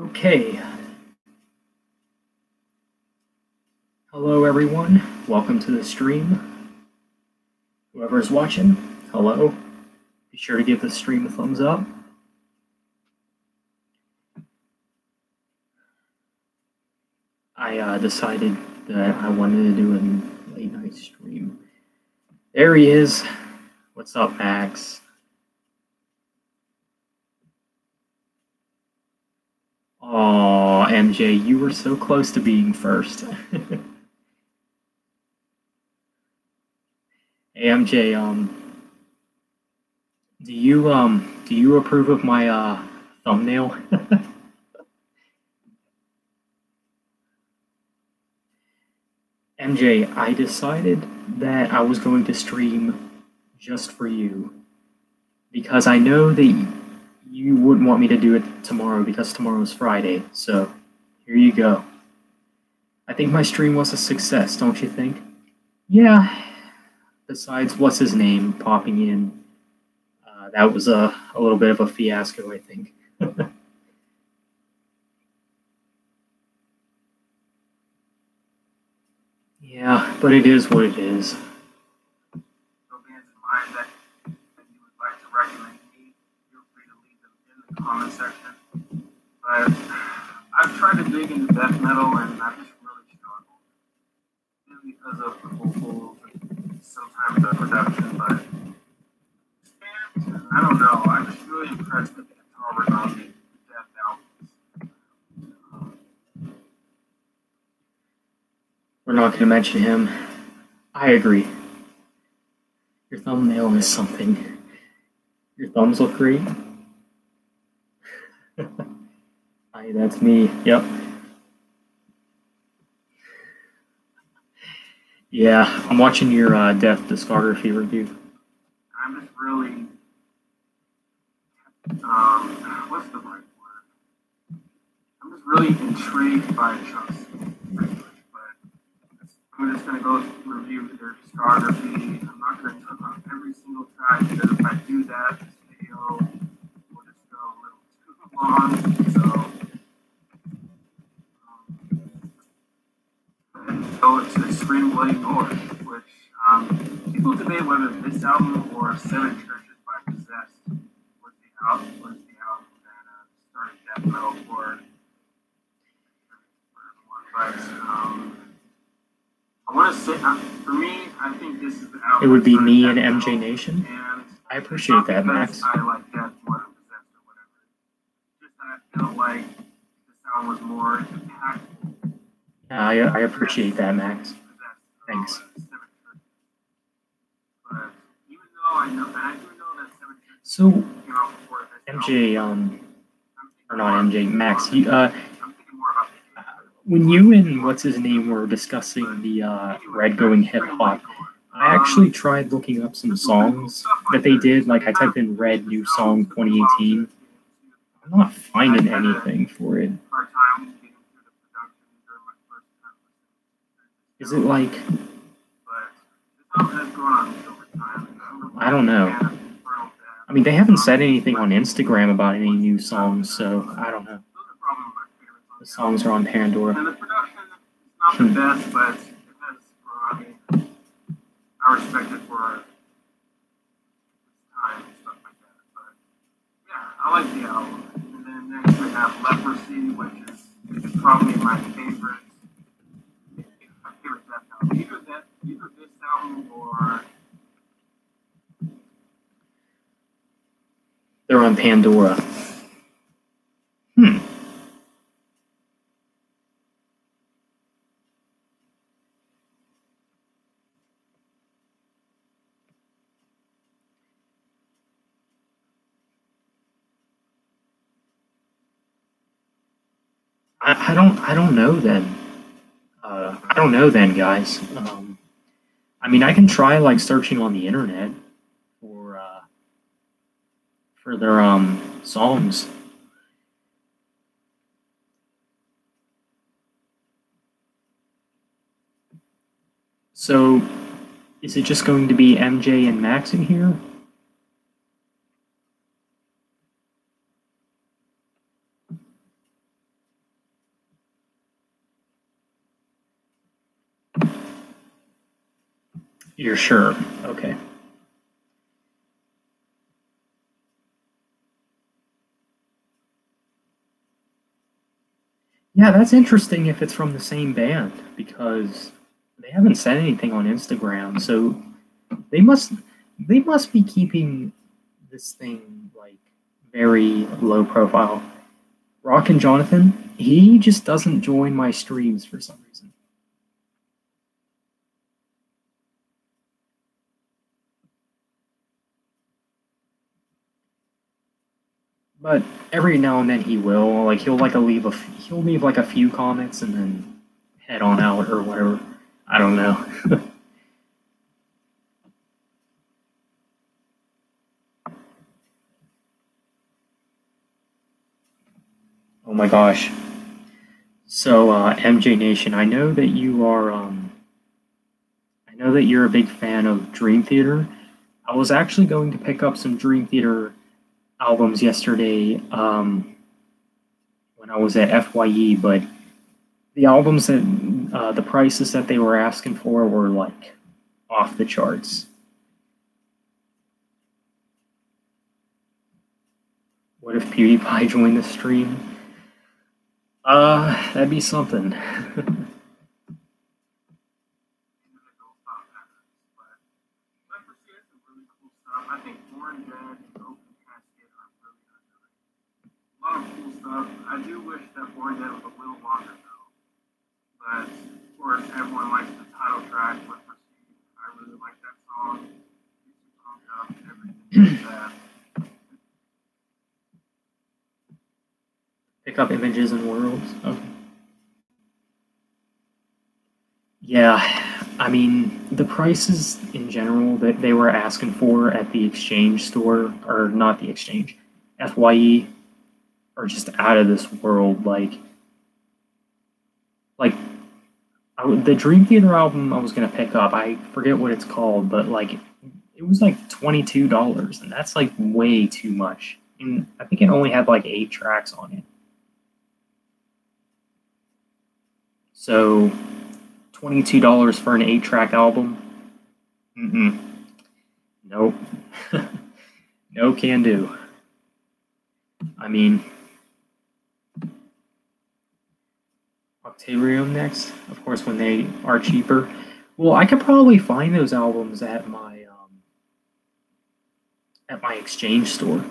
Okay. Hello, everyone. Welcome to the stream. Whoever's watching, hello. Be sure to give the stream a thumbs up. I decided that I wanted to do a late night stream. There he is. What's up, Max? Aw, MJ, you were so close to being first. Hey, MJ, do you approve of my thumbnail? MJ, I decided that I was going to stream just for you because I know that you wouldn't want me to do it tomorrow because tomorrow's Friday. So here you go. I think my stream was a success, don't you think? Yeah. Besides, what's his name popping in? That was a little bit of a fiasco, I think. Yeah, but it is what it is. So bands in mind that you would like to recommend me, feel free to leave them in the comment section. But I've tried to dig into death metal and I've just really struggled. Maybe because of the vocals and sometimes the production, but I don't know. I'm just really impressed with the guitar work on the death albums. We're not going to mention him. I agree. Your thumbnail is something. Your thumbs look great. Hi, that's me. Yep. Yeah, I'm watching your Death discography review. I'm just really, what's the right word? I'm just really intrigued by Chuck's I'm just going to go review their discography. I'm not going to touch on every single track because if I do that, this video will just go a little too long. So to Scream Bloody North, which people debate whether this album or Seven Churches by Possessed was the album that started death metal for everyone. But I want to say, for me, I think this is the album. It would be me and MJ Nation. And I appreciate that, Max. I like Death more than Possessed or whatever. Just that I felt like the sound was more impactful. I appreciate that, Max. Thanks. But even though I know that Seven Churches So, came out before this MJ, or not MJ, Max, I'm thinking more about when you and what's his name were discussing the Red Going Hip Hop, I actually tried looking up some songs that they did. Like I typed in Red New Song 2018. I'm not finding anything for it. Is it like? I don't know. I mean, they haven't said anything on Instagram about any new songs, so I don't know. The songs are on Pandora. And the production is not the best, but it has, I respect it for its time and stuff like that. But yeah, I like the album. And then next we have Leprosy, which is probably my favorite death album. Either this album or they're on Pandora. I don't know then. I don't know then, guys. I mean, I can try like searching on the internet for their songs. So, is it just going to be MJ and Max in here? You're sure? Okay. Yeah, that's interesting if it's from the same band because they haven't said anything on Instagram, so they must they must be keeping this thing like very low profile. Rock and Jonathan, he just doesn't join my streams for some reason. But every now and then he will. Like he'll leave like a few comments and then head on out or whatever. I don't know. Oh my gosh. So MJ Nation, I know that you're a big fan of Dream Theater. I was actually going to pick up some Dream Theater albums yesterday when I was at FYE, but the albums that the prices that they were asking for were like off the charts. What if PewDiePie joined the stream? That'd be something. individual top patterns. But Leprosy has some really cool stuff. I think Born Dead and Open Casket are really underrated. A lot of cool stuff. I do wish that Born Dead was a little longer though. But of course, everyone likes the title track, Leprosy. I really like that song. Gets you pumped up and everything like that. Pick up images and worlds. Okay. Yeah, I mean the prices in general that they were asking for at the exchange store, or not the exchange, FYE, are just out of this world. Like the Dream Theater album I was gonna pick up, I forget what it's called, but like it was like $22, and that's like way too much. And I think it only had like 8 tracks on it. So $22 for an 8 track album? Mm-mm. Nope. No can do. I mean, Octavarium next, of course, when they are cheaper. Well, I could probably find those albums at my exchange store.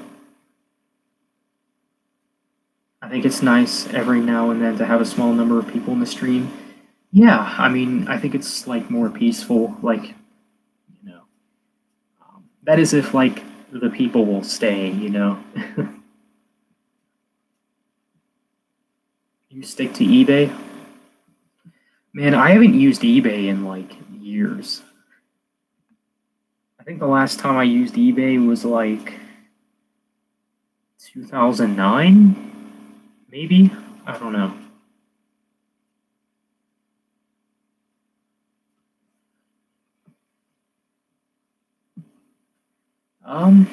I think it's nice every now and then to have a small number of people in the stream. Yeah, I mean, I think it's like more peaceful. Like, that is if like the people will stay. You stick to eBay? Man, I haven't used eBay in like years. I think the last time I used eBay was like 2009, maybe? I don't know. Um,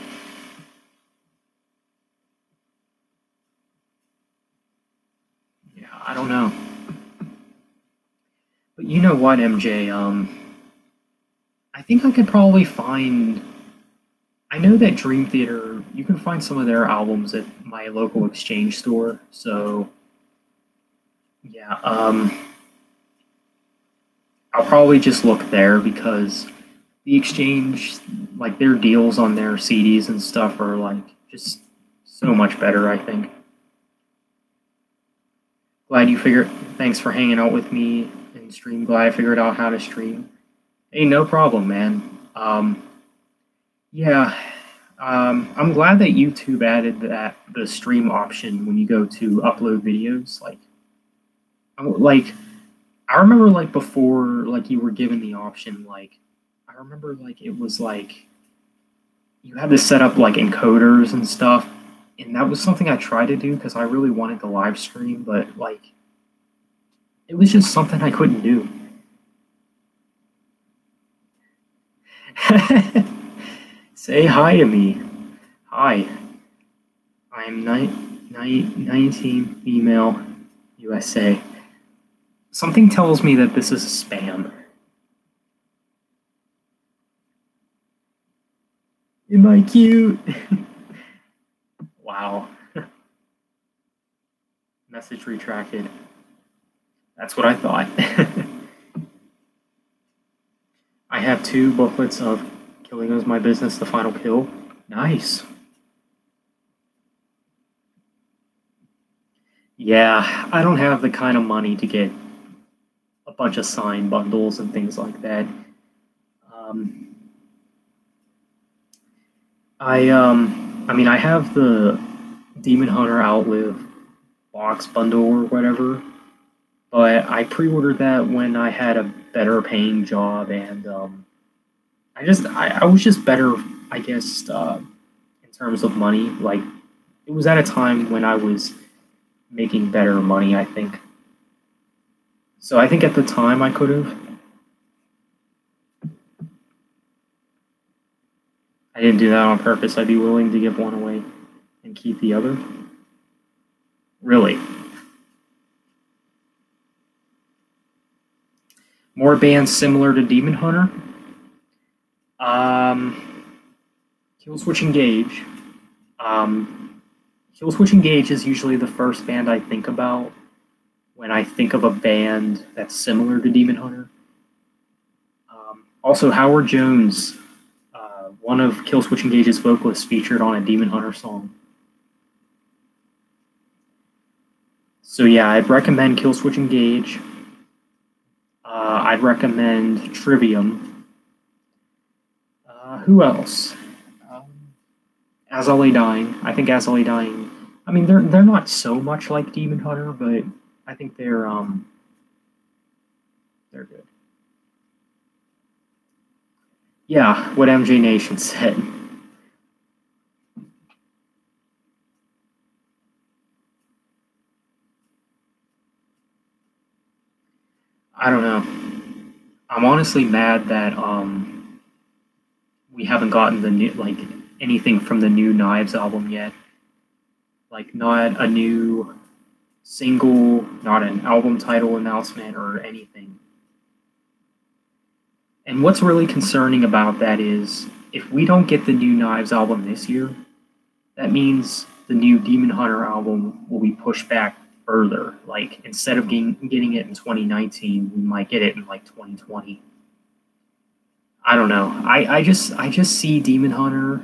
yeah, I don't know. But you know what, MJ? I think I could probably find. I know that Dream Theater, you can find some of their albums at my local exchange store. So, yeah, I'll probably just look there because the exchange, like their deals on their CDs and stuff are like just so much better, I think. Glad you figured, thanks for hanging out with me and stream. Glad I figured out how to stream. Hey, no problem, man. Yeah, I'm glad that YouTube added the stream option when you go to upload videos. Like I remember like before, like you were given the option. Like I remember like it was like you had to set up like encoders and stuff, and that was something I tried to do because I really wanted to live stream, but like it was just something I couldn't do. Say hi to me. Hi. I'm 19 female USA. Something tells me that this is a spam. Am I cute? Wow. Message retracted. That's what I thought. I have 2 booklets of Killing Is My Business, The Final Kill. Nice. Yeah, I don't have the kind of money to get a bunch of signed bundles and things like that. Um, I mean, I have the Demon Hunter Outlive box bundle or whatever, but I pre-ordered that when I had a better paying job, and I was just better, I guess, in terms of money. Like, it was at a time when I was making better money, I think. So I think at the time I could have. I didn't do that on purpose. I'd be willing to give one away and keep the other. Really. More bands similar to Demon Hunter. Killswitch Engage. Killswitch Engage is usually the first band I think about when I think of a band that's similar to Demon Hunter. Also, Howard Jones, one of Killswitch Engage's vocalists, featured on a Demon Hunter song. So yeah, I'd recommend Killswitch Engage. I'd recommend Trivium. Who else? As I Lay Dying. I think As I Lay Dying. I mean, they're not so much like Demon Hunter, but I think they're good. Yeah, what MJ Nation said. I don't know. I'm honestly mad that we haven't gotten the new, like, anything from the new Knives album yet. Like, not a new single, not an album title announcement or anything. And what's really concerning about that is if we don't get the new Knives album this year, that means the new Demon Hunter album will be pushed back further. Like, instead of getting it in 2019, we might get it in like 2020. I don't know. I just see Demon Hunter.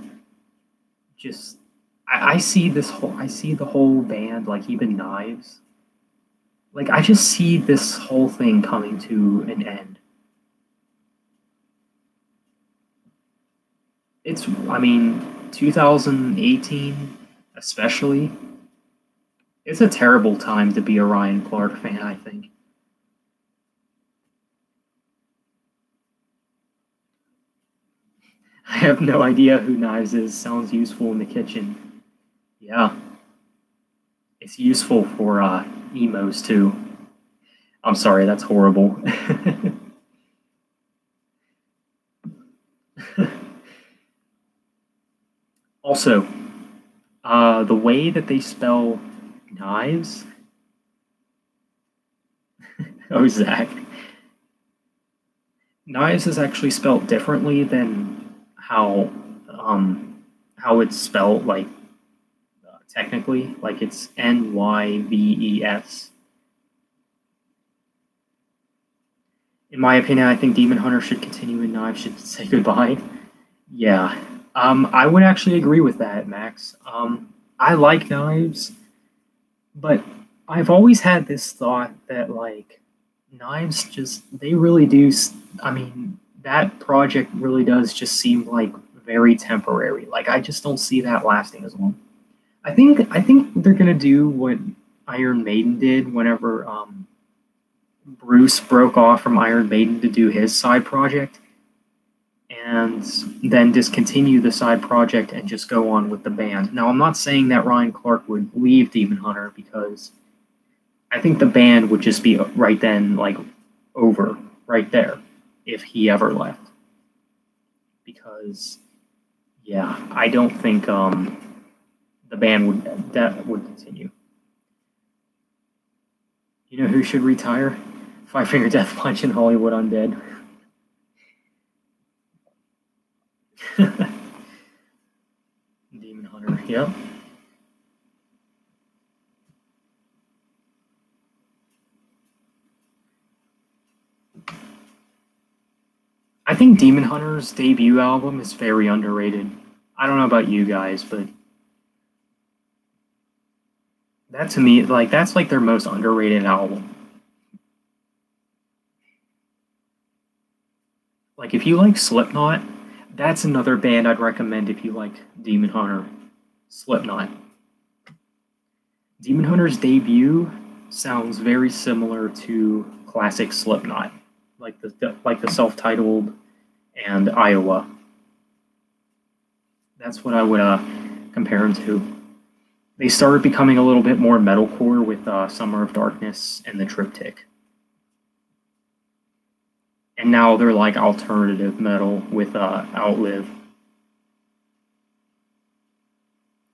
Just I see the whole band, like even Knives. Like, I just see this whole thing coming to an end. I mean, 2018 especially. It's a terrible time to be a Ryan Clark fan, I think. I have no idea who Knives is. Sounds useful in the kitchen. Yeah. It's useful for emos too. I'm sorry, that's horrible. Also, the way that they spell knives. Oh, Zach. Knives is actually spelled differently than how it's spelled, like, technically. Like, it's Nyves. In my opinion, I think Demon Hunter should continue and Knives should say goodbye. Yeah. I would actually agree with that, Max. I like Knives, but I've always had this thought that, like, Knives just, they really do. I mean, that project really does just seem like very temporary. Like, I just don't see that lasting as long. I think they're gonna do what Iron Maiden did whenever Bruce broke off from Iron Maiden to do his side project, and then discontinue the side project and just go on with the band. Now, I'm not saying that Ryan Clark would leave Demon Hunter, because I think the band would just be right then, like, over right there if he ever left. Because, yeah, I don't think the band would continue. You know who should retire? Five Finger Death Punch and Hollywood Undead. Yep. I think Demon Hunter's debut album is very underrated. I don't know about you guys, but that to me, like that's like their most underrated album. Like if you like Slipknot, that's another band I'd recommend if you like Demon Hunter. Slipknot. Demon Hunter's debut sounds very similar to classic Slipknot, like the self-titled and Iowa. That's what I would compare them to. They started becoming a little bit more metalcore with Summer of Darkness and the Triptych, and now they're like alternative metal with Outlive.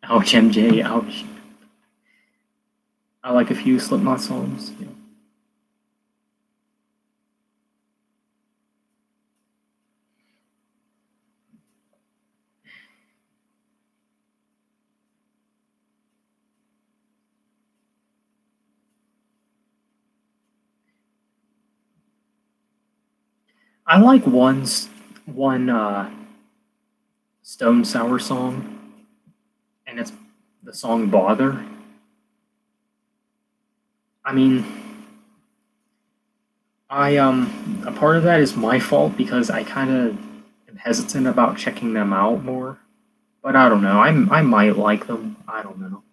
Ouch, MJ, ouch. I like a few Slipknot songs. Yeah. I like one Stone Sour song, and it's the song "Bother." I mean, I a part of that is my fault because I kind of am hesitant about checking them out more. But I don't know. I might like them. I don't know.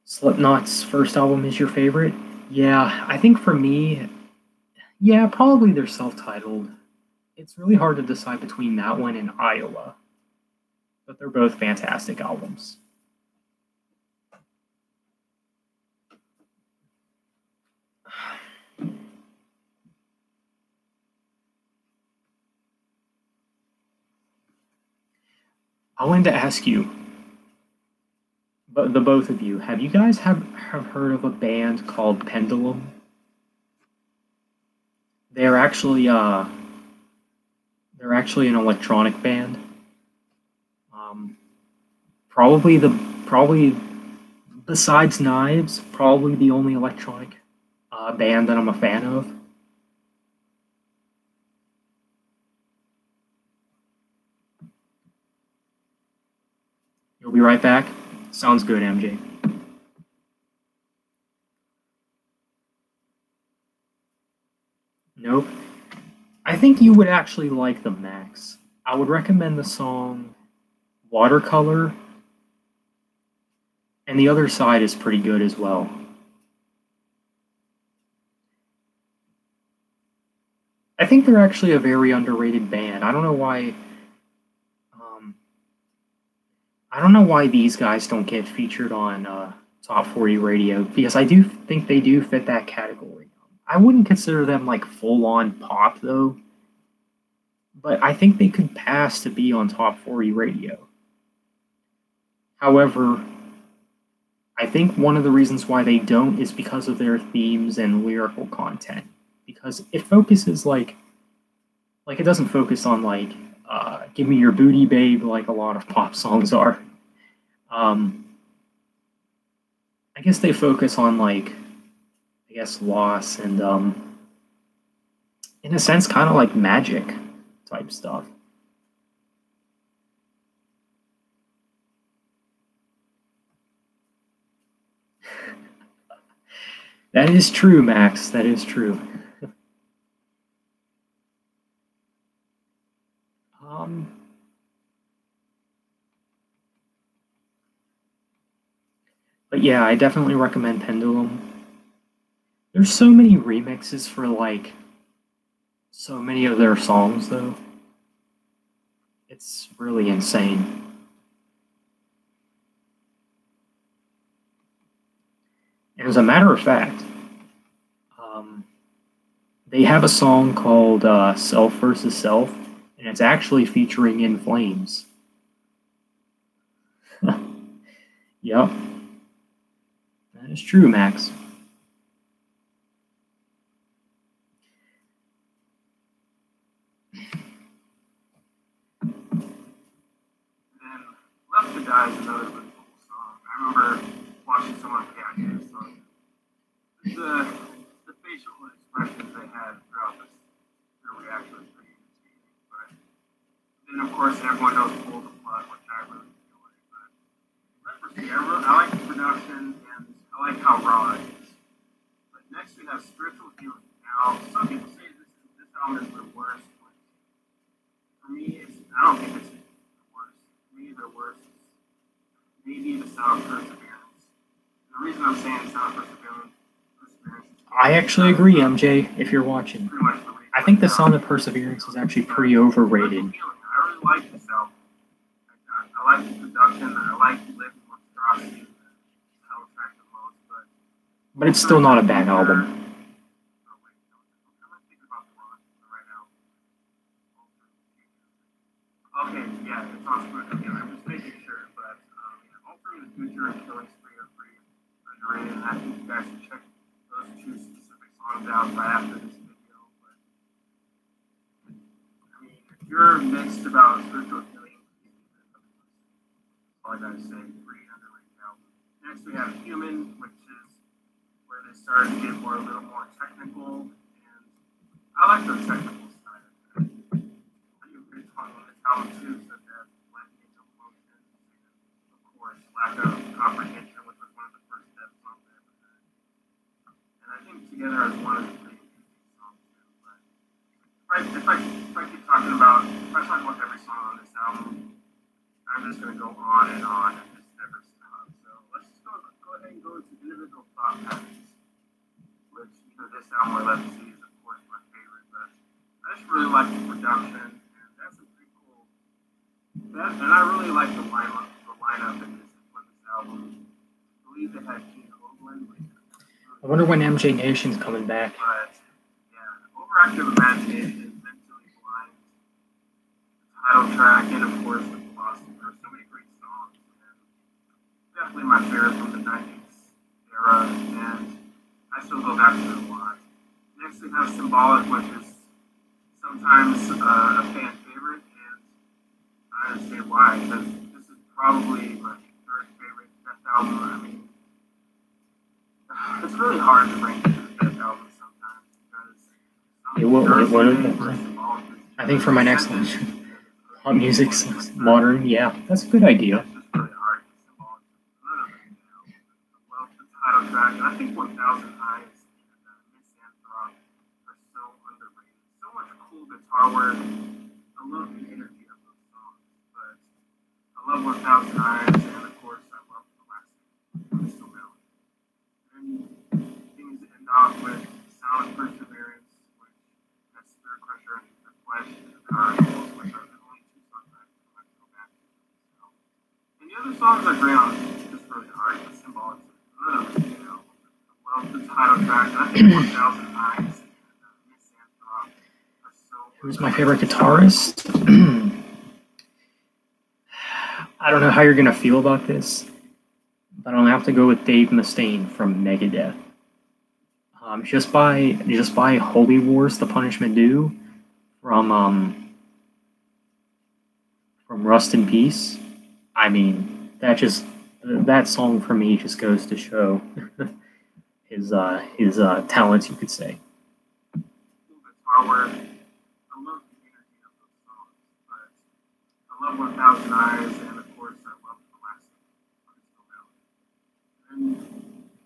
Slipknot's first album is your favorite? Yeah, I think for me, yeah, probably their self-titled. It's really hard to decide between that one and Iowa, but they're both fantastic albums. I wanted to ask you, but the both of you, have you guys have heard of a band called Pendulum? They're actually uh they're actually an electronic band. Um, probably the probably besides Knives, probably the only electronic band that I'm a fan of. You'll be right back. Sounds good, MJ. Nope. I think you would actually like them, Max. I would recommend the song Watercolor, and the other side is pretty good as well. I think they're actually a very underrated band. Um, I don't know why these guys don't get featured on Top 40 Radio because I do think they do fit that category. I wouldn't consider them like full on pop though, but I think they could pass to be on Top 40 Radio. However, I think one of the reasons why they don't is because of their themes and lyrical content. Because it focuses like it doesn't focus on like "Give Me Your Booty, Babe" like a lot of pop songs are. Um, I guess they focus on like I guess loss and in a sense kind of like magic type stuff. That is true, Max. That is true. Um, but yeah, I definitely recommend Pendulum. There's so many remixes for like so many of their songs though. It's really insane. And as a matter of fact, um, they have a song called "Self versus Self," and it's actually featuring In Flames. Yep, that is true, Max. Die is another really cool song. I remember watching someone react to this song. The facial expressions they had throughout their reaction was pretty entertaining. But then, of course, everyone knows Pull the Plug, which I really enjoy. But Leprosy, I like the production and I like how raw it is. But next we have Spiritual Healing. Now, some people say this album is the worst. But for me, I don't think it's the worst. For me, the worst is maybe the Sound of Perseverance. The reason I'm saying Sound of Perseverance I actually agree, MJ, if you're watching. I think the Sound of Perseverance is actually pretty overrated. I really like this album. I like the production. I like Live Monstrosity, the title track the most. But it's still not a bad album. Okay, yeah, it's on Spiritual Healing. I'm just making sure. But Altering the Future and Killing Spree are pretty underrated. And I think you guys should check those two specific songs out right after this video. But I mean, if you're mixed about Spiritual Healing, all I gotta say, pretty underrated album. Next we have Human, which is where they started to get a little more technical, and I like the technical side of it. I do a pretty fun on this album too, such as Blending into Emotions, and of course Lack of Comprehension, which was one of the first steps on there. And I think Together as One is a pretty interesting song too. But if I keep talking about, if I talk about every song on this album, I'm just going to go on and just never stop. So let's just go ahead and go into individual thought patterns, which this album or Legacy is of course my favorite. But I just really like the production, and that's a pretty cool. And I really like the lineup in this album. I believe they had Gene Hoglan. I wonder when MJ Nation's coming back. But yeah, Overactive Imagination, Mentally Blind, the title track, and of course the Philosopher. So many great songs. And definitely my favorite from the 90s era, and I still go back to it a lot. Next we have Symbolic, which is sometimes a fan favorite, and I understand why, because this is probably my third favorite Death album. I mean, it's really hard to rank the Death album sometimes, because It will. I think for my next one, pop music, modern, yeah, that's a good idea. It's just really hard to Symbolic. None of it, Well, the title track, and I think 1,000 Eyes and Miss Anthrop are so underrated. So much cool guitar work. I love the energy of those songs, but I love 1,000 Eyes, and of course I love the last Crystal Valley. And things end off with Sound of Perseverance, which has Spirit Crusher and The Flesh and the Power Animals, which are the only two songs I like to go back to. So, and the other songs are great on it, just really hard. The Symbolic, none of it, Well, the title track, and I think 1,000 Eyes and Miss Anthrop are so. Who's my favorite guitarist? I don't know how you're gonna feel about this, but I'm gonna have to go with Dave Mustaine from Megadeth. Just by Holy Wars, The Punishment Due from Rust in Peace. I mean, that song for me just goes to show his talents, you could say. Guitar work. I love the energy of those songs, but I love 1,000 Eyes, and of course I love the last Crystal Valley. And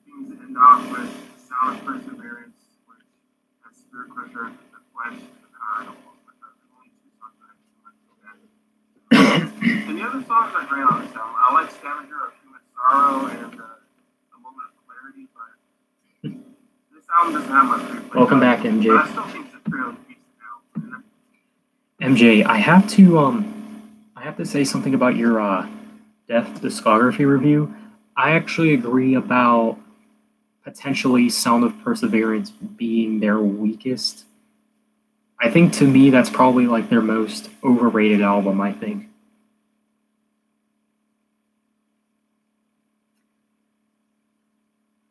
things end off with Sound of Perseverance, which has Spirit Crusher, The Flesh, and the Power Animals, which are the only two songs that I like to go back to. And the other songs are great on this album. I like Scavenger of Human Sorrow and A Moment of Clarity, but this album doesn't have my favorite. Welcome back, MJ. But I still think it's a pretty decent album. MJ, I have to say something about your Death discography review. I actually agree about potentially Sound of Perseverance being their weakest. I think to me that's probably like their most overrated album, I think.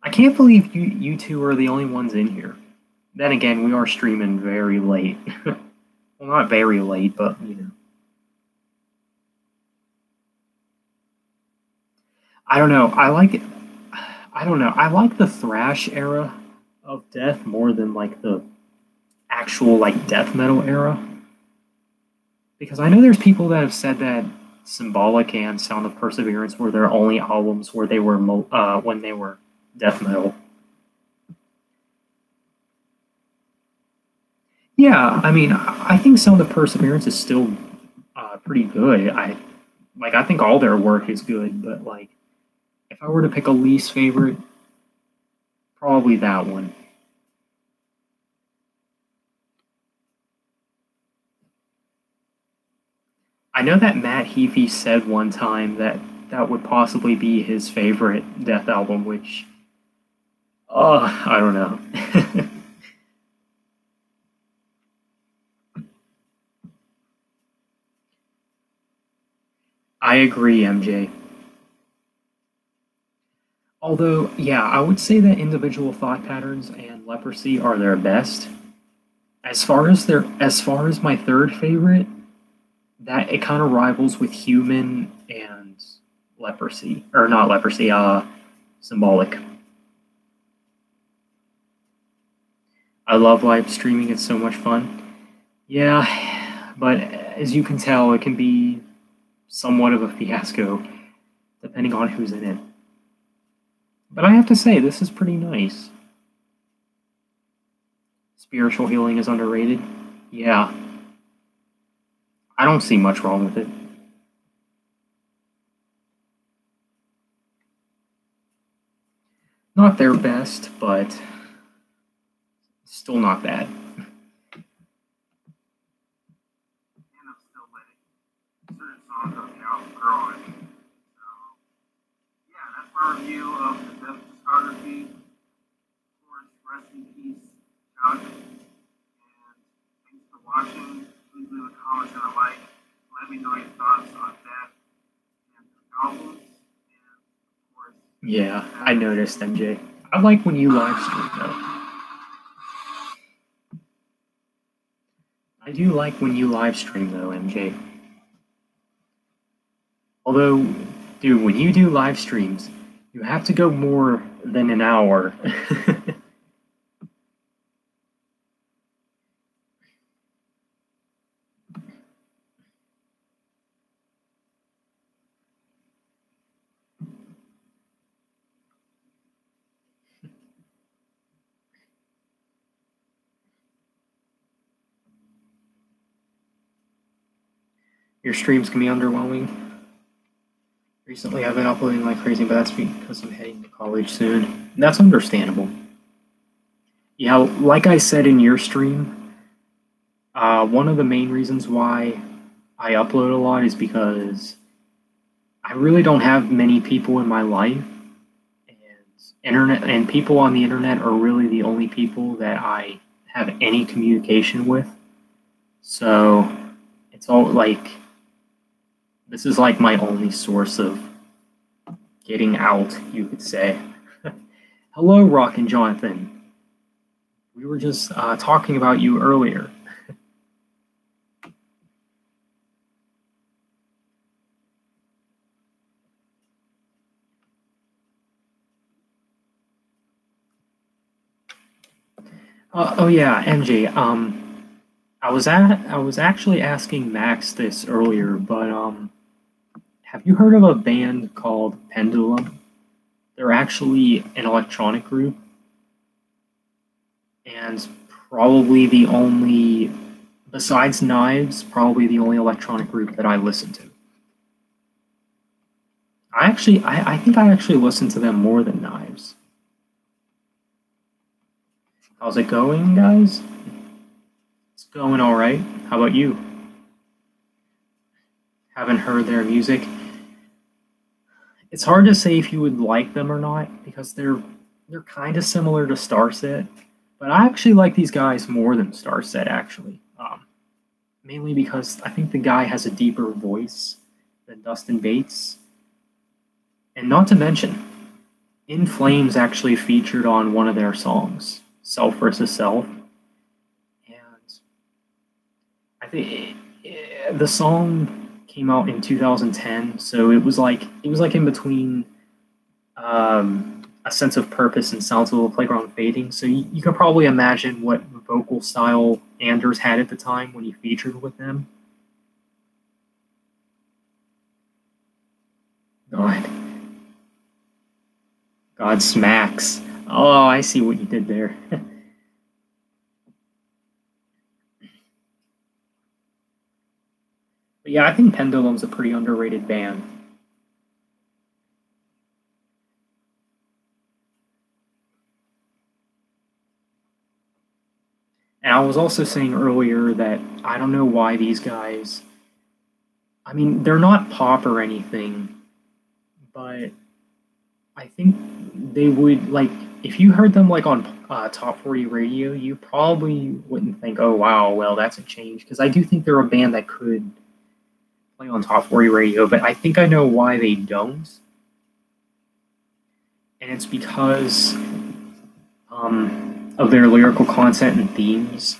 I can't believe you two are the only ones in here. Then again, we are streaming very late. Well, not very late, but you know. I don't know. I like it. I don't know. I like the thrash era of death more than like the actual like death metal era because I know there's people that have said that Symbolic and Sound of Perseverance were their only albums where they were when they were death metal. Yeah, I mean, I think Sound of Perseverance is still pretty good. I think all their work is good, but like if I were to pick a least favorite, probably that one. I know that Matt Heafy said one time that that would possibly be his favorite Death album, which, I don't know. I agree, MJ. Although, yeah, I would say that Individual Thought Patterns and Leprosy are their best. As far as my third favorite, that it kind of rivals with Human and Leprosy, or not Leprosy, Symbolic. I love live streaming; it's so much fun. Yeah, but as you can tell, it can be somewhat of a fiasco depending on who's in it. But I have to say, this is pretty nice. Spiritual healing is underrated. Yeah, I don't see much wrong with it. Not their best, but still not bad. And I'm still letting certain songs of the album grow on me. So, yeah, that's my review of the Death discography. Of course, rest in peace, Chuck. And thanks for watching. Please leave a comment and a like. Let me know your thoughts on that and the albums. And of course, Yeah, I noticed, MJ. I like when you live stream, though. I do like when you live stream, though, MJ. Although, dude, when you do live streams, you have to go more than an hour. Your streams can be underwhelming. Recently, I've been uploading like crazy, but that's because I'm heading to college soon. That's understandable. Yeah, like I said in your stream, one of the main reasons why I upload a lot is because I really don't have many people in my life, and internet and people on the internet are really the only people that I have any communication with. So it's all like this is like my only source of getting out, you could say. Hello, Rock and Jonathan. We were just talking about you earlier. Oh yeah, MJ. I was actually asking Max this earlier, but have you heard of a band called Pendulum? They're actually an electronic group, and probably the only, besides Knives, probably the only electronic group that I listen to. I think I actually listen to them more than Knives. How's it going, guys? It's going all right. How about you? Haven't heard their music? It's hard to say if you would like them or not because they're kind of similar to Starset, but I actually like these guys more than Starset actually. Mainly because I think the guy has a deeper voice than Dustin Bates, and not to mention, In Flames actually featured on one of their songs, "Self versus Self," and I think the song came out in 2010, so it was like in between a sense of purpose and sounds of the playground fading. So you can probably imagine what vocal style Anders had at the time when he featured with them. God. God smacks. Oh, I see what you did there. But yeah, I think Pendulum's a pretty underrated band. And I was also saying earlier that I don't know why these guys. I mean, they're not pop or anything, but I think they would like if you heard them like on Top 40 radio, you probably wouldn't think, "Oh wow, well that's a change." Because I do think they're a band that could play on Top 40 radio, but I think I know why they don't, and it's because of their lyrical content and themes.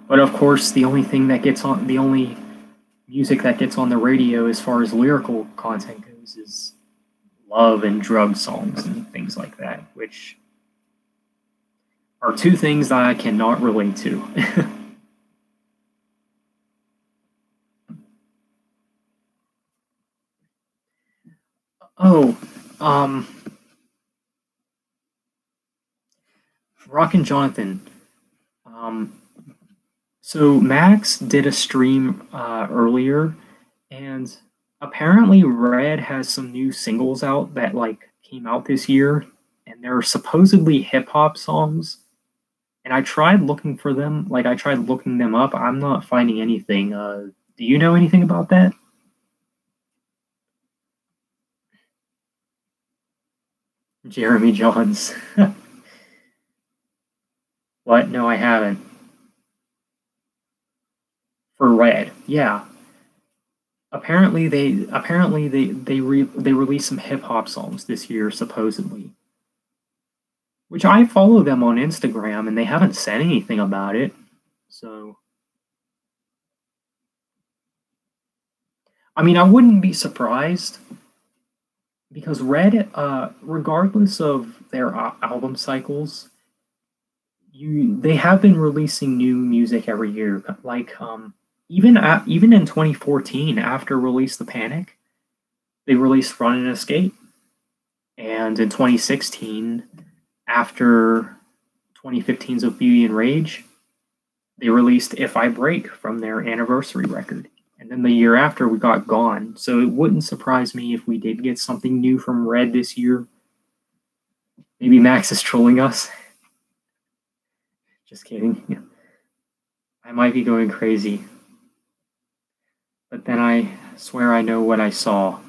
But of course, the only music that gets on the radio as far as lyrical content goes is love and drug songs and things like that, which are two things that I cannot relate to. Oh, um, Rockin' Jonathan. Um, so Max did a stream earlier, and apparently Red has some new singles out that like came out this year, and they're supposedly hip hop songs. And I tried looking for them, like I tried looking them up. I'm not finding anything. Do you know anything about that? Jeremy Johns. What? No, I haven't. For Red, yeah. Apparently they released some hip hop songs this year supposedly, which I follow them on Instagram and they haven't said anything about it. So I mean, I wouldn't be surprised because Red, regardless of their album cycles, they have been releasing new music every year. Like even in 2014, after Release the Panic, they released Run and Escape, and in 2016, after 2015's of Beauty and Rage, they released If I Break from their anniversary record. And then the year after, we got Gone. So it wouldn't surprise me if we did get something new from Red this year. Maybe Max is trolling us. Just kidding. I might be going crazy. But then I swear I know what I saw.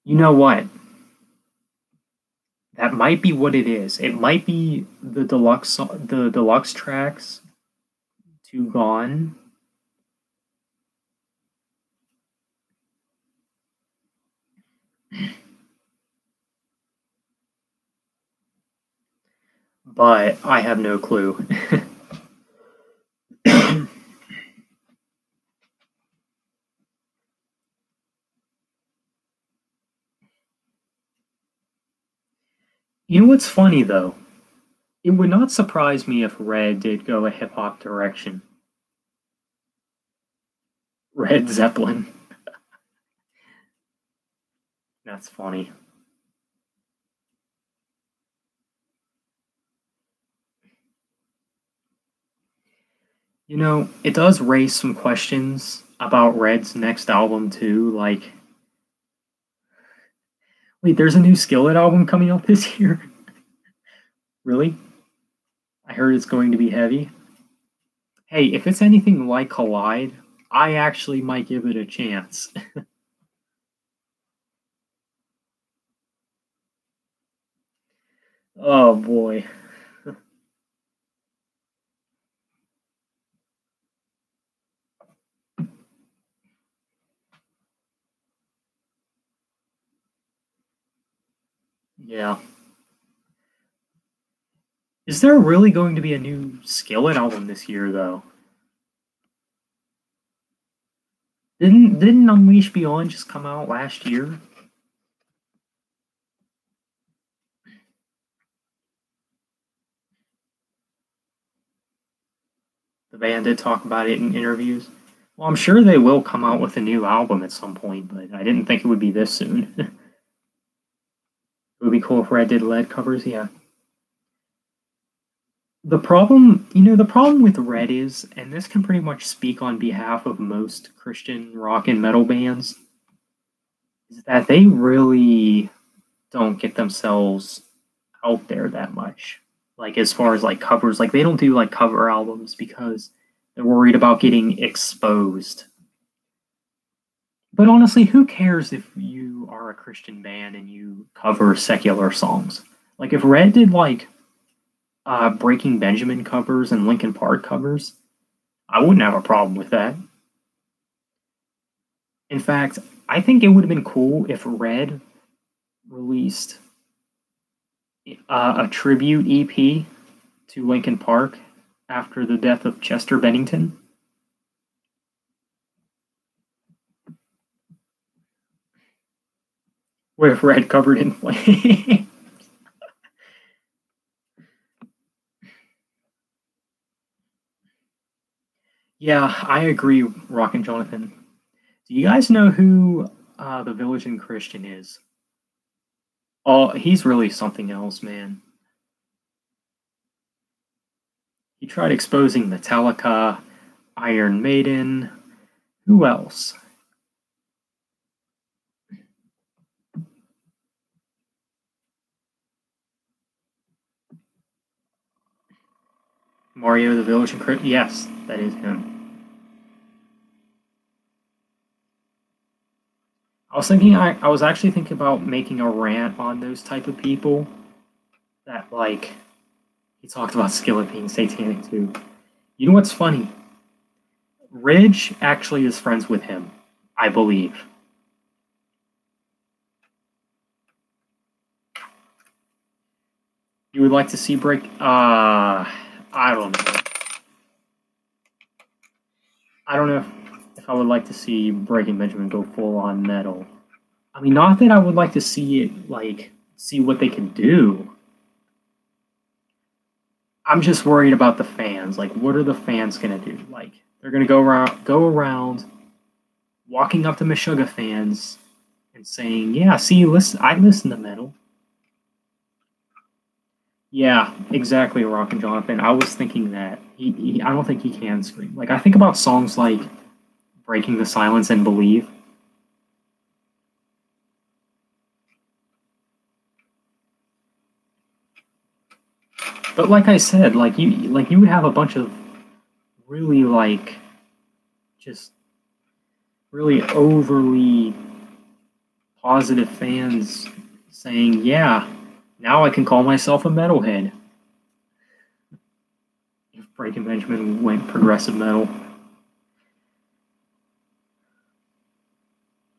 You know what? That might be what it is. It might be the deluxe tracks to Gone. But I have no clue. You know what's funny though? It would not surprise me if Red did go a hip hop direction. Red Zeppelin. That's funny. You know, it does raise some questions about Red's next album too. Like, wait, there's a new Skillet album coming out this year? Really? I heard it's going to be heavy. Hey, if it's anything like Collide, I actually might give it a chance. Oh boy. Yeah. Is there really going to be a new Skillet album this year, though? Didn't Unleash Beyond just come out last year? The band did talk about it in interviews. Well, I'm sure they will come out with a new album at some point, but I didn't think it would be this soon. It would be cool if Red did lead covers, yeah. The problem with Red is, and this can pretty much speak on behalf of most Christian rock and metal bands, is that they really don't get themselves out there that much. Like as far as like covers, like they don't do like cover albums because they're worried about getting exposed. But honestly, who cares if you are a Christian band and you cover secular songs? Like if Red did like Breaking Benjamin covers and Linkin Park covers, I wouldn't have a problem with that. In fact, I think it would have been cool if Red released a tribute EP to Linkin Park after the death of Chester Bennington. What if Red covered In Flames? Yeah, I agree, Rock and Jonathan. Do you guys know who the Village and Christian is? Oh, he's really something else, man. He tried exposing Metallica, Iron Maiden. Who else? Mario, the Village and Christian. Yes, that is him. I was actually thinking about making a rant on those type of people that like he talked about Skillet being satanic too. You know what's funny? Ridge actually is friends with him, I believe. You would like to see break I don't know. I don't know if I would like to see Breaking Benjamin go full on metal. I mean, not that I would like to see it like see what they can do. I'm just worried about the fans. Like, what are the fans gonna do? Like, they're gonna go around, walking up to Meshuggah fans and saying, "Yeah, see, listen, I listen to metal." Yeah, exactly, Rock and Jonathan. I was thinking that I don't think he can scream. Like, I think about songs like "Breaking the Silence" and "Believe." But like I said, like you would have a bunch of really like just really overly positive fans saying, "Yeah, now I can call myself a metalhead." If Breaking Benjamin went progressive metal,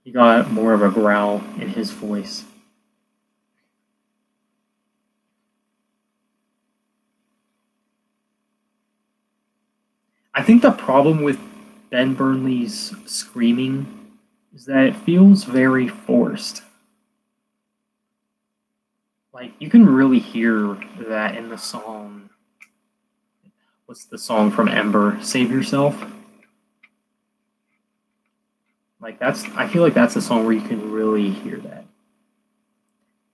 he got more of a growl in his voice. I think the problem with Ben Burnley's screaming is that it feels very forced. Like you can really hear that in the song. What's the song from Ember? Save Yourself. Like I feel like that's a song where you can really hear that.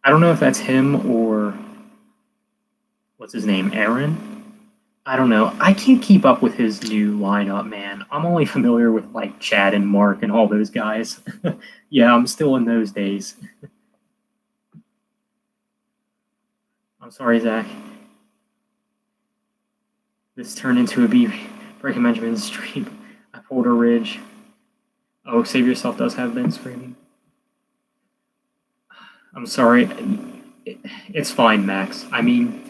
I don't know if that's him or what's his name, Aaron. I don't know. I can't keep up with his new lineup, man. I'm only familiar with like Chad and Mark and all those guys. Yeah, I'm still in those days. I'm sorry, Zach. This turned into a Breaking Benjamin stream. I pulled a Ridge. Oh, Save Yourself does have Ben screaming. I'm sorry. It's fine, Max. I mean,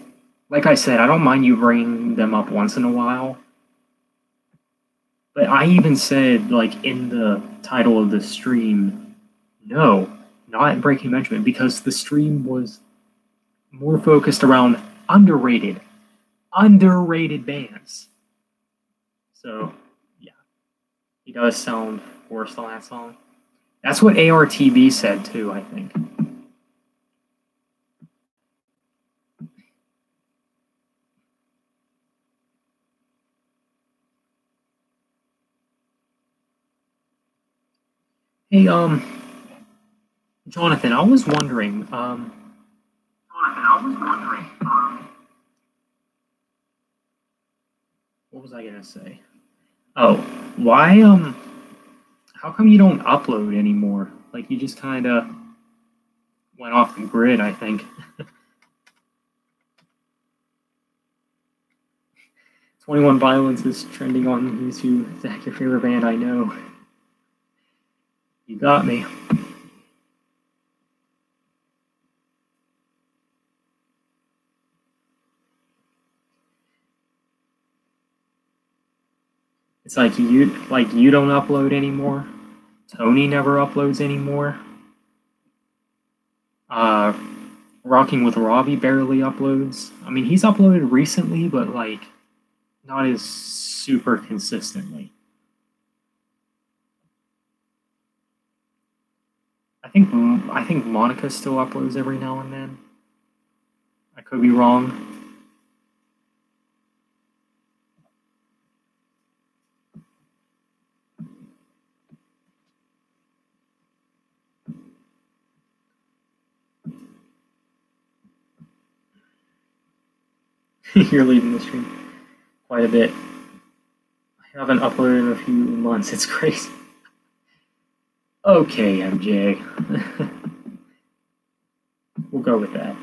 like I said, I don't mind you bringing them up once in a while. But I even said, like, in the title of the stream, no, not Breaking Benjamin, because the stream was more focused around underrated bands. So, yeah, he does sound chorus on that song. That's what ARTB said too, I think. Hey, Jonathan, I was wondering, what was I gonna say? Oh, why, how come you don't upload anymore? Like, you just kind of went off the grid, I think. 21 Violence is trending on YouTube. Zach, your favorite band, I know. You got me. It's like you don't upload anymore. Tony never uploads anymore. Rocking with Robbie barely uploads. I mean, he's uploaded recently, but like not as super consistently. I think Monica still uploads every now and then. I could be wrong. You're leaving the stream quite a bit. I haven't uploaded in a few months. It's crazy. Okay, MJ. We'll go with that.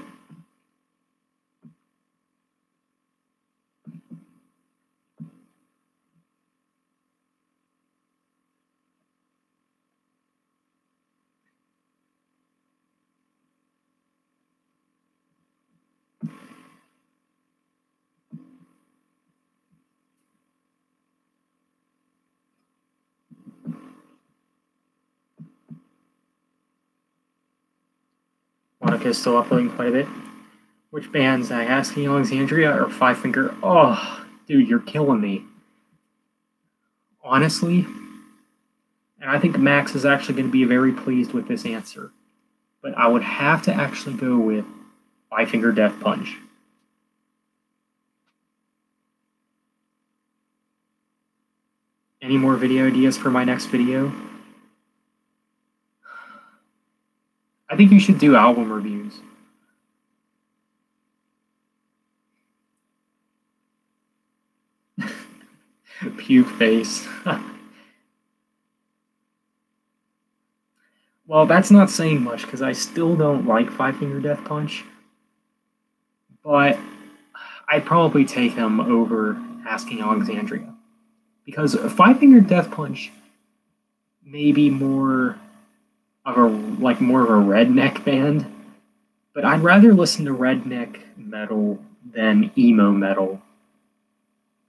Monica's still uploading quite a bit. Which bands? I Asking Alexandria or Five Finger? Oh, dude, you're killing me. Honestly, and I think Max is actually going to be very pleased with this answer, but I would have to actually go with Five Finger Death Punch. Any more video ideas for my next video? I think you should do album reviews. Puke face. Well, that's not saying much because I still don't like Five Finger Death Punch, but I'd probably take him over Asking Alexandria because Five Finger Death Punch may be more of a redneck band, but I'd rather listen to redneck metal than emo metal,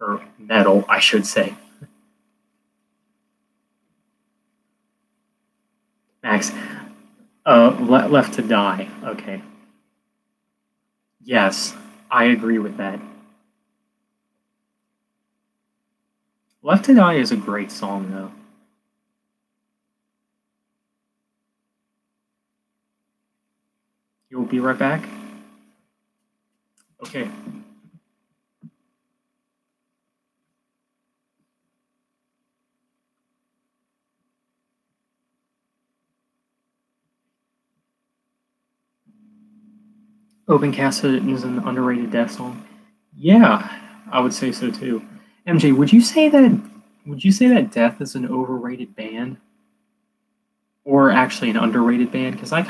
or metal, I should say. Max, Left to Die. Okay. Yes, I agree with that. Left to Die is a great song, though. You'll be right back? Okay. Open Casket is an underrated death song. Yeah, I would say so too. MJ, would you say that Death is an overrated band, or actually an underrated band? Because I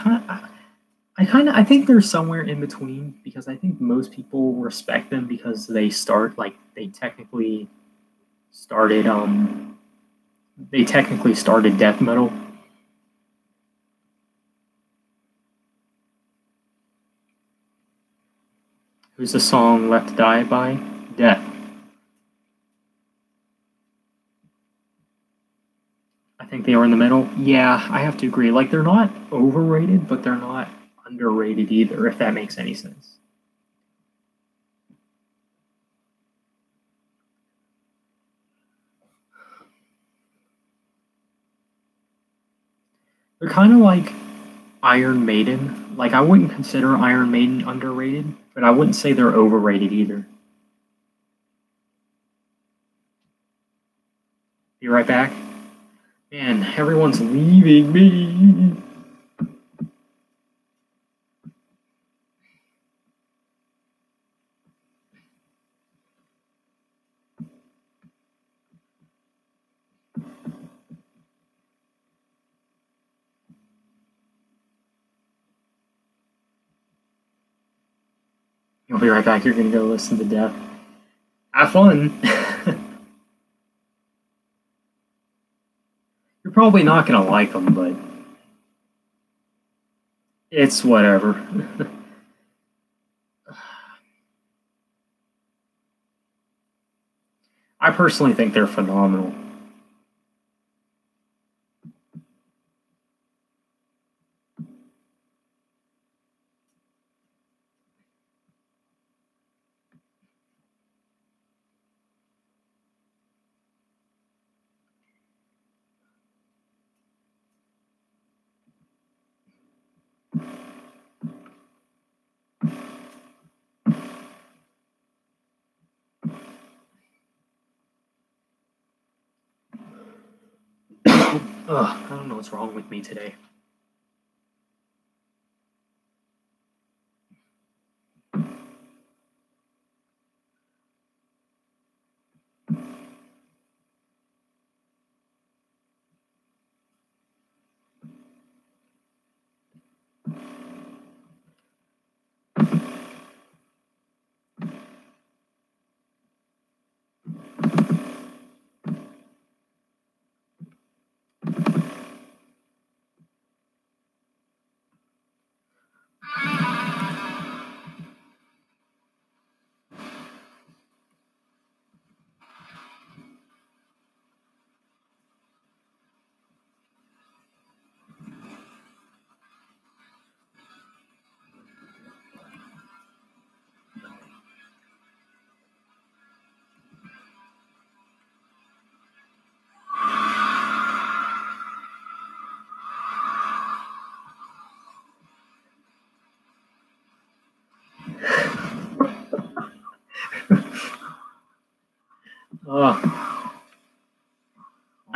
think they're somewhere in between. Because I think most people respect them because they technically started death metal. Who's the song Left to Die by? Death. I think they are in the middle. Yeah, I have to agree. Like, they're not overrated, but they're not underrated either, if that makes any sense. They're kind of like Iron Maiden. Like, I wouldn't consider Iron Maiden underrated, but I wouldn't say they're overrated either. Be right back. Man, everyone's leaving me. You'll be right back. You're gonna go listen to Death. Have fun. You're probably not gonna like them, but it's whatever. I personally think they're phenomenal. Ugh, I don't know what's wrong with me today.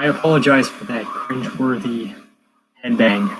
I apologize for that cringeworthy headbang.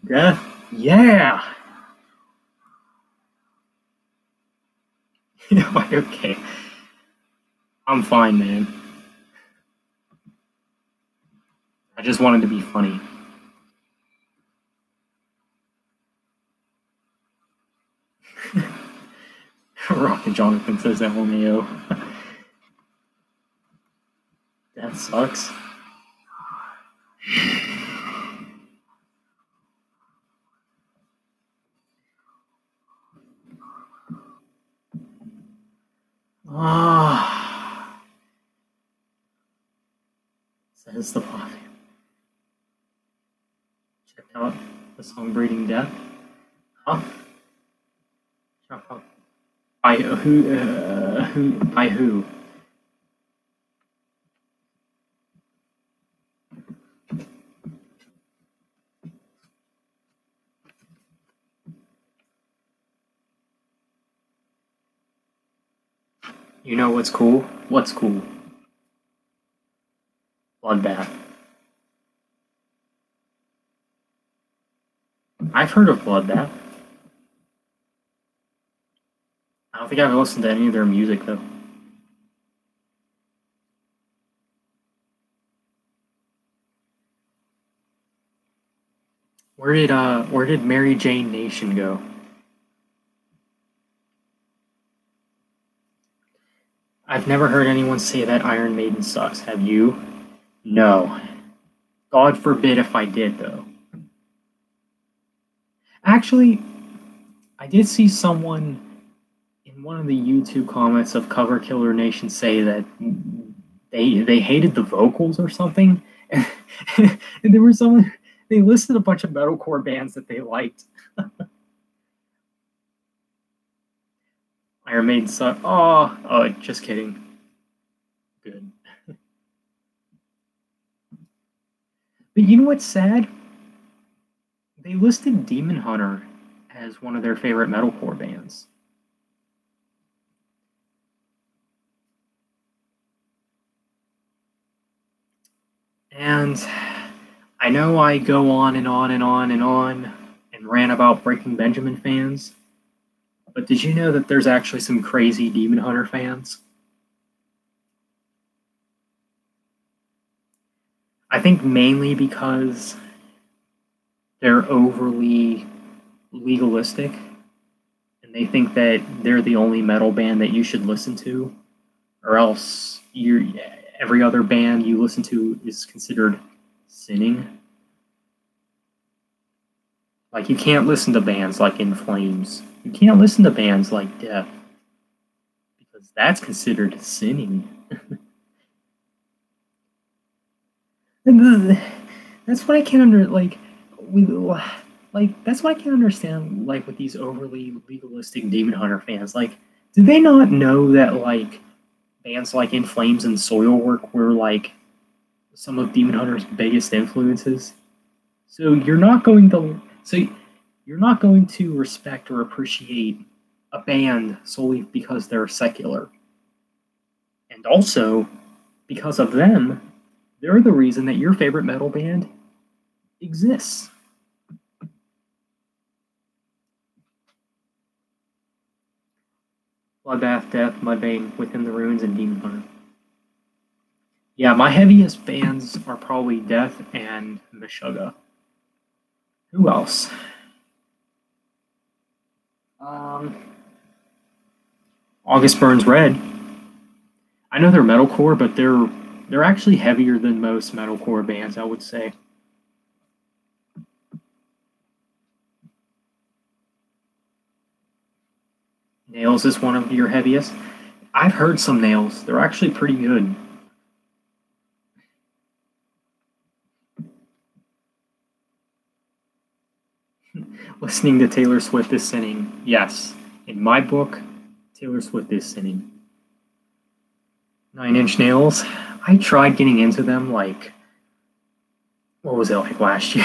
Yeah. Yeah. Okay. I'm fine, man. I just wanted to be funny. Rocket Jonathan says LMAO. That sucks. Ah, says the bot. Check out the song "Breeding Death." Huh? Check out by who? Who? By who? You know what's cool? What's cool? Bloodbath. I've heard of Bloodbath. I don't think I've listened to any of their music though. Where did Mary Jane Nation go? I've never heard anyone say that Iron Maiden sucks. Have you? No. God forbid if I did, though. Actually, I did see someone in one of the YouTube comments of Cover Killer Nation say that they hated the vocals or something. And there was someone, they listed a bunch of metalcore bands that they liked. Iron Maiden suck. Oh, just kidding. Good. But you know what's sad? They listed Demon Hunter as one of their favorite metalcore bands. And I know I go on and on and on and on and rant about Breaking Benjamin fans, but did you know that there's actually some crazy Demon Hunter fans? I think mainly because they're overly legalistic and they think that they're the only metal band that you should listen to, or else every other band you listen to is considered sinning. Like, you can't listen to bands like In Flames. You can't listen to bands like Death because that's considered sinning. And that's what I can't that's what I can't understand. Like, with these overly legalistic Demon Hunter fans, like, do they not know that like bands like In Flames and Soilwork were like some of Demon Hunter's biggest influences? So you're not going to respect or appreciate a band solely because they're secular. And also, because of them, they're the reason that your favorite metal band exists. Bloodbath, Death, Mudvayne, Within the Ruins, and Demon Hunter. Yeah, my heaviest bands are probably Death and Meshuggah. Who else? August Burns Red. I know they're metalcore, but they're actually heavier than most metalcore bands, I would say. Nails is one of your heaviest. I've heard some Nails. They're actually pretty good. Listening to Taylor Swift is sinning. Yes. In my book, Taylor Swift is sinning. Nine Inch Nails. I tried getting into them like, what was it, like last year?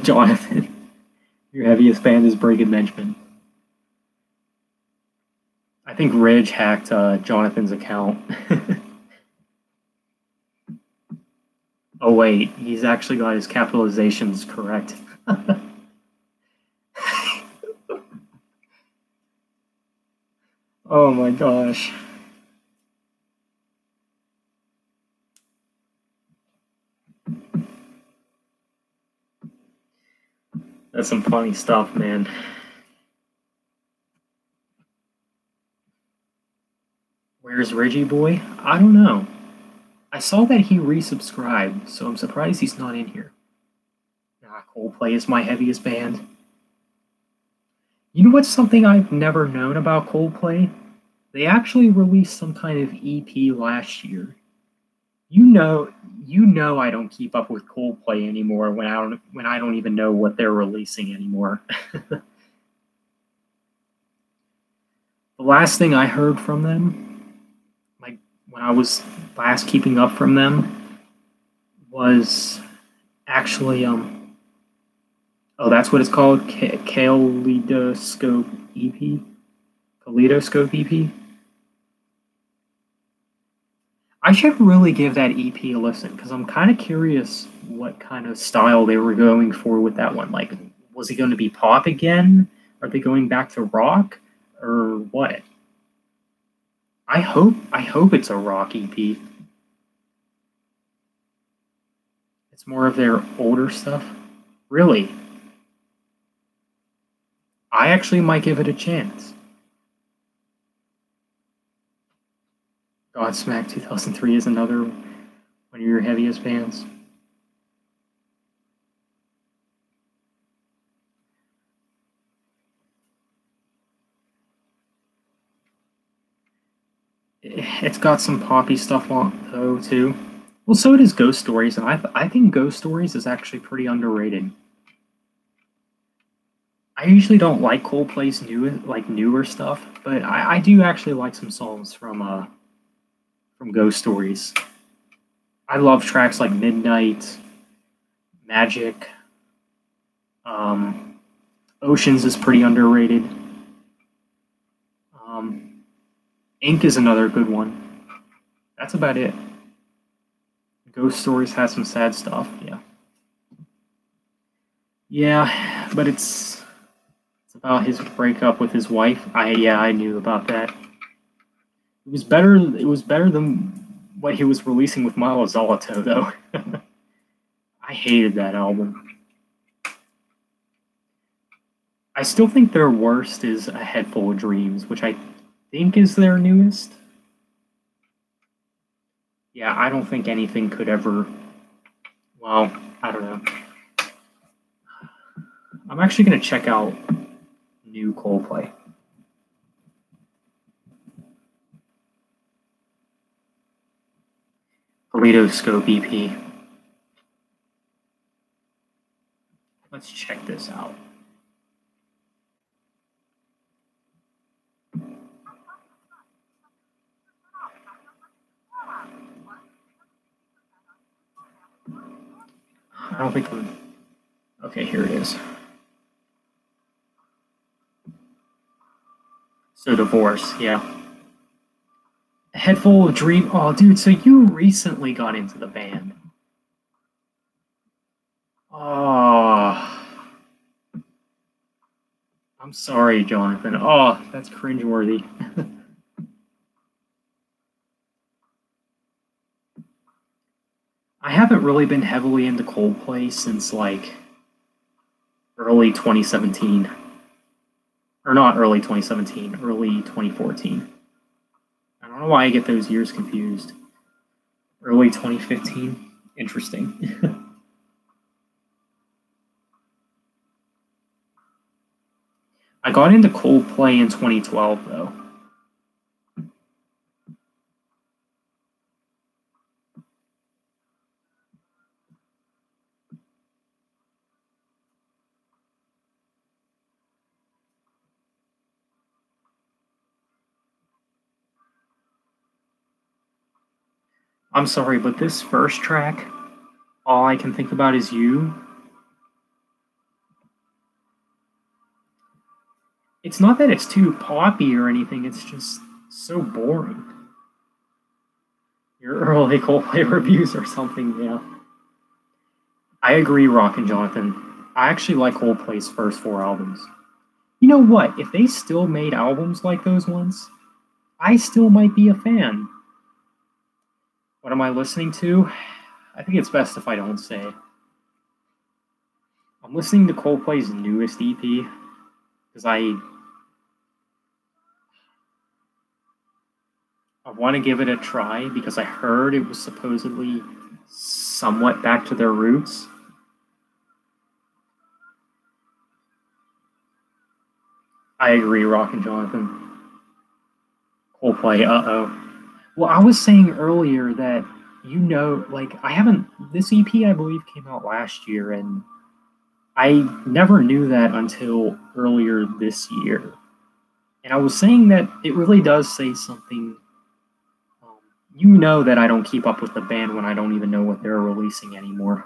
Jonathan, your heaviest band is Breaking Benjamin. I think Ridge hacked Jonathan's account. Oh wait, he's actually got his capitalizations correct. Oh my gosh. That's some funny stuff, man. Where's Reggie Boy? I don't know. I saw that he resubscribed, so I'm surprised he's not in here. Coldplay is my heaviest band. You know what's something I've never known about Coldplay? They actually released some kind of EP last year. You know I don't keep up with Coldplay anymore when I don't even know what they're releasing anymore. The last thing I heard from them, like when I was last keeping up from them, was actually oh, that's what it's called, Kaleidoscope EP. Kaleidoscope EP. I should really give that EP a listen because I'm kind of curious what kind of style they were going for with that one. Like, was it going to be pop again? Are they going back to rock, or what? I hope it's a rock EP. It's more of their older stuff. Really? I actually might give it a chance. Godsmack 2003 is another one of your heaviest bands. It's got some poppy stuff on though too. Well, so does Ghost Stories, and I think Ghost Stories is actually pretty underrated. I usually don't like Coldplay's newer stuff, but I do actually like some songs from Ghost Stories. I love tracks like Midnight, Magic, um, Oceans is pretty underrated. Um, Ink is another good one. That's about it. Ghost Stories has some sad stuff, yeah. Yeah, but it's about his breakup with his wife. I knew about that. It was better than what he was releasing with Milo Zoloto though. I hated that album. I still think their worst is A Head Full of Dreams, which I think is their newest. Yeah, I don't think anything could ever. Well, I don't know. I'm actually gonna check out new Coldplay. Kaleidoscope EP. Let's check this out. I don't think I'm. Okay, here it is. So Divorce, yeah. A Head Full of Dream. Oh, dude, so you recently got into the band. Oh, I'm sorry, Jonathan. Oh, that's cringeworthy. I haven't really been heavily into Coldplay since like early 2017. Or not early 2017, early 2014. I don't know why I get those years confused. Early 2015. Interesting. I got into Coldplay in 2012 though. I'm sorry, but this first track, All I Can Think About Is You, it's not that it's too poppy or anything, it's just so boring. Your early Coldplay reviews or something, yeah. I agree, Rock and Jonathan. I actually like Coldplay's first four albums. You know what? If they still made albums like those ones, I still might be a fan. What am I listening to? I think it's best if I don't say. I'm listening to Coldplay's newest EP because I want to give it a try because I heard it was supposedly somewhat back to their roots. I agree, Rock and Jonathan. Coldplay, uh-oh. Well, I was saying earlier that, like, I haven't, this EP, I believe, came out last year, and I never knew that until earlier this year. And I was saying that it really does say something. You know that I don't keep up with the band when I don't even know what they're releasing anymore.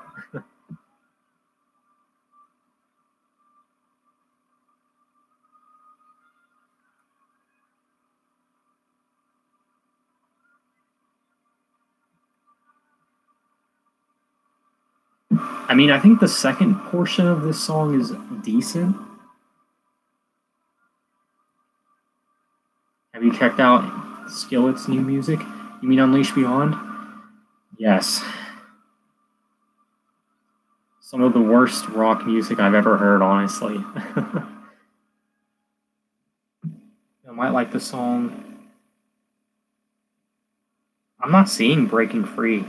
I mean, I think the second portion of this song is decent. Have you checked out Skillet's new music? You mean Unleash Beyond? Yes. Some of the worst rock music I've ever heard, honestly. I might like the song I'm not seeing Breaking Free.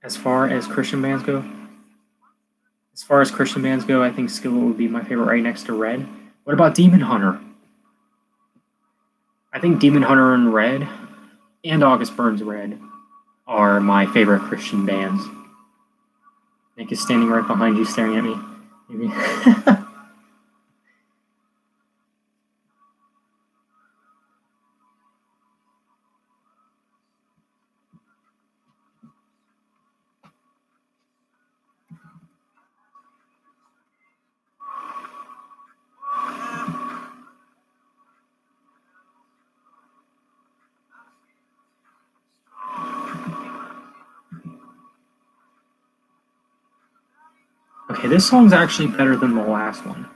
As far as Christian bands go, I think Skillet would be my favorite right next to Red. What about Demon Hunter? I think Demon Hunter and Red and August Burns Red are my favorite Christian bands. Nick is standing right behind you staring at me. Maybe. Okay, this song's actually better than the last one.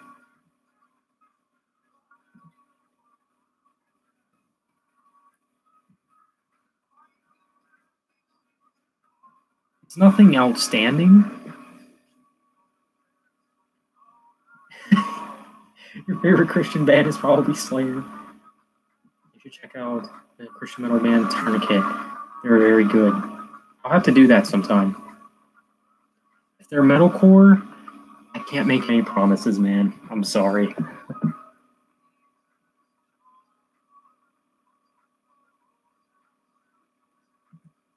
It's nothing outstanding. Your favorite Christian band is probably Slayer. You should check out the Christian metal band Tourniquet. They're very good. I'll have to do that sometime. If they're metalcore, I can't make any promises, man. I'm sorry.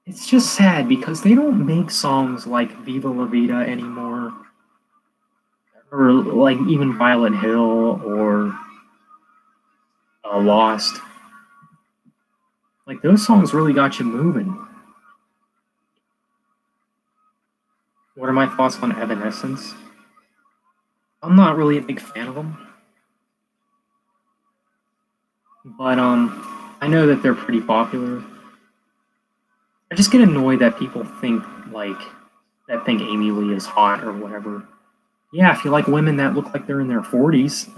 It's just sad because they don't make songs like Viva La Vida anymore. Or like even Violet Hill or Lost. Like those songs really got you moving. What are my thoughts on Evanescence? I'm not really a big fan of them. But I know that they're pretty popular. I just get annoyed that people think Amy Lee is hot or whatever. Yeah, if you like women that look like they're in their 40s.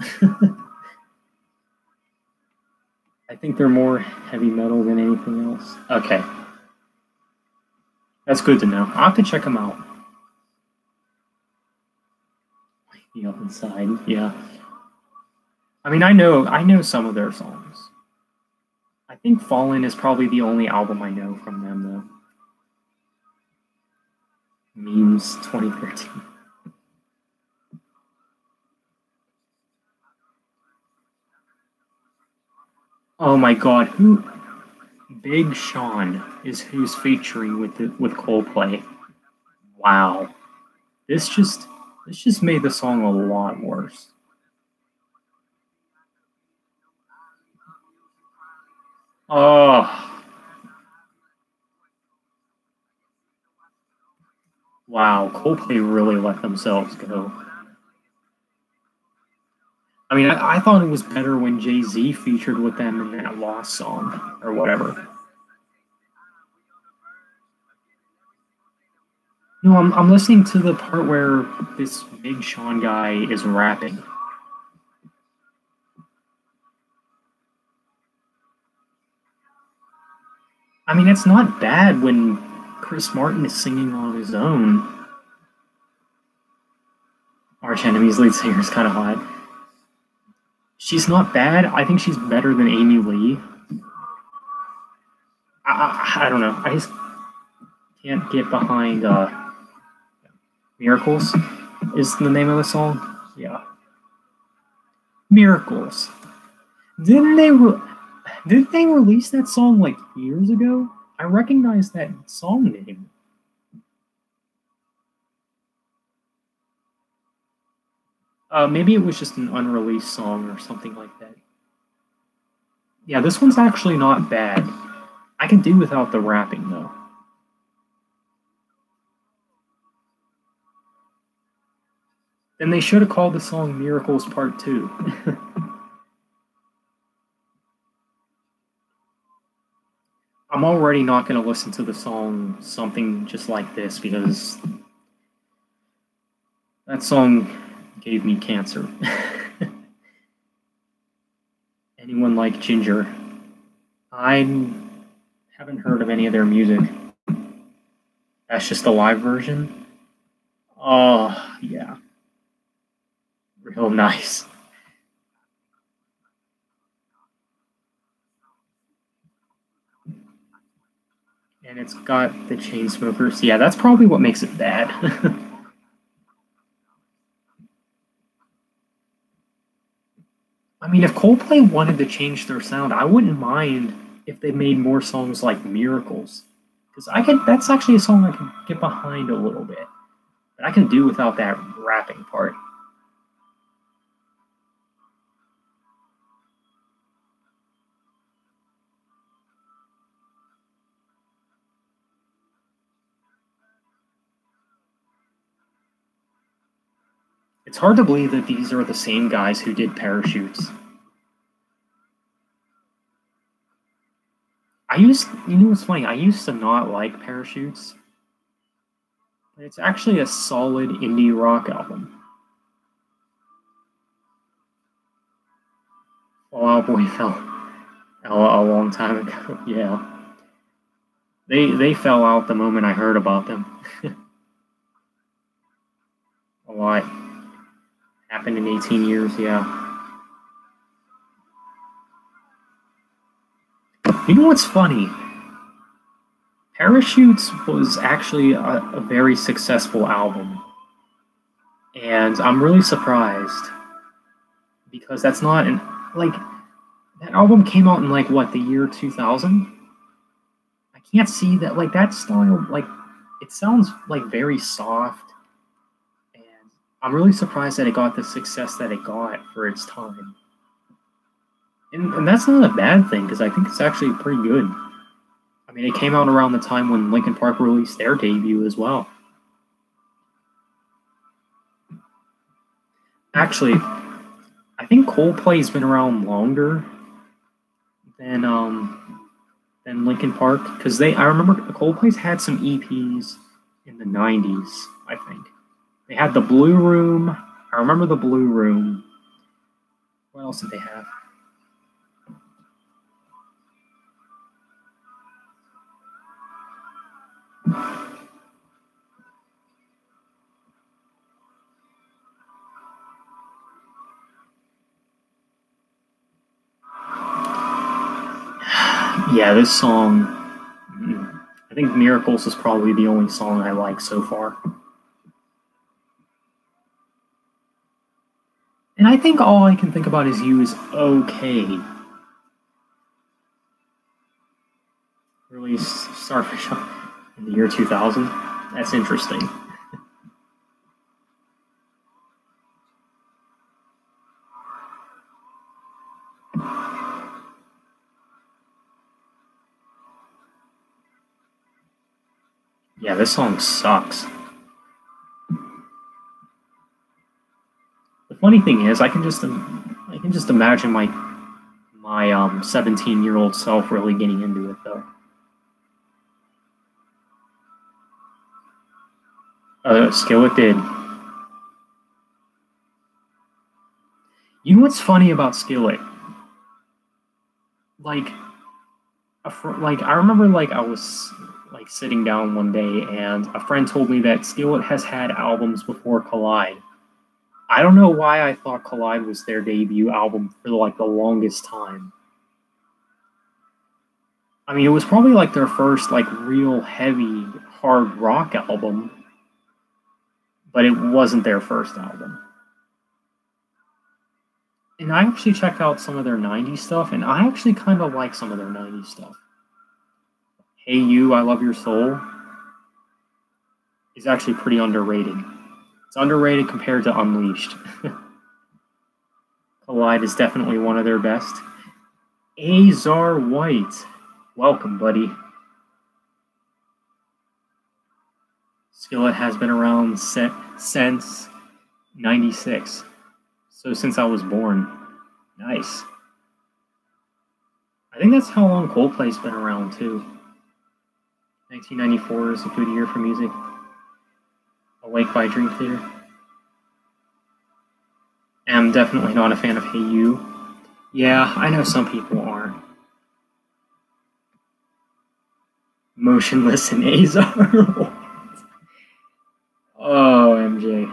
I think they're more heavy metal than anything else. Okay. That's good to know. I'll have to check them out. The Up Inside, yeah. I mean, I know some of their songs. I think Fallen is probably the only album I know from them, though. Memes 2013. Oh my god, who? Big Sean is who's featuring with Coldplay. Wow, this just made the song a lot worse. Oh, wow, Coldplay really let themselves go. I mean, I thought it was better when Jay-Z featured with them in that Lost song or whatever. No, I'm listening to the part where this Big Sean guy is rapping. I mean, it's not bad when Chris Martin is singing on his own. Arch Enemy's lead singer is kind of hot. She's not bad. I think she's better than Amy Lee. I don't know. I just can't get behind Miracles is the name of the song. Yeah. Miracles. Didn't they release that song like years ago? I recognize that song name. Maybe it was just an unreleased song or something like that. Yeah, this one's actually not bad. I can do without the rapping though. Then they should have called the song Miracles Part 2. I'm already not going to listen to the song Something Just Like This because that song gave me cancer. Anyone like Ginger? I haven't heard of any of their music. That's just the live version. Oh, yeah. Real nice. And it's got the Chainsmokers. Yeah, that's probably what makes it bad. I mean, if Coldplay wanted to change their sound, I wouldn't mind if they made more songs like Miracles. Because that's actually a song I could get behind a little bit. But I could do without that rapping part. It's hard to believe that these are the same guys who did Parachutes. You know what's funny? I used to not like Parachutes. But it's actually a solid indie rock album. Fall Out Boy fell a long time ago. Yeah, they fell out the moment I heard about them. A lot happened in 18 years. Yeah. You know what's funny? Parachutes was actually a very successful album. And I'm really surprised because that's not like, that album came out in like what, the year 2000? I can't see that, like, that style, like, it sounds like very soft. And I'm really surprised that it got the success that it got for its time. And that's not a bad thing because I think it's actually pretty good. I mean, it came out around the time when Linkin Park released their debut as well. Actually, I think Coldplay's been around longer than Linkin Park because I remember Coldplay's had some EPs in the 90s, I think. They had the Blue Room. I remember the Blue Room. What else did they have? Yeah, this song, I think Miracles is probably the only song I like so far. And I think All I Can Think About Is You is okay. Released Starfish in the year 2000. That's interesting. Yeah, this song sucks. The funny thing is, I can just imagine my 17-year-old self really getting into it though. Skillet did. You know what's funny about Skillet? Like, I remember like I was like sitting down one day and a friend told me that Skillet has had albums before Collide. I don't know why I thought Collide was their debut album for like the longest time. I mean, it was probably like their first like real heavy hard rock album, but it wasn't their first album. And I actually checked out some of their 90s stuff, and I actually kind of like some of their 90s stuff. Hey You, I Love Your Soul is actually pretty underrated. It's underrated compared to Unleashed. Collide is definitely one of their best. Azar White. Welcome, buddy. Skillet has been around since 96. So since I was born. Nice. I think that's how long Coldplay's been around, too. 1994 is a good year for music. Awake by Dream Theater. I'm definitely not a fan of Hey You. Yeah, I know some people aren't. Motionless in Azar. MJ.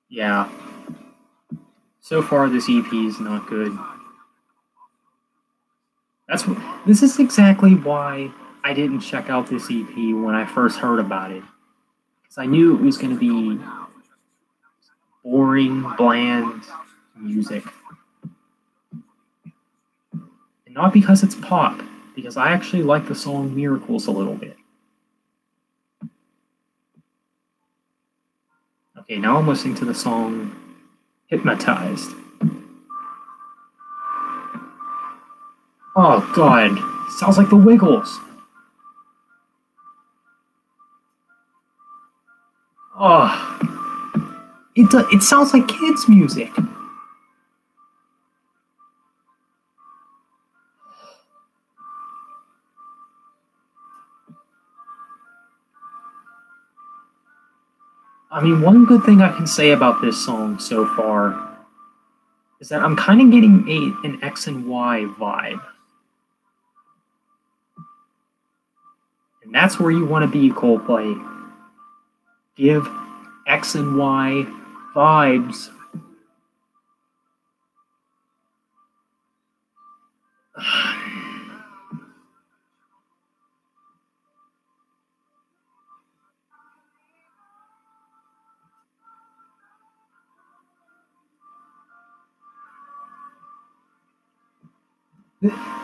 Yeah. So far, this EP is not good. This is exactly why I didn't check out this EP when I first heard about it. Because I knew it was going to be boring, bland music. And not because it's pop, because I actually like the song Miracles a little bit. Okay, now I'm listening to the song Hypnotized. Oh god, sounds like the Wiggles. Oh, it sounds like kids' music. I mean, one good thing I can say about this song so far is that I'm kind of getting an X and Y vibe. And that's where you want to be, Coldplay. Give X and Y vibes.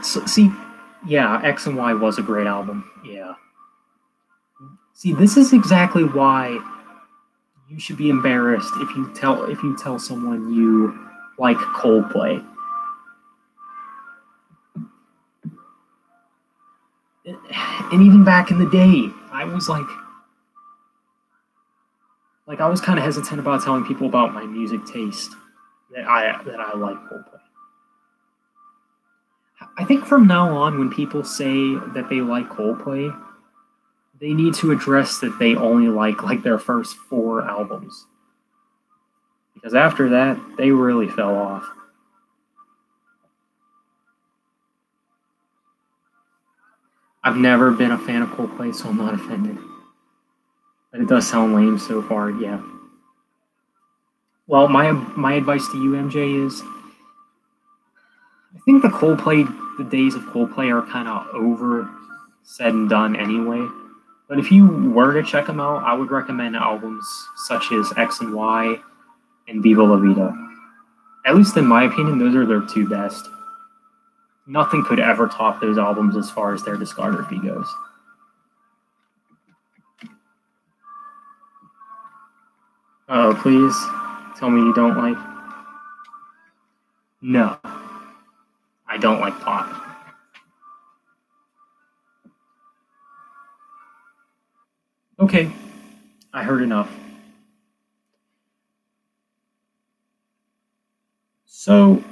So, see, yeah, X and Y was a great album. Yeah. See, this is exactly why you should be embarrassed if you tell someone you like Coldplay. And even back in the day, I was I was kind of hesitant about telling people about my music taste that I like Coldplay. I think from now on, when people say that they like Coldplay, they need to address that they only like their first 4 albums, because after that they really fell off. I've never been a fan of Coldplay, so I'm not offended. But it does sound lame so far, yeah. Well, my advice to you, MJ, is I think the days of Coldplay are kind of over, said and done anyway. But if you were to check them out, I would recommend albums such as X and Y and Viva La Vida. At least in my opinion, those are their 2 best. Nothing could ever top those albums as far as their discography goes. Oh, please tell me you don't like. No, I don't like pop. Okay, I heard enough. So,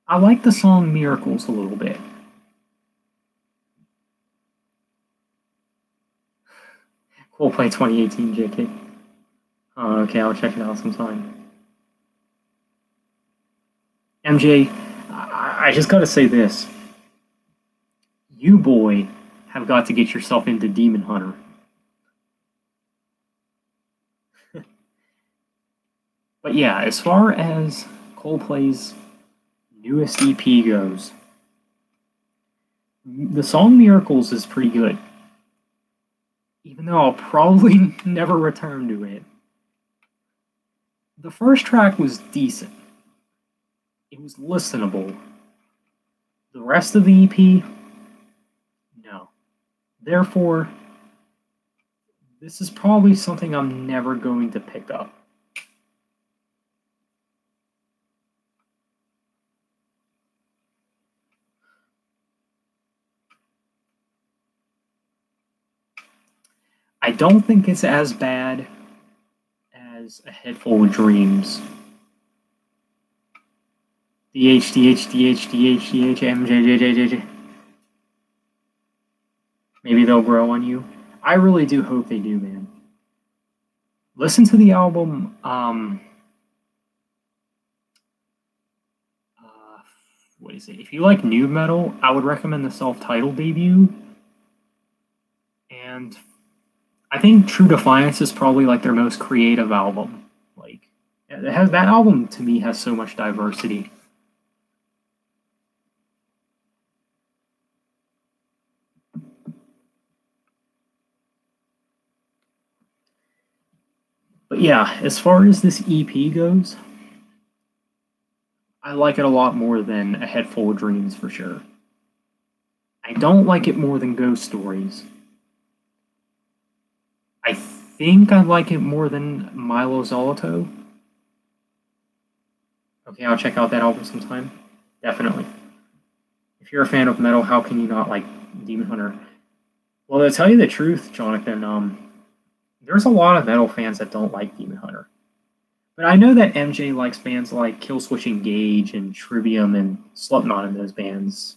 I like the song Miracles a little bit. Coldplay 2018, JK. Okay, I'll check it out sometime. MJ, I just gotta say this. You, boy, have got to get yourself into Demon Hunter. But yeah, as far as Coldplay's newest EP goes, the song Miracles is pretty good. Even though I'll probably never return to it. The first track was decent. It was listenable. The rest of the EP, no. Therefore, this is probably something I'm never going to pick up. I don't think it's as bad as A Head Full of Dreams. DH, Maybe they'll grow on you. I really do hope they do, man. Listen to the album, what is it? If you like new metal, I would recommend the self-titled debut. And I think True Defiance is probably like their most creative album. Like that album to me has so much diversity. But yeah, as far as this EP goes, I like it a lot more than A Head Full of Dreams for sure. I don't like it more than Ghost Stories. I think I like it more than Milo Zoloto. Okay, I'll check out that album sometime. Definitely. If you're a fan of metal, how can you not like Demon Hunter? Well, to tell you the truth, Jonathan, there's a lot of metal fans that don't like Demon Hunter. But I know that MJ likes bands like Killswitch Engage and Trivium and Slipknot in those bands.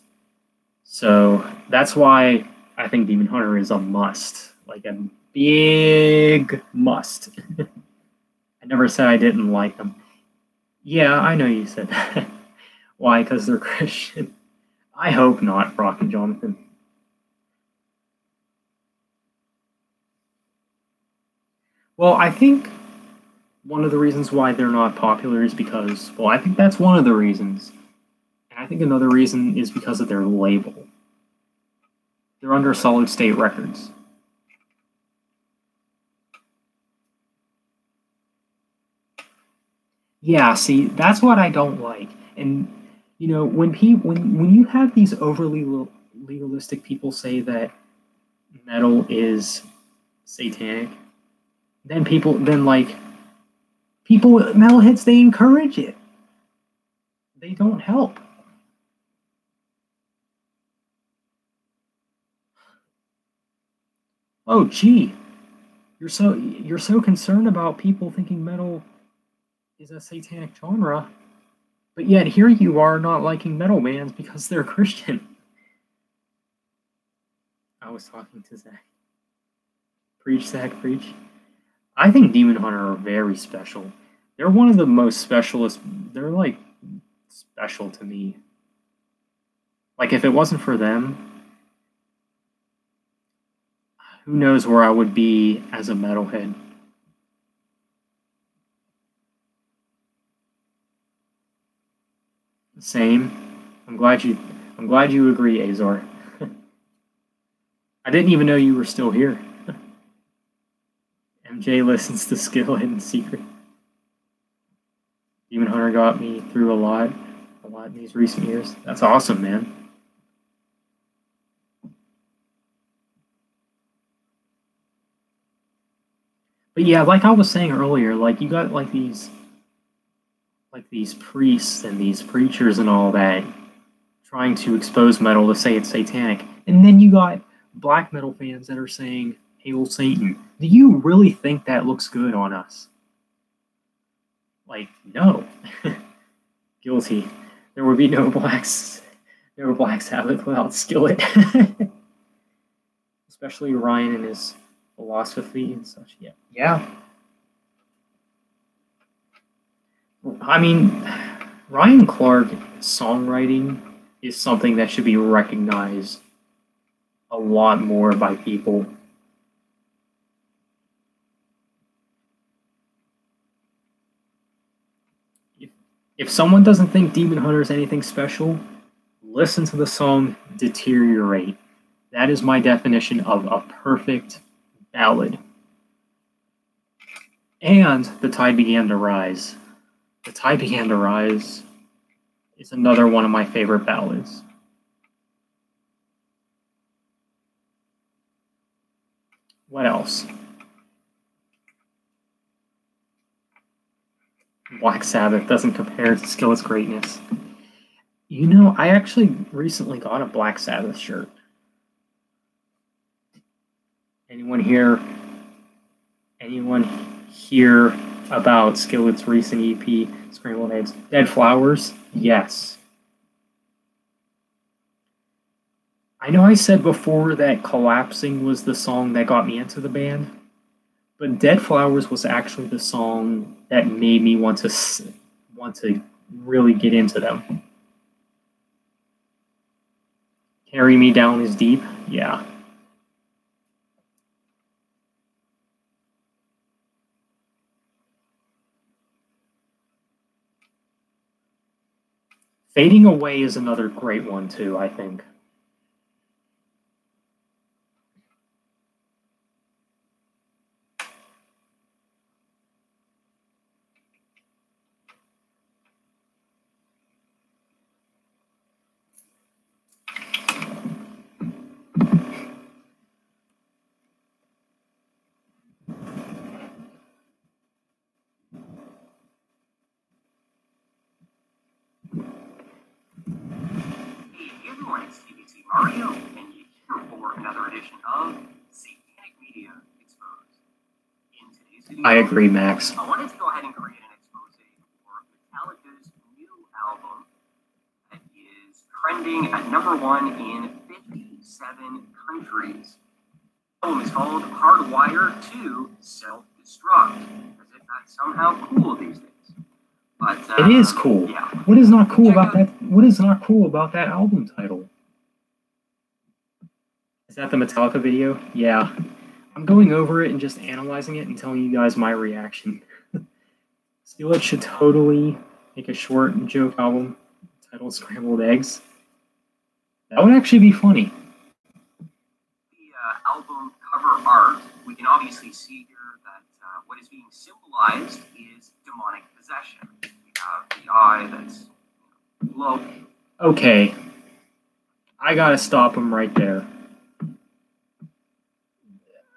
So that's why I think Demon Hunter is a must. Like a big must. I never said I didn't like them. Yeah, I know you said that. Why? Because they're Christian. I hope not, Brock and Jonathan. Well, I think one of the reasons why they're not popular is because, well, I think that's one of the reasons. And I think another reason is because of their label. They're under Solid State Records. Yeah, see, that's what I don't like. And you know, when you have these overly legalistic people say that metal is satanic, then people metalheads, they encourage it. They don't help. Oh, gee, you're so concerned about people thinking metal is a satanic genre, but yet here you are not liking metal bands because they're Christian. I was talking to Zach. Preach, Zach, preach. I think Demon Hunter are very special. They're one of the most specialist. They're like special to me. Like if it wasn't for them, who knows where I would be as a metalhead. Same. I'm glad you agree, Azor. I didn't even know you were still here. MJ listens to Skill in Secret. Demon Hunter got me through a lot in these recent years. That's awesome, man. But yeah, like I was saying earlier, like you got like these priests and these preachers and all that trying to expose metal to say it's satanic. And then you got black metal fans that are saying, Hail Satan. Do you really think that looks good on us? Like, no. Guilty. There would be no Black Sabbath without Skillet. Especially Ryan and his philosophy and such. Yeah. Yeah. I mean, Ryan Clark songwriting is something that should be recognized a lot more by people. If someone doesn't think Demon Hunter is anything special, listen to the song Deteriorate. That is my definition of a perfect ballad. And The Tide Began to Rise. The Tide Began to Rise is another one of my favorite ballads. What else? Black Sabbath doesn't compare to Skillet's greatness. You know, I actually recently got a Black Sabbath shirt. Anyone here about Skillet's recent EP, Scrambled Eggs? Dead Flowers? Yes. I know I said before that Collapsing was the song that got me into the band, but Dead Flowers was actually the song that made me want to really get into them. Carry Me Down is deep. Yeah. Fading Away is another great one too, I think. Hey everyone, it's TBT Mario, and you're here for another edition of Satanic Media Exposed. In today's video, I agree, Max. I wanted to go ahead and create an expose for Metallica's new album that is trending at #1 in 57 countries. The album is called Hardwire to Self-Destruct, as if that's somehow cool these days. But, it is cool. Yeah. What is not cool about that? What is not cool about that album title? Is that the Metallica video? Yeah. I'm going over it and just analyzing it and telling you guys my reaction. Steelhead should totally make a short joke album titled Scrambled Eggs. That would actually be funny. The album cover art, we can obviously see here that what is being symbolized is demonic possession. We have the eye that's low. Okay. I gotta stop him right there.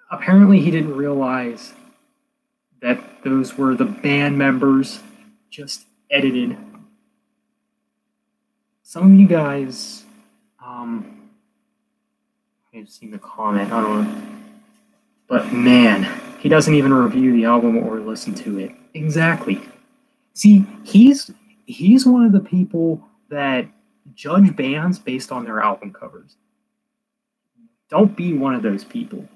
Apparently he didn't realize that those were the band members just edited. Some of you guys, I've seen the comment, I don't know. But man, he doesn't even review the album or listen to it. Exactly. See, he's one of the people that judge bands based on their album covers. Don't be one of those people.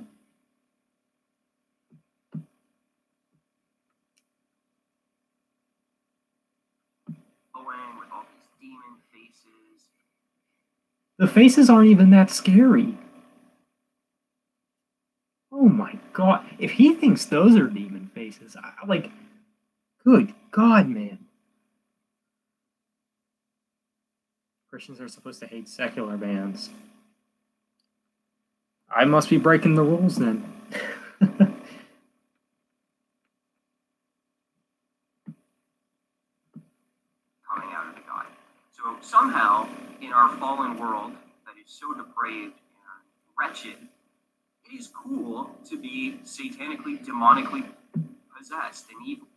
With all these demon faces. The faces aren't even that scary. Oh my god. If he thinks those are demon faces, good God, man. Christians are supposed to hate secular bands. I must be breaking the rules then. Coming out of the God. So somehow, in our fallen world that is so depraved and wretched, it is cool to be satanically, demonically possessed and evil.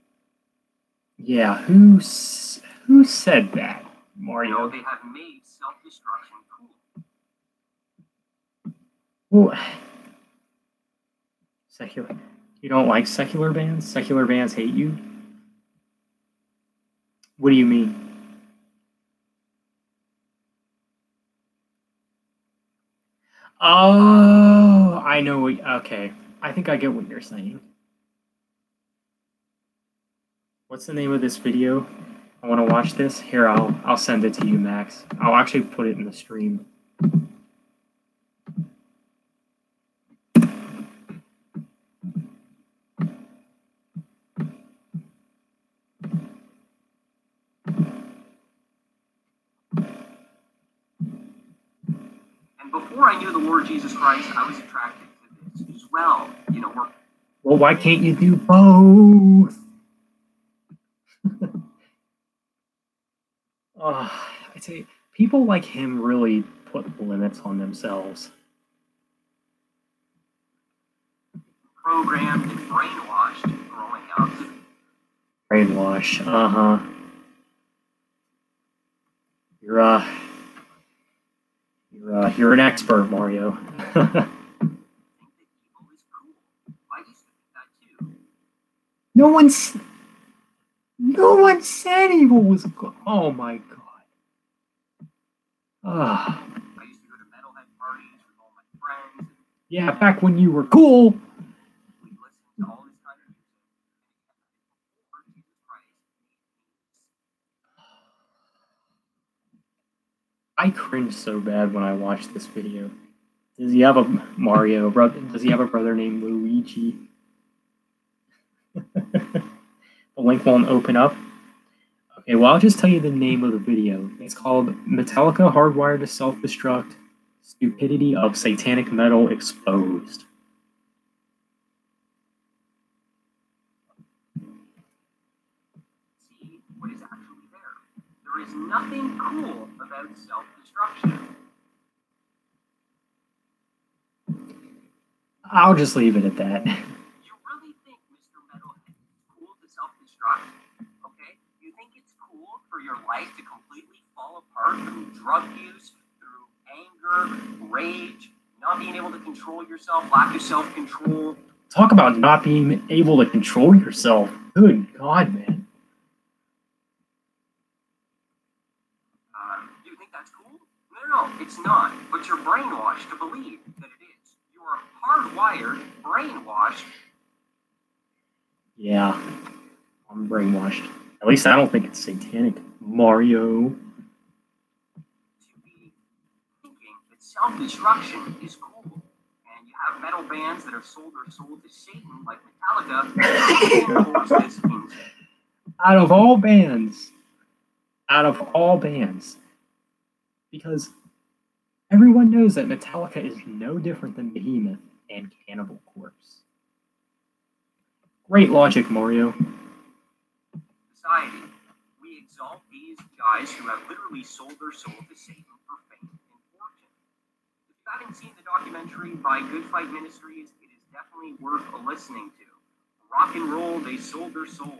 Yeah, who said that, Mario? You know, they have made self-destruction cool. Well, secular. You don't like secular bands? Secular bands hate you? What do you mean? Oh, I know. Okay, I think I get what you're saying. What's the name of this video? I want to watch this. Here, I'll send it to you, Max. I'll actually put it in the stream. And before I knew the Lord Jesus Christ, I was attracted to this as well. You know, well, why can't you do both? I tell you, people like him really put limits on themselves. Programmed and brainwashed growing up. Brainwash, You're an expert, Mario. No one said evil was good. Oh my god. I used to go to metalhead parties with all my friends. Yeah, back when you were cool. We listened to all this kind of music. I cringed so bad when I watched this video. Does he have a Mario brother? Does he have a brother named Luigi? The link won't open up. Okay, well, I'll just tell you the name of the video. It's called Metallica Hardwired to Self-Destruct, Stupidity of Satanic Metal Exposed. See what is actually there. There is nothing cool about self-destruction. I'll just leave it at that. You really think Mr. Metalhead is cool to self-destruct? Okay? You think it's cool for your life to completely fall apart through drug use, through anger, rage, not being able to control yourself, lack of self-control? Talk about not being able to control yourself. Good God, man. Do you think that's cool? No, it's not. But you're brainwashed to believe that it is. You are hardwired, brainwashed. Yeah, I'm brainwashed. At least I don't think it's satanic. Mario. To be thinking that self-destruction is cool. And you have metal bands that have sold their soul to Satan, like Metallica, reinforce this into. Out of all bands. Because everyone knows that Metallica is no different than Behemoth and Cannibal Corpse. Great logic, Mario. Society, we exalt these guys who have literally sold their soul to Satan for fame and fortune. If you haven't seen the documentary by Good Fight Ministries, it is definitely worth listening to. Rock and roll, they sold their souls.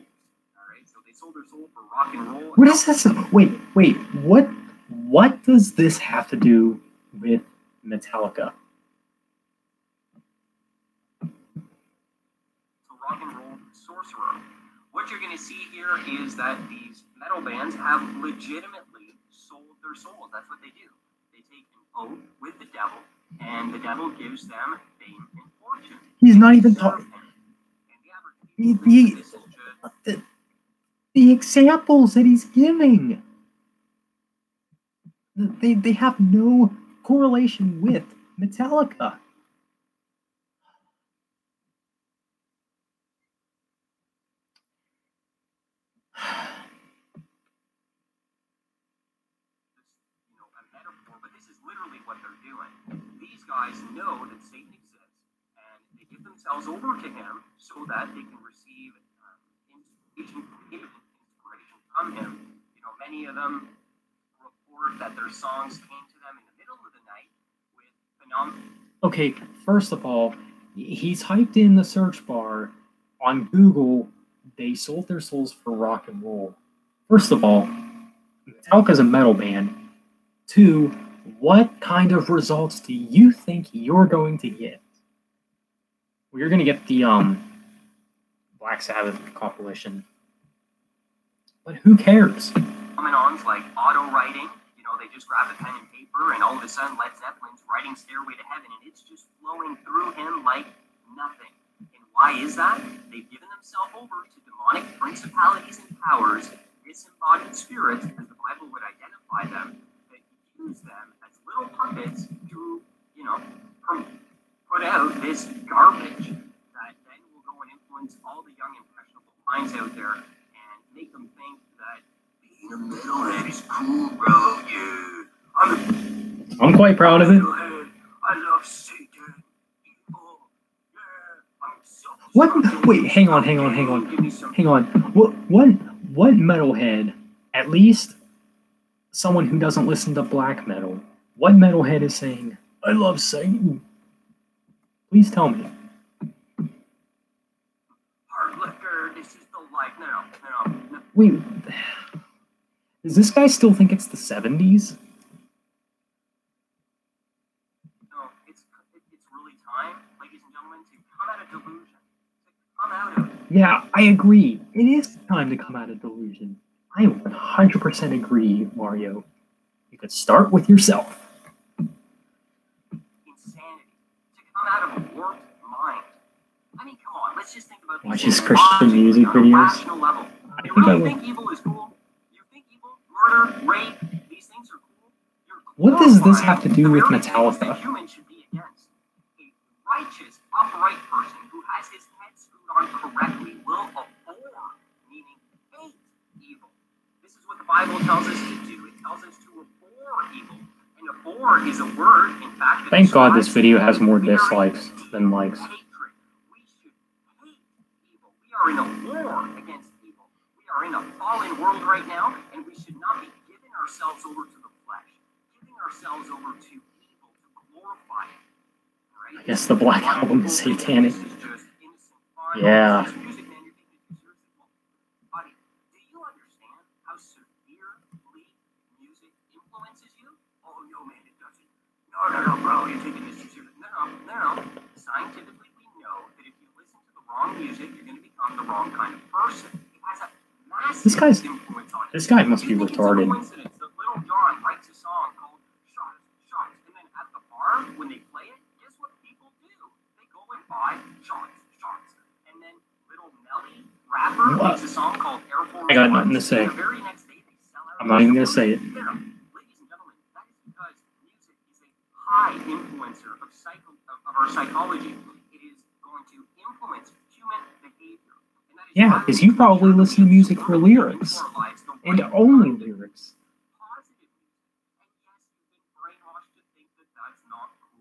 All right, so they sold their soul for rock and roll. What is this? Wait. What does this have to do with Metallica? So rock and roll sorcerer. What you're going to see here is that these metal bands have legitimately sold their souls. That's what they do. They take an oath with the devil, and the devil gives them fame and fortune. He's not even Serve talking. him. And the average people think that this is just The examples that he's giving, they have no correlation with Metallica. a metaphor, but this is literally what they're doing. These guys know that Satan exists, and they give themselves over to him so that they can receive inspiration from him. Many of them report that their songs came to them in the middle of the night with phenomenal. Okay, first of all, he typed in the search bar on Google, they sold their souls for rock and roll. First of all, Metallica's a metal band. Two, what kind of results do you think you're going to get? Well, you're going to get the Black Sabbath compilation. But who cares? Phenomenons like auto writing, they just grab a pen and paper, and all of a sudden Led Zeppelin's writing Stairway to Heaven, and it's just flowing through him like nothing. And why is that? They've given themselves over to demonic principalities and powers, disembodied spirits, as the Bible would identify them, that use them as little puppets to, put out this garbage that then will go and influence all the young impressionable minds out there and make them think that being a metalhead is cool, bro. Yeah, I'm quite proud of it. Metalhead. I love Satan. Evil. Yeah, I'm so. What? Wait, hang on. Give me some. What metalhead, at least someone who doesn't listen to black metal, what metalhead is saying, I love Satan? Please tell me. Hard liquor. This is the life. No. Wait, does this guy still think it's the 70s? No, it's really time, ladies and gentlemen, to come out of delusion. To come out of it. Yeah, I agree. It is time to come out of delusion. I 100% agree, Mario. You could start with yourself. Insanity. To come out of a warped mind. I mean, come on, let's just think about these Watch his things Christian logically, music on a videos. rational level. I You think I really would. think evil is cool? You think evil, murder, rape, these things are cool? You're What does this have to do The with very things Metallica? that humans should be against. A righteous, upright person who has his head screwed on correctly will abhor, meaning hate, evil. This is what the Bible tells us to do. It tells us to abhor evil. And abhor is a word, in fact, that Thank God this describes video has more we are in dislikes than deep likes. hatred. We should hate evil. We are in a war against evil. We are in a fallen world right now, and we should not be giving ourselves over to the flesh, giving ourselves over to evil to glorify it. Right? I guess the Black Album is satanic. This is just innocent fun. Yeah. This is music, man. You're taking it too seriously. Well, buddy, do you understand how severely music influences you? Oh, no, man, it doesn't. No, bro, you're taking this too seriously. No. Scientifically, we know that if you listen to the wrong music, you're going to become the wrong kind of person. It has a massive influence on it. This guy must be You think retarded. It's a coincidence that Little John writes a song called Shots, and then at the bar, when they play it, guess what people do? They go and buy shots. And then Little Nelly, rapper, What? makes a song called Air Force I got One, nothing to say. and the very next day, they sell out. I'm not even gonna say it. Ladies and gentlemen, that is because music is a high influencer of our psychology. It is going to influence human behavior. And that is Yeah, why because we you probably should listen to music for into lyrics. our lives the And right only kind of lyrics. positive music. And yes, you've been brainwashed to think that that's not cool.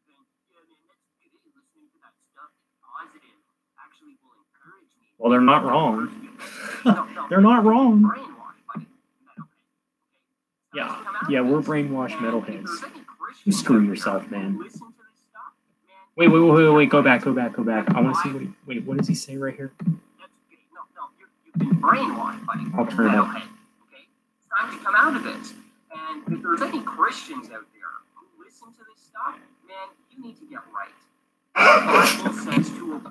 Then, yeah, man, that's good. Listening to that stuff is positive. Actually will encourage me. Well, they're not wrong. No, They're not wrong. brainwashed by metalhead. Okay? Yeah, we're brainwashed And if metalheads. there's any You Christians screw out yourself, there who man. listen to this stuff, man, Wait, go back. I want to see what does he say right here? that's okay. No, you've been brainwashed by I'll turn it up. metalhead. Okay? It's time to come out of this. And if there's any Christians out there who listen to this stuff, man, you need to get right. The Bible says to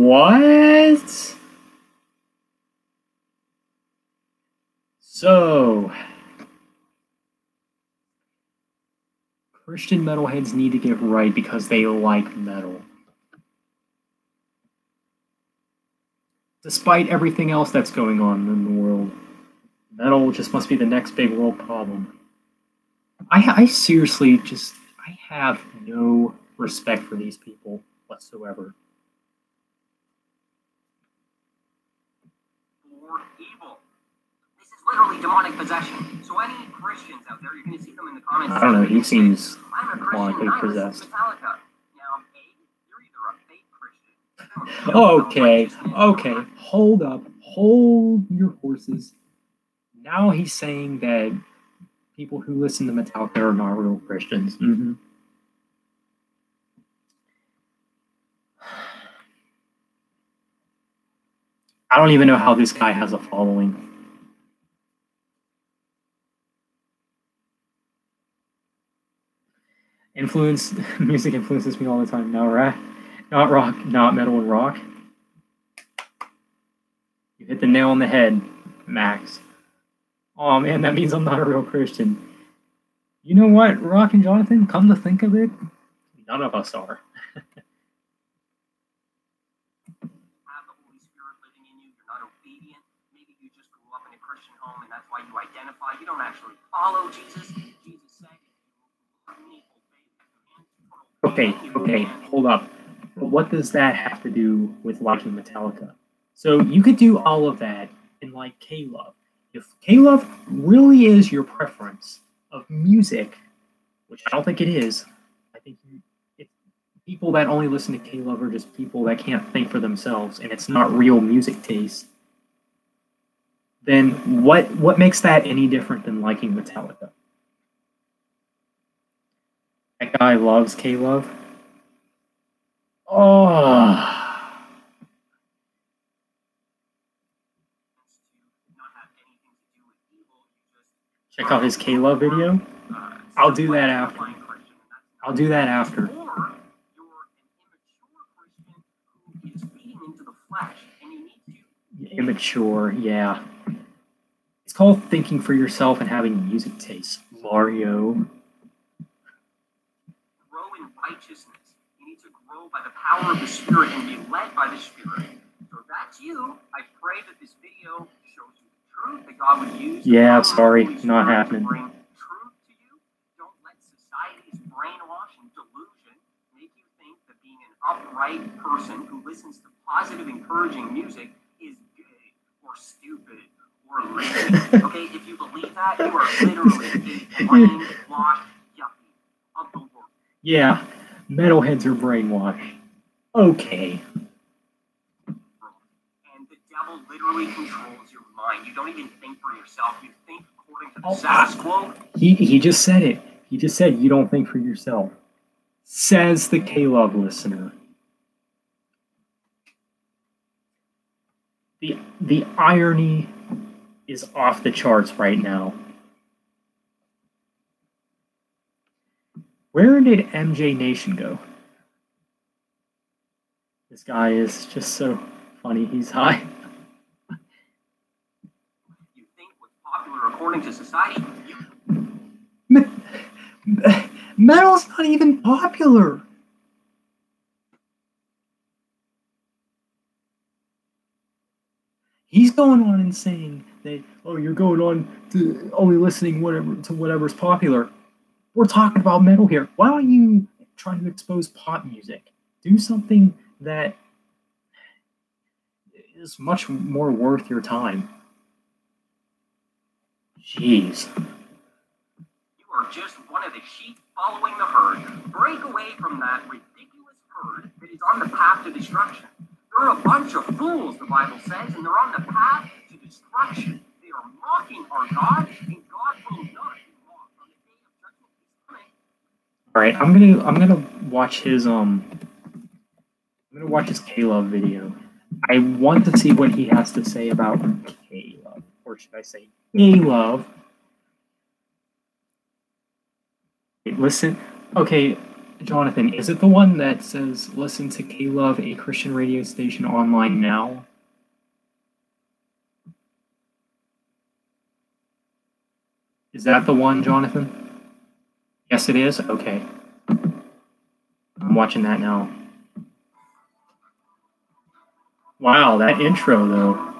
What? So, Christian metalheads need to get right because they like metal. Despite everything else that's going on in the world, metal just must be the next big world problem. I seriously I have no respect for these people whatsoever. for evil. This is literally demonic possession. So any Christians out there, you're going to see them in the comments. I don't know, he seems I'm a Christian demonically and I listen to possessed. Metallica. Now, A, you're either a fake Christian. Okay, hold your horses. Now he's saying that people who listen to Metallica are not real Christians. Mm-hmm. I don't even know how this guy has a following. Music influences me all the time. Not rock, not metal and rock. You hit the nail on the head, Max. Oh man, that means I'm not a real Christian. You know what, Rock and Jonathan? Come to think of it, none of us are. Have the Holy Spirit living in you. You're not obedient. Maybe you just grew up in a Christian home and that's why you identify. You don't actually follow Jesus. Jesus said, if you love me, Okay, hold up. But what does that have to do with liking Metallica? So you could do all of that and like K-Love. If K-Love really is your preference of music, which I don't think it is, I think people that only listen to K-Love are just people that can't think for themselves, and it's not real music taste. Then what makes that any different than liking Metallica? That guy loves K-Love. Oh. Check out his K-Love video. I'll do that after. I'll do that after. or you're an immature Christian who is feeding into the flesh and you need to Immature, yeah. It's called thinking for yourself and having music taste, Mario. grow in righteousness, You need to grow by the power of the Spirit and be led by the Spirit. So if that's you, I pray that this video shows you the truth that God would use. Yeah, the sorry, Holy Spirit not to happening. bring truth to you. Don't let society's brainwash and delusion make you think that being an upright person who listens to positive, encouraging music is gay or stupid or lazy. Okay, if you believe that, you are literally a brainwashed yuppie of the world. Yeah, metalheads are brainwashed. Okay. And the devil literally controls your mind. You don't even think for yourself. You think according to the Oh, status quo. He just said it. He just said you don't think for yourself. Says the K-Love listener. The irony is off the charts right now. Where did MJ Nation go? This guy is just so funny. He's high. You think what's popular according to society. Metal's not even popular. He's going on and saying that, oh, you're going on to only listening to whatever's popular. We're talking about metal here. Why don't you try to expose pop music? Do something that is much more worth your time. Jeez. You are just one of the sheep following the herd. Break away from that ridiculous herd that is on the path to destruction. They're a bunch of fools, the Bible says, and they're on the path to destruction. They are mocking our God, and God will not be mocked on the day of judgment. He's coming. All right, I'm gonna watch his K-Love video. I want to see what he has to say about K-Love, or should I say K-Love? Listen, okay, Jonathan, is it the one that says listen to K-Love, a Christian radio station online now? Is that the one, Jonathan? Yes, it is? Okay. I'm watching that now. Wow, that intro, though.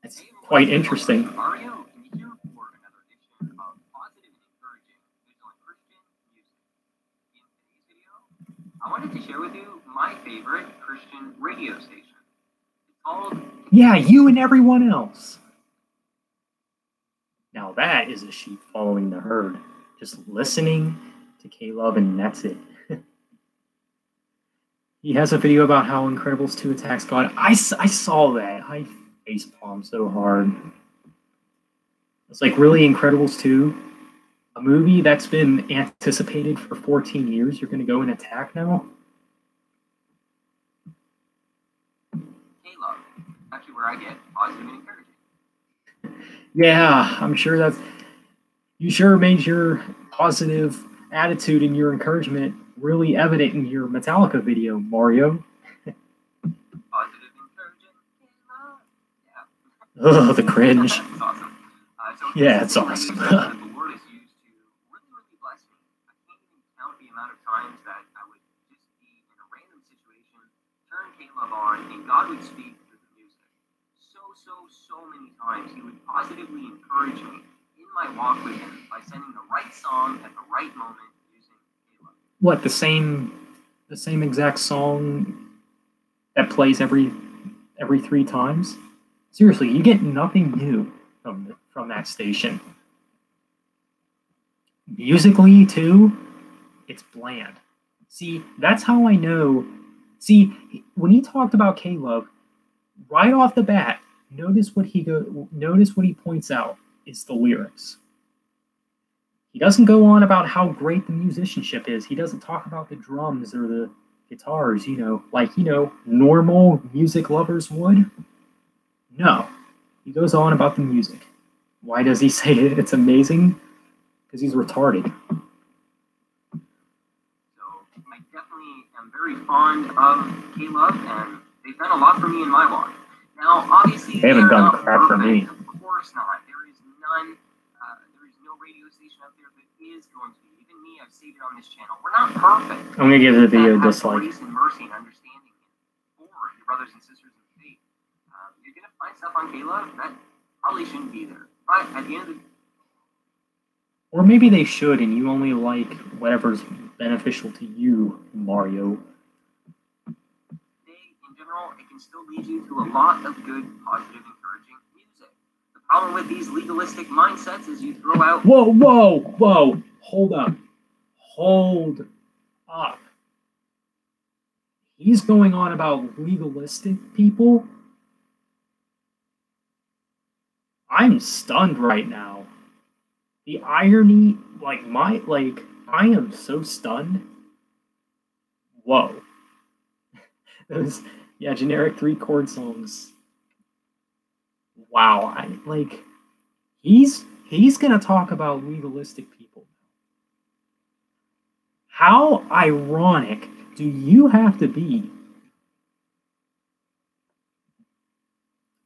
That's quite interesting. Are you here for another edition of positive and encouraging visual and Christian music? In today's video, I wanted to share with you my favorite Christian radio station. It's called... Yeah, you and everyone else. Now that is a sheep following the herd. Just listening to K-Love and that's it. He has a video about how Incredibles 2 attacks God. I saw that. I facepalmed so hard. It's like, really, Incredibles 2? A movie that's been anticipated for 14 years? You're going to go and attack now? K-Love. Actually where I get positive and encouraging. Yeah, I'm sure that's... You sure made your positive attitude and your encouragement really evident in your Metallica video, Mario. Positive, encouraging, K-Love. Yeah. Ugh, the cringe. It's awesome. Yeah, it's awesome. The Lord is used to really bless me. I can't even count the amount of times that I would just be in a random situation, turn K-Love on, and God would speak through the music. So many times He would positively encourage me in my walk with Him by sending the right song at the right moment using K-Love. What, the same exact song that plays every 3 times? Seriously, you get nothing new from that station. Musically, too, it's bland. See, that's how I know. See, when he talked about K-Love, right off the bat, notice what he points out is the lyrics. He doesn't go on about how great the musicianship is. He doesn't talk about the drums or the guitars, like normal music lovers would. No. He goes on about the music. Why does he say it's amazing? Because he's retarded. So I definitely am very fond of K-Love, and they've done a lot for me in my walk. Now, obviously, They haven't done not crap for perfect. me. Of course not. There is no radio station out there that is going to be. Even me, I've stated on this channel, we're not perfect. I'm gonna give the video a Have dislike. grace and mercy and understanding for your brothers and sisters in the faith. You're going to find stuff on K-Love that probably shouldn't be there. But at the end of the Or maybe they should, and you only like whatever's beneficial to you, Mario. day, in general, it can still lead you to a lot of good, positive, encouraging music. The problem with these legalistic mindsets is you throw out Whoa, whoa, whoa! Hold up. Hold up. He's going on about legalistic people? I'm stunned right now. The irony, I am so stunned. Whoa. Those, generic 3-chord songs. Wow, he's gonna talk about legalistic people. How ironic do you have to be?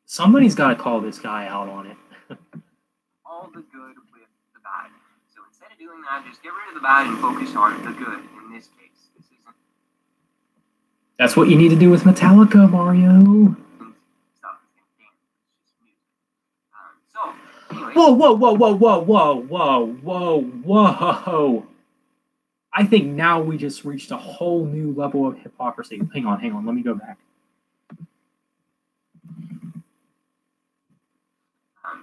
Somebody's got to call this guy out on it. all the good with the bad. So instead of doing that, just get rid of the bad and focus on the good. In this case, this isn't That's what you need to do with Metallica, Mario. stuff that's going to damage. It's just music. So, anyways, Whoa, whoa, whoa, whoa, whoa, whoa, whoa, whoa, whoa. I think now we just reached a whole new level of hypocrisy. Hang on, let me go back.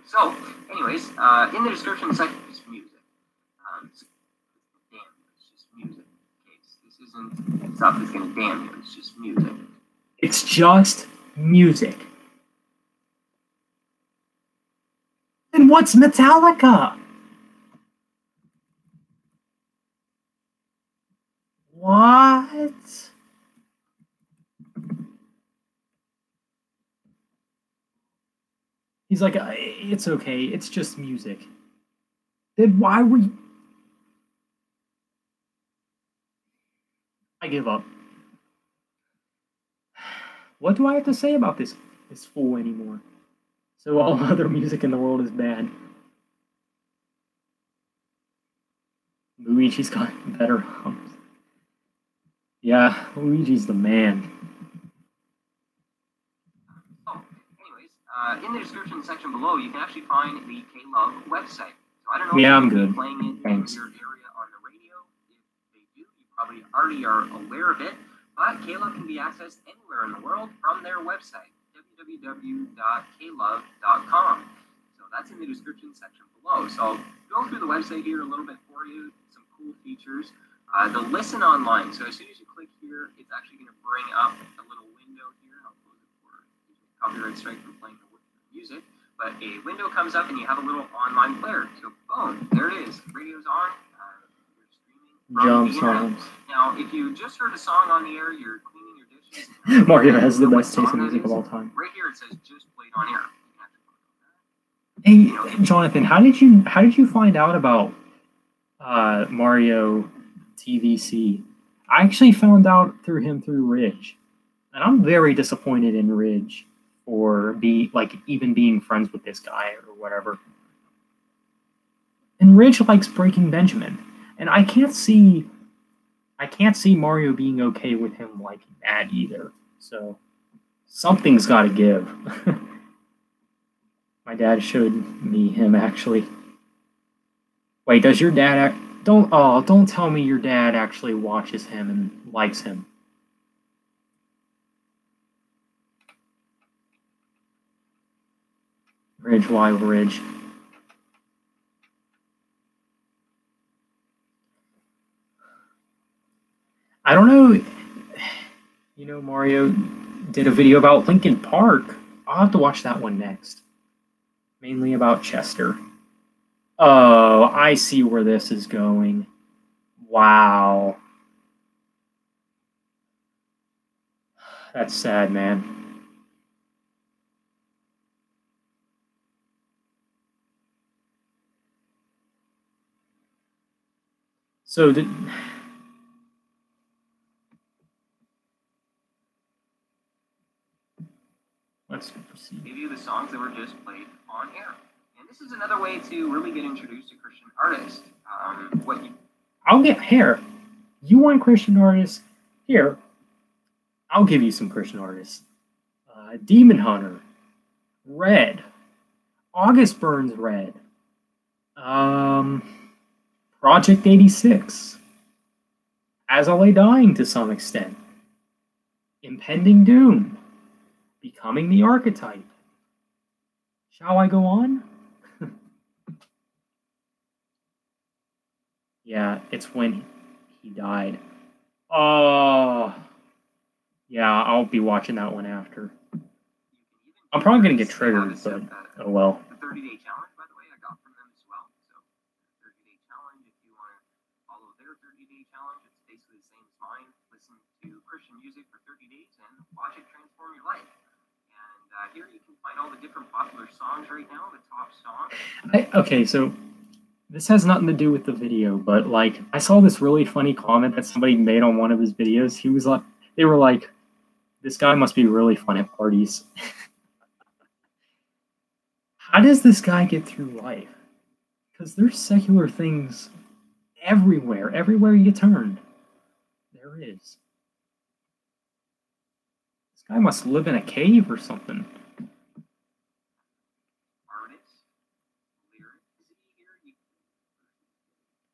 So, anyways, in the description section, it's music. Damn you, it's just music. Case. This isn't stuff that's going to damn you, it's just music. It's just music. Then what's Metallica? What? He's like, it's okay, it's just music. Then why were you... I give up. What do I have to say about this fool anymore? So all other music in the world is bad. Luigi's got better hums. Yeah, Luigi's the man. In the description section below, you can actually find the K-Love website. So I don't know Yeah, if I'm they'll be good. playing it Thanks. in your area on the radio. If they do, you probably already are aware of it. But K-Love can be accessed anywhere in the world from their website, www.klove.com. So that's in the description section below. So go through the website here a little bit for you, some cool features. The listen online. So as soon as you click here, it's actually going to bring up a little window here. I'll close it for copyright strike from playing the music. But a window comes up and you have a little online player. So boom, there it is. Radio's on. You're streaming from Jump the internet. songs. Now, if you just heard a song on the air, you're cleaning your dishes. Mario has the Know what best taste in song that music of is? all time. Right here it says just played on air. Hey, Jonathan, how did you find out about Mario TVC? I actually found out through Ridge, and I'm very disappointed in Ridge for even being friends with this guy or whatever. And Ridge likes Breaking Benjamin, and I can't see Mario being okay with him liking that either. So something's got to give. My dad showed me him actually. Wait, does your dad don't tell me your dad actually watches him and likes him. Ridge, why Ridge? I don't know. You know, Mario did a video about Linkin Park. I'll have to watch that one next. Mainly about Chester. Oh, I see where this is going. Wow. That's sad, man. So let's proceed. Give you the songs that were just played on air. In this is another way to really get introduced to Christian artists. I'll get here. You want Christian artists? Here, I'll give you some Christian artists. Demon Hunter, Red, August Burns Red, Project 86, As I Lay Dying to some extent, Impending Doom, Becoming the Archetype. Shall I go on? Yeah, it's when he died. Oh, yeah, I'll be watching that one after. I'm probably going to get triggered, but oh well. The 30-day challenge, by the way, I got from them as well. So, 30-day challenge, if you want to follow their 30-day challenge, it's basically the same as mine. Listen to Christian music for 30 days and watch it transform your life. And here you can find all the different popular songs right now, the top songs. Okay, so this has nothing to do with the video, but like I saw this really funny comment that somebody made on one of his videos. He was like, they were like, this guy must be really fun at parties. How does this guy get through life? Because there's secular things everywhere you turn. There is. This guy must live in a cave or something.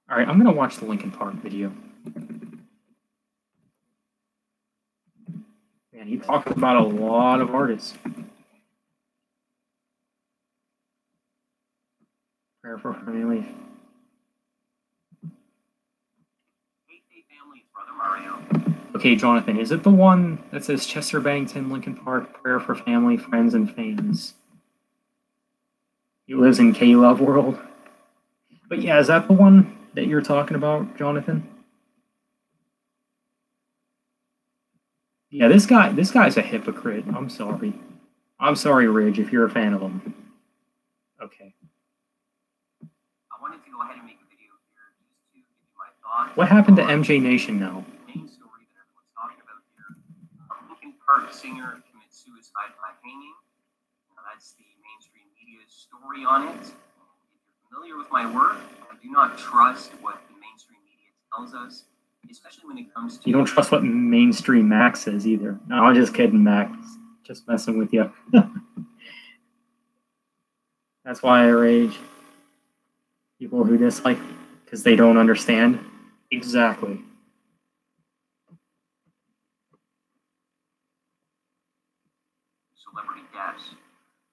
All right, I'm gonna watch the Linkin Park video. Man, he talks about a lot of artists. Prayer for Family. Hey, family, Brother Mario. Okay, Jonathan, is it the one that says Chester Bennington, Linkin Park, Prayer for Family, Friends and Fans? He lives in K-Love World. But yeah, is that the one that you're talking about, Jonathan? Yeah, this guy's a hypocrite. I'm sorry. I'm sorry, Ridge, if you're a fan of him. Okay. I wanted to go ahead and make a video here just to give you my thoughts. What happened to MJ Nation now? The main story that everyone's talking about here. Linkin Park singer commits suicide by hanging. Now, that's the mainstream media's story on it. If you're familiar with my work, I do not trust what the mainstream media tells us, especially when it comes to... You don't trust what mainstream Max says either. No, I'm just kidding, Max. Just messing with you. That's why I rage. People who dislike because they don't understand. Exactly. Celebrity deaths.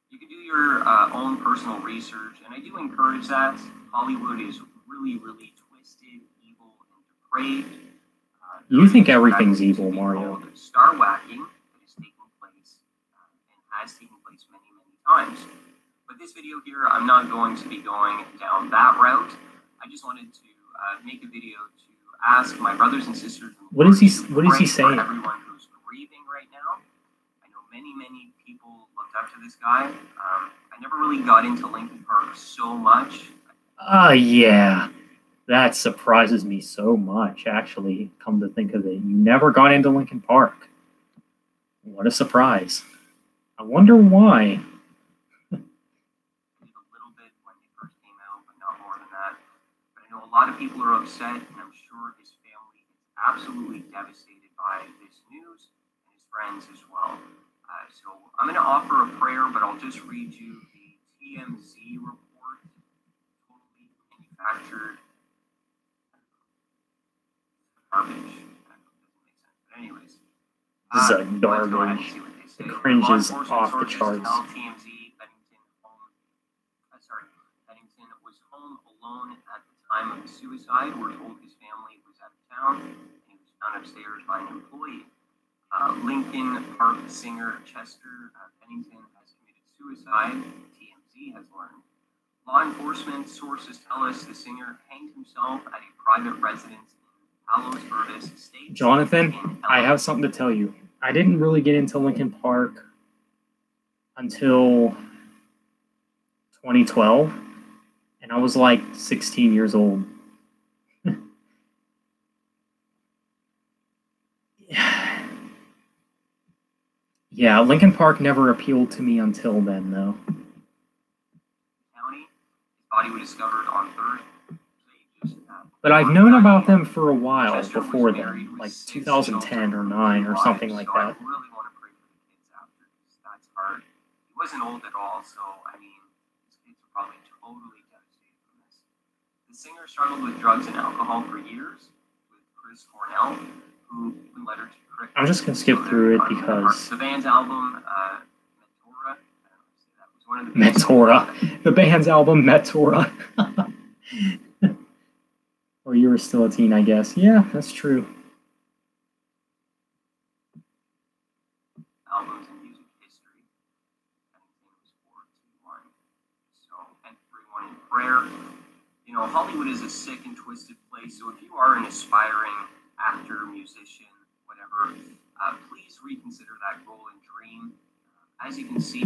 You can do your own personal research, and I do encourage that. Hollywood is really, really twisted, evil, and depraved. You think everything's evil, Mario. Star whacking that is taking place and has taken place many, many times. But this video here, I'm not going to be going down that route. I just wanted to make a video to ask my brothers and sisters. What is he saying? Everyone who's grieving right now. I know many people looked up to this guy. I never really got into Linkin Park so much. Yeah. That surprises me so much, actually, come to think of it. You never got into Linkin Park. What a surprise. I wonder why. A little bit when they first came out, but not more than that. But I know a lot of people are upset, and I'm sure his family is absolutely devastated by this news, and his friends as well. So I'm going to offer a prayer, but I'll just read you the TMZ report. Totally manufactured garbage. That doesn't make sense. But anyways. This is a garbage. The cringe is off the charts. Bennington was home alone at the time of the suicide. We're told his family was out of town, and he was found upstairs by an employee. Linkin Park singer Chester Bennington has committed suicide, TMZ has learned. Law enforcement sources tell us the singer hanged himself at a private residence in Palos Verdes State. Jonathan, I have something to tell you. I didn't really get into Linkin Park until 2012, and I was like 16 years old. Yeah, Linkin Park never appealed to me until then, though. County, body was discovered on Thursday. But I've known about them for a while before then, like 2010 or 9 or something like that. I really want to pray for the kids after, because that's hard. He wasn't old at all, so I mean, his kids are probably totally devastated from this. The singer struggled with drugs and alcohol for years with Chris Cornell, who even led her to Chris. I'm just gonna skip through it because the band's album, Meteora, I don't know if I say that, was one of the Meteora, the band's album Meteora. Or you were still a teen, I guess. Yeah, that's true. Albums in music history. I think it was 421. So, and 3-1 in prayer. You know, Hollywood is a sick and twisted place. So if you are an aspiring actor, musician, whatever, please reconsider that goal and dream. As you can see.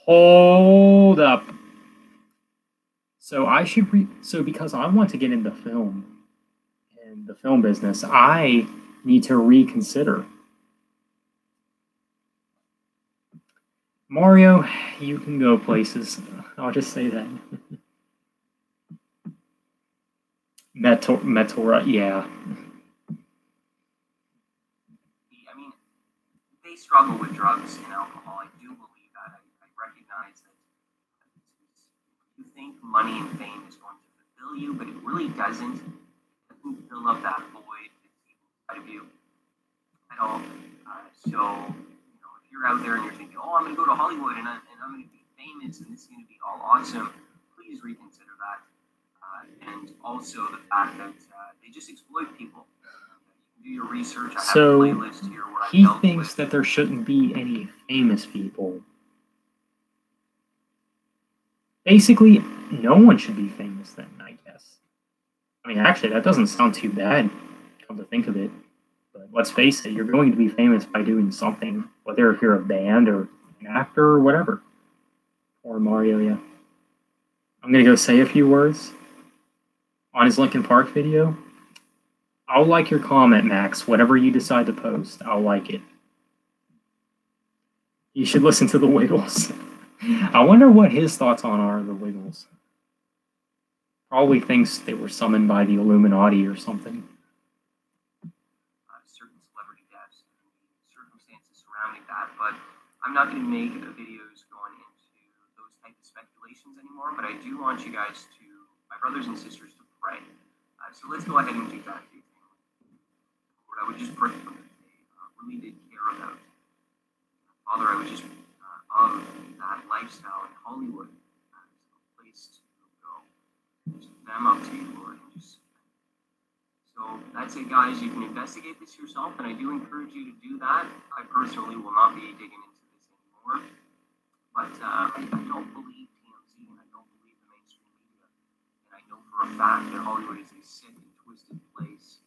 Hold up. So I should because I want to get into film and the film business, I need to reconsider. Mario, you can go places. I'll just say that. Meteora, yeah. I mean, they struggle with drugs and alcohol. I do believe that. I recognize that. You think money and fame is going to fulfill you, but it really doesn't. It doesn't fill up that void that's inside of you at all. So, you know, if you're out there and you're thinking, oh, I'm going to go to Hollywood and I'm going to be famous and this is going to be all awesome, please reconsider that. And also the fact that they just exploit people. You can do your research. I have a playlist here where he thinks that there shouldn't be any famous people. Basically, no one should be famous then, I guess. I mean, actually, that doesn't sound too bad, come to think of it. But let's face it, you're going to be famous by doing something, whether if you're a band or an actor or whatever. Or Mario, yeah. I'm going to go say a few words on his Linkin Park video. I'll like your comment, Max. Whatever you decide to post, I'll like it. You should listen to the Wiggles. I wonder what his thoughts on are the Wiggles. Probably thinks they were summoned by the Illuminati or something. Certain celebrity deaths and the circumstances surrounding that, but I'm not going to make videos going into those type of speculations anymore, but I do want you guys to, my brothers and sisters, to pray. So let's go ahead and do that. Lord, I would just pray for them. They really did care about. Father, I would just of that lifestyle in Hollywood as a place to go. Just them up to you, Lord. And just, so that's it, guys. You can investigate this yourself, and I do encourage you to do that. I personally will not be digging into this anymore. But I don't believe TMZ, and I don't believe the mainstream media. And I know for a fact that Hollywood is a sick and twisted place.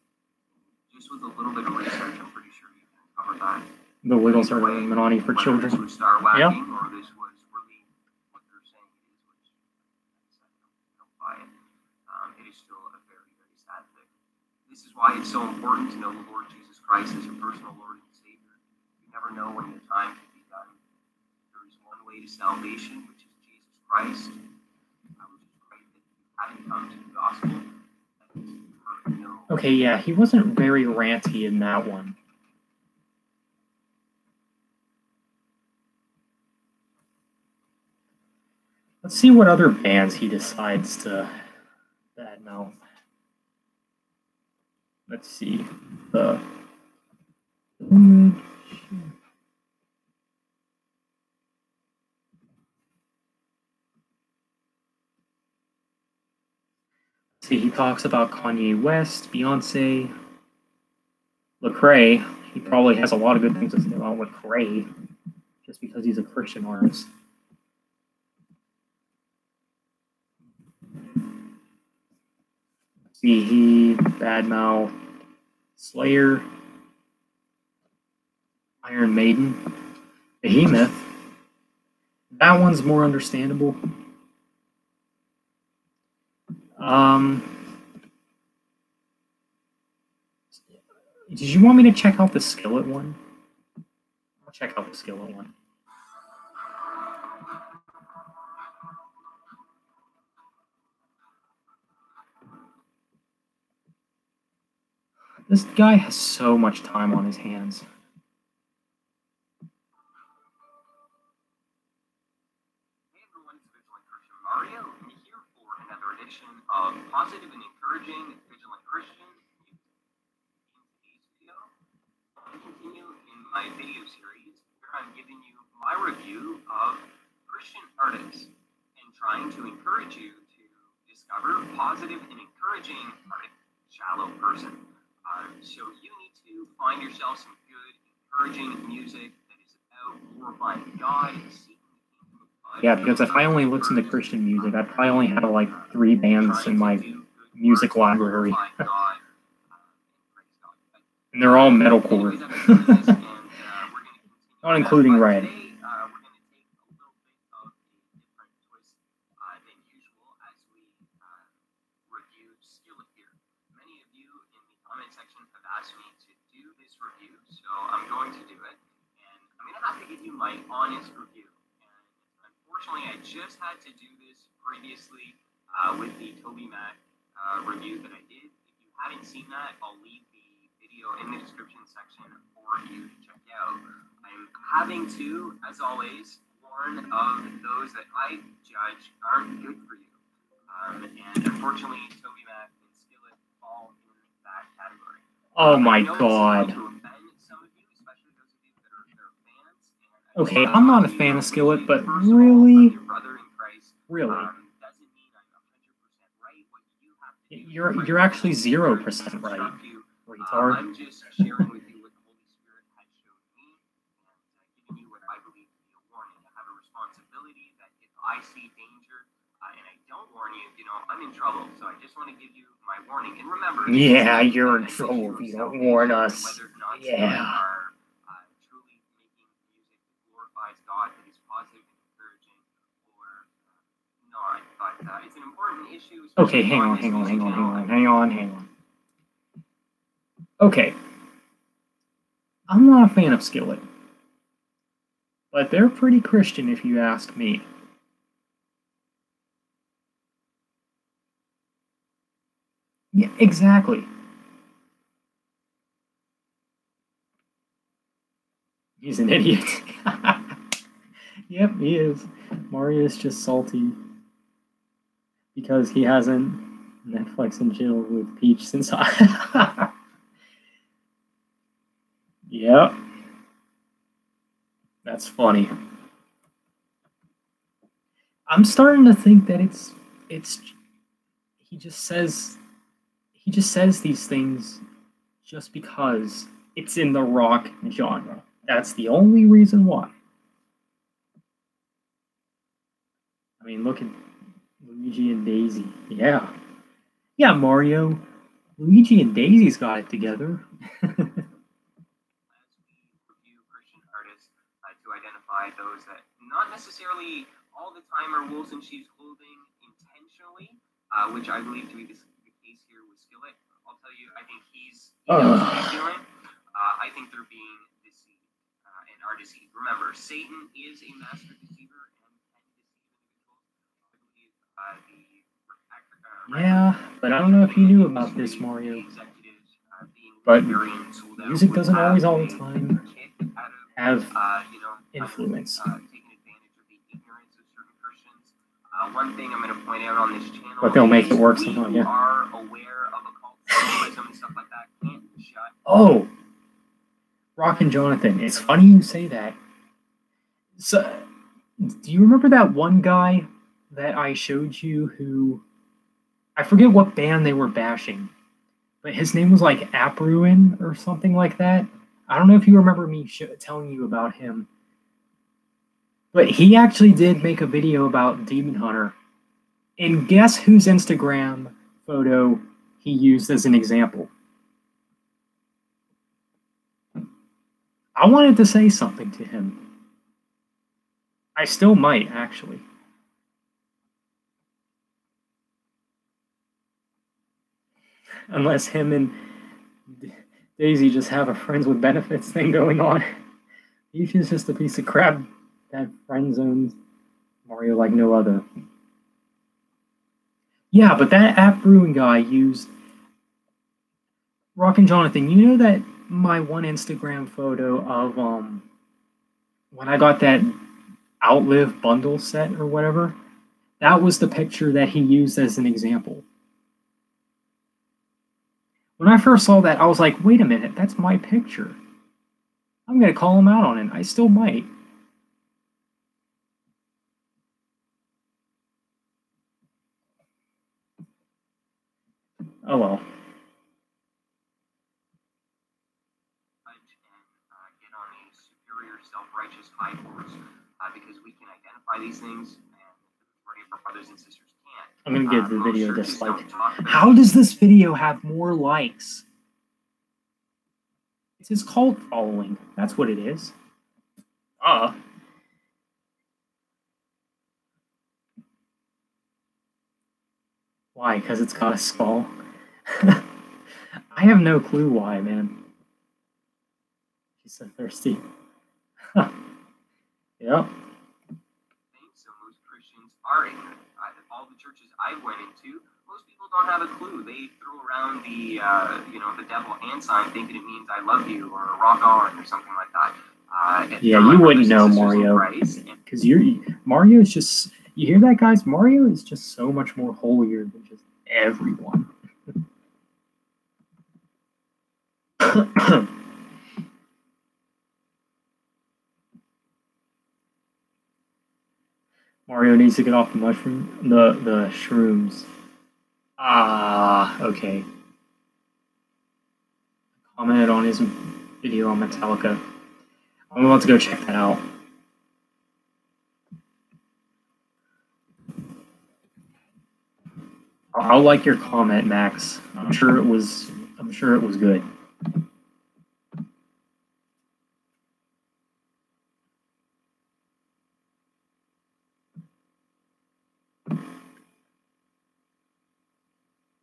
Just with a little bit of research, I'm pretty sure you can cover that. The Wiggles are Illuminati for children. This was star whacking, or this was really what they're saying it is, which I don't buy it. It is still a very, very sad thing. This is why it's so important to know the Lord Jesus Christ as your personal Lord and Savior. You never know when the time can be done. There is one way to salvation, which is Jesus Christ. I would just pray that you hadn't come to the gospel. Okay, yeah, he wasn't very ranty in that one. Let's see what other bands he decides to badmouth. Let's see. See, he talks about Kanye West, Beyonce, Lecrae. He probably has a lot of good things to say about Lecrae, just because he's a Christian artist. See, he badmouth Slayer, Iron Maiden, Behemoth. That one's more understandable. Did you want me to check out the Skillet one? I'll check out the Skillet one. This guy has so much time on his hands. Hey everyone, it's Vigilant Christian Mario, and here for another edition of Positive and Encouraging Vigilant Christian. In today's video, I continue in my video series where I'm giving you my review of Christian artists and trying to encourage you to discover positive and encouraging art. Shallow person. So you need to find yourself some good, encouraging music that is about glorifying God, seeking the kingdom of God. Yeah, because if I only listened to Christian music, I'd probably only have like 3 bands in my music library. And they're all metalcore. Not including Red. I'm going to do it, and I'm going to have to give you my honest review. And unfortunately, I just had to do this previously with the TobyMac review that I did. If you haven't seen that, I'll leave the video in the description section for you to check out. I'm having to, as always, warn of those that I judge aren't good for you. And unfortunately, TobyMac and Skillet fall in that category. Oh my god. Okay, I'm not a fan of Skillet, but really? Really? You're actually 0% right, retard. I'm just sharing with you what the Holy Spirit has shown me and giving you what I believe to be a warning. I have a responsibility that if I see danger and I don't warn you, I'm in trouble. So I just want to give you my warning. And remember, yeah, you're in trouble if you don't warn us. Yeah. God that is positive and encouraging or not, but it's an important issue. Okay, hang on. Okay. I'm not a fan of Skillet, but they're pretty Christian if you ask me. Yeah, exactly. He's an idiot. Yep, he is. Mario's just salty because he hasn't Netflix and chill with Peach since Yep. That's funny. I'm starting to think that he just says these things just because it's in the rock genre. That's the only reason why. I mean, look at Luigi and Daisy. Yeah. Yeah, Mario. Luigi and Daisy's got it together. As we review Christian artists to identify those that not necessarily all the time are wolves in sheep's clothing intentionally, which I believe to be the case here with Skillet. I'll tell you, I think he knows what he's doing. I think they're being deceived and are deceived. Remember, Satan is a master deceiver. Yeah, but I don't know if you knew about this, Mario. But music doesn't always all the time have influence. One thing I'm going to point out on this channel, but they'll make it work somehow. Yeah. Are aware of occult symbolism and stuff like that. Can't shut. Oh, Rock and Jonathan. It's funny you say that. So, do you remember that one guy that I showed you who, I forget what band they were bashing, but his name was like Apruin or something like that. I don't know if you remember me telling you about him, but he actually did make a video about Demon Hunter. And guess whose Instagram photo he used as an example? I wanted to say something to him. I still might, actually. Unless him and Daisy just have a friends with benefits thing going on. He's just a piece of crap that friend zones Mario like no other. Yeah, but that app brewing guy used Rockin' Jonathan, you know that my one Instagram photo of when I got that Outlive bundle set or whatever, that was the picture that he used as an example. When I first saw that, I was like, wait a minute, that's my picture. I'm going to call him out on it. I still might. Oh well. Get on a superior, self-righteous high horse because we can identify these things, and the majority of our brothers and sisters can't. I'm going to give the video a dislike. How How does this video have more likes? It's his cult following. That's what it is. Why? Because it's got a skull? I have no clue why, man. She's so thirsty. Yep. So most Christians are ignorant. All the churches I went into, most people don't have a clue. They throw around the the devil hand sign, thinking it means I love you or rock on or something like that. Yeah, you wouldn't know Mario, because Mario is just. You hear that, guys? Mario is just so much more holier than just everyone. Mario needs to get off the the shrooms. Okay. Commented on his video on Metallica. I'm about to go check that out. I'll like your comment, Max. I'm sure it was good.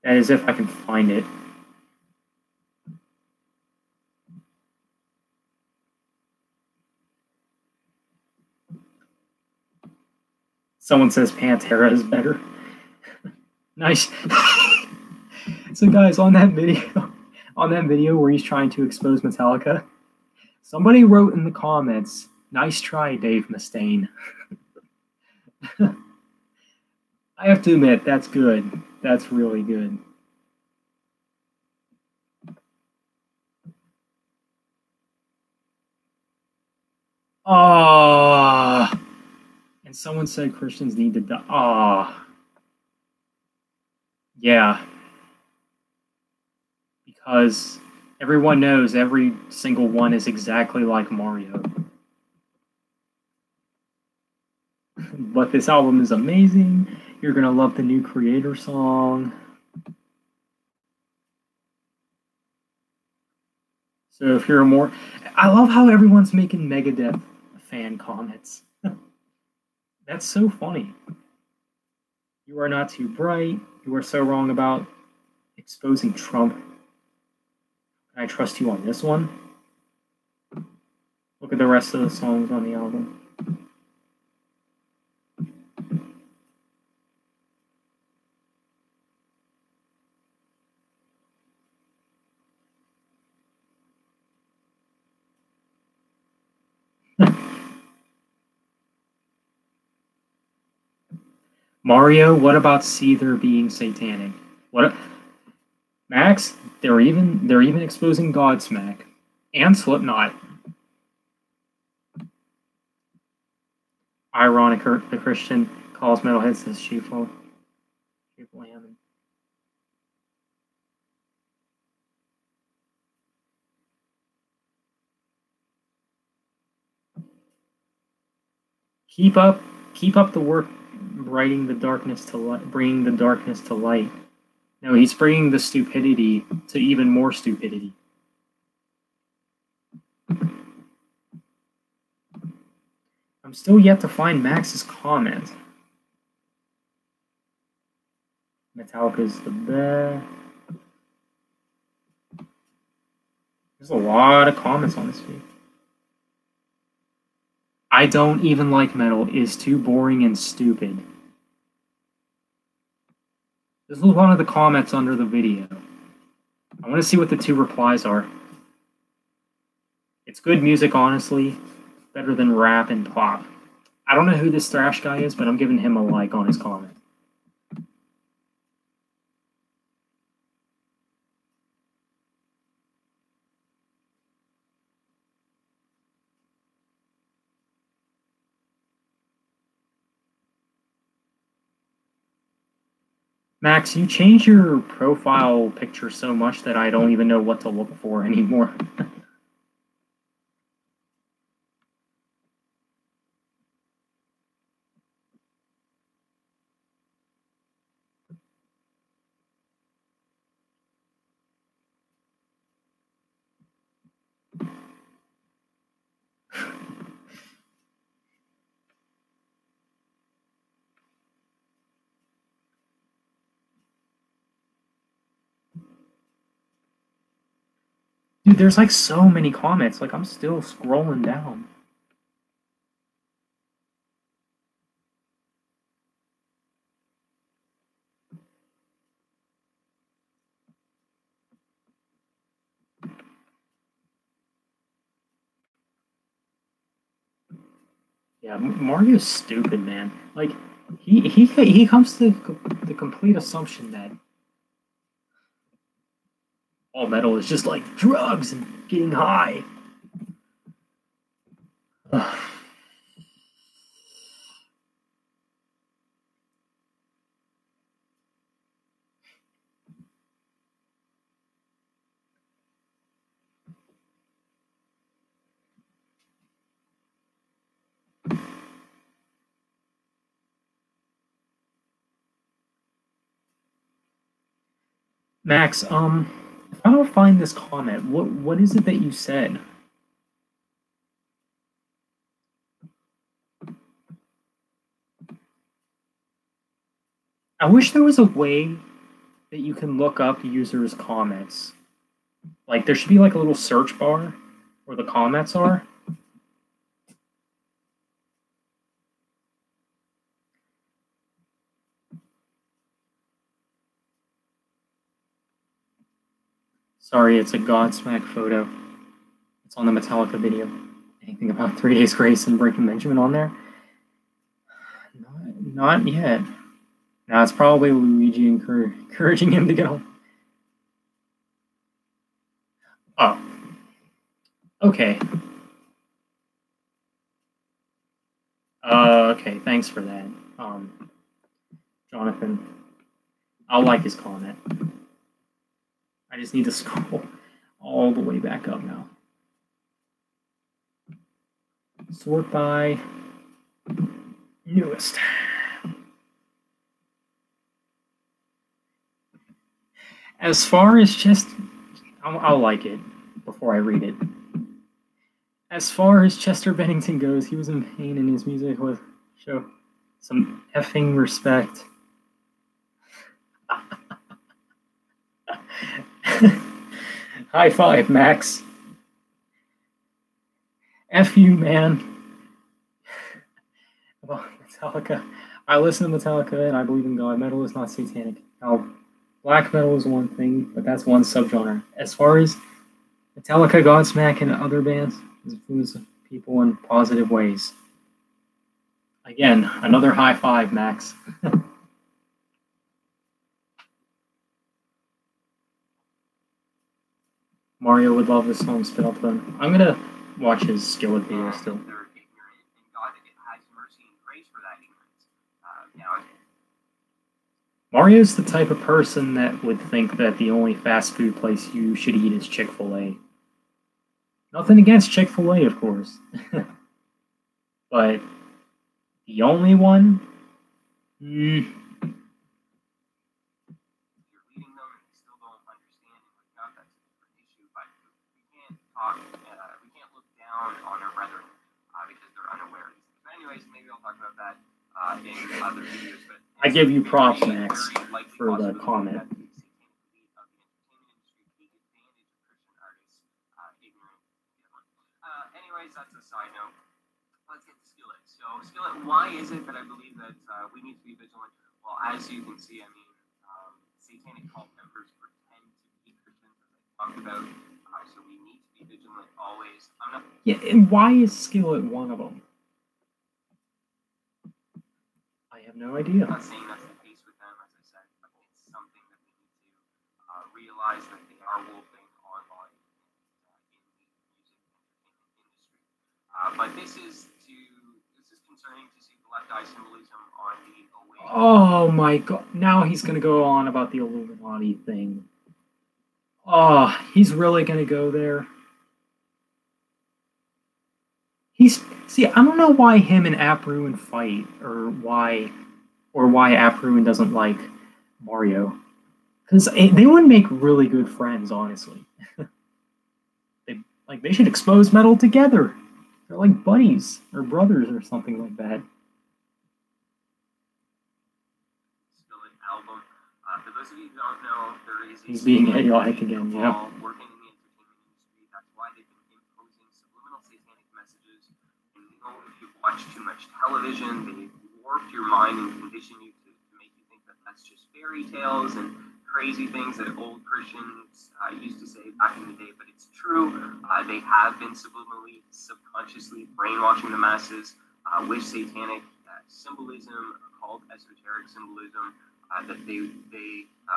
That is if I can find it. Someone says Pantera is better. Nice. So guys, on that video where he's trying to expose Metallica, somebody wrote in the comments, "Nice try, Dave Mustaine." I have to admit, that's good. That's really good. And someone said Christians need to die. Yeah. Because everyone knows every single one is exactly like Mario. But this album is amazing. You're going to love the new Creator song. So if you're more... I love how everyone's making Megadeth fan comments. That's so funny. You are not too bright. You are so wrong about exposing Trump. Can I trust you on this one? Look at the rest of the songs on the album. Mario, what about Seether being satanic? What, Max? They're even exposing Godsmack and Slipknot. Ironic, the Christian calls metalheads as sheeple Hammond. Keep up the work. Bringing the darkness to light. No, he's bringing the stupidity to even more stupidity. I'm still yet to find Max's comment. Metallica's the best. There's a lot of comments on this video. I don't even like metal. It is too boring and stupid. This was one of the comments under the video. I want to see what the 2 replies are. It's good music, honestly. Better than rap and pop. I don't know who this thrash guy is, but I'm giving him a like on his comment. Max, you change your profile picture so much that I don't even know what to look for anymore. Dude, there's like so many comments. Like, I'm still scrolling down. Yeah, Mario's stupid, man. Like, he comes to the complete assumption that all metal is just like drugs and getting high. Max, if I don't find this comment, what is it that you said? I wish there was a way that you can look up users' comments. Like, there should be like a little search bar where the comments are. Sorry, it's a Godsmack photo. It's on the Metallica video. Anything about 3 Days Grace and Breaking Benjamin on there? Not yet. No, it's probably Luigi encouraging him to get home. Oh. Okay. Okay, thanks for that. Jonathan. I'll like his comment. I just need to scroll all the way back up now. Sort by newest. As far as just, I'll like it before I read it. As far as Chester Bennington goes, he was in pain and his music was show some effing respect. High five, Max. F you, man. About Metallica. I listen to Metallica and I believe in God. Metal is not satanic. Now, black metal is one thing, but that's one subgenre. As far as Metallica, Godsmack, and other bands, influence people in positive ways. Again, another high five, Max. Mario would love this song, Spit Up Phone. I'm gonna watch his Skillet video still. They're ignorant, and God has mercy and grace for that ignorance. Mario's the type of person that would think that the only fast food place you should eat is Chick-fil-A. Nothing against Chick-fil-A, of course. But the only one? You're leading them and they still don't understand and wake up. That's a different issue. But we can't talk, we can't look down on our brethren because they're unaware. But anyways, maybe I'll talk about that in other videos. But I give you props, Max, for the comment. Anyways, that's a side note. Let's get to Skillet. So, Skillet, why is it that I believe that we need to be vigilant? Well, as you can see, I mean, satanic cult members pretend to be Christians, as I talked about. So we need to be vigilant always. Yeah, and why is Skillet one of them? I have no idea. I'm not saying that's the case with them, as I said, but it's something that we need to realize that they are wolfing online in the music entertainment industry. But this is concerning to see the left eye symbolism on the away. Oh my god! Now he's gonna go on about the Illuminati thing. Oh, he's really gonna go there. See, I don't know why him and Apruin fight, or why Apruin doesn't like Mario, because they would make really good friends, honestly. They should expose metal together. They're like buddies or brothers or something like that. Skillet album. For those of you who don't know, there is He's being idiotic again. Yeah. Working in the entertainment industry, that's why they've been imposing subliminal satanic messages. And you know, if you've watched too much television, they've warped your mind and conditioned you to make you think that that's just fairy tales and crazy things that old Christians used to say back in the day, but it's true. They have been subliminally, subconsciously brainwashing the masses with satanic symbolism called esoteric symbolism that they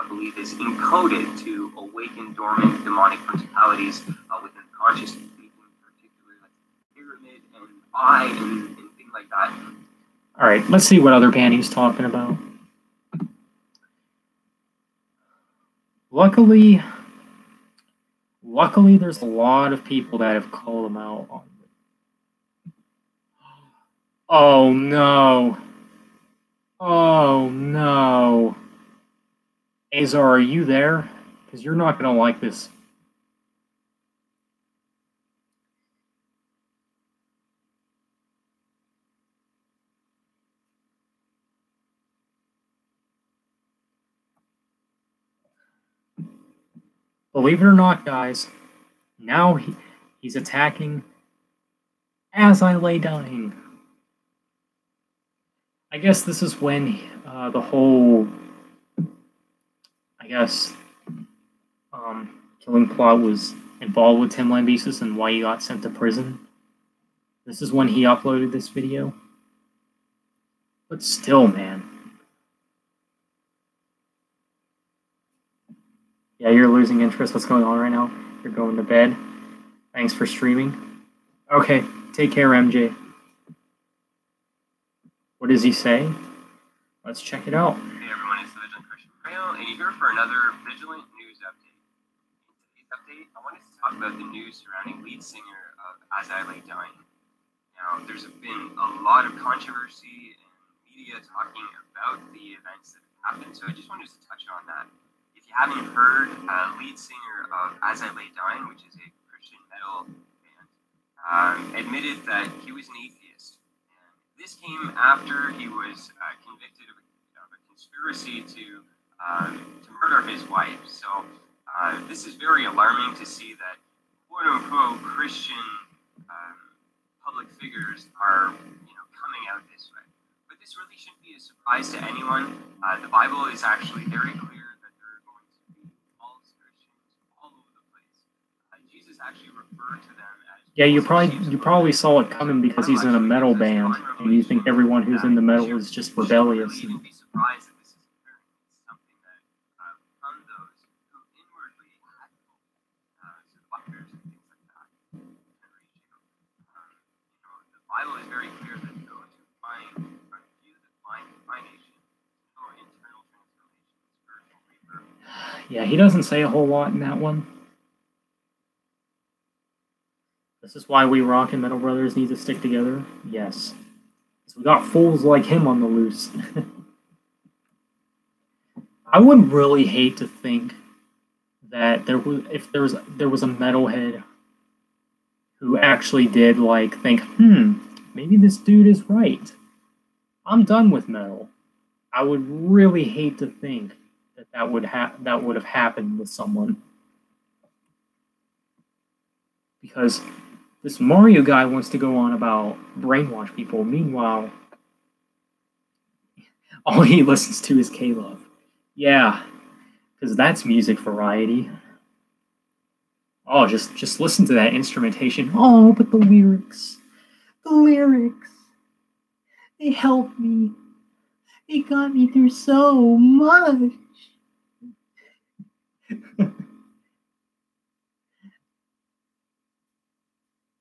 believe is encoded to awaken dormant demonic principalities within the conscious thinking, particularly like pyramid and eye and things like that. All right, let's see what other band he's talking about. Luckily, there's a lot of people that have called him out on it. Oh no. Oh no. Azar, are you there? Because you're not going to like this. Believe it or not, guys, now he's attacking as I lay dying. I guess this is when the whole, killing plot was involved with Tim Lambesis and why he got sent to prison. This is when he uploaded this video. But still, man. Yeah, you're losing interest. What's going on right now? You're going to bed. Thanks for streaming. Okay, take care, MJ. What does he say? Let's check it out. Hey everyone, it's the Vigilant Christian Rail, and you're here for another Vigilant News Update. In today's update, I wanted to talk about the news surrounding lead singer of As I Lay Dying. Now, there's been a lot of controversy and media talking about the events that have happened, so I just wanted to touch on that. If you haven't heard, lead singer of As I Lay Dying, which is a Christian metal band, admitted that he was an atheist. And this came after he was convicted of a conspiracy to murder his wife. So this is very alarming to see that quote-unquote Christian public figures are coming out this way. But this really shouldn't be a surprise to anyone. The Bible is actually very clear that there are going to be false Christians all over the place. Jesus actually referred to them as... Yeah, you probably saw it coming because he's in a metal band, and you think everyone who's in the metal is just rebellious. You shouldn't be surprised that this is occurring. It's something that from those who inwardly had hope, so the buckers and things like that. The Bible is very clear that those who find are few that find nation or internal transformation, spiritual rebirth. Yeah, he doesn't say a whole lot in that one. This is why we rock and metal brothers need to stick together. Yes. Because we got fools like him on the loose. I would really hate to think that there was a metalhead who actually did think, maybe this dude is right. I'm done with metal. I would really hate to think that would have happened with someone. Because this Mario guy wants to go on about brainwash people. Meanwhile, all he listens to is K-Love. Yeah, because that's music variety. Oh, just listen to that instrumentation. Oh, but the lyrics, they helped me. They got me through so much.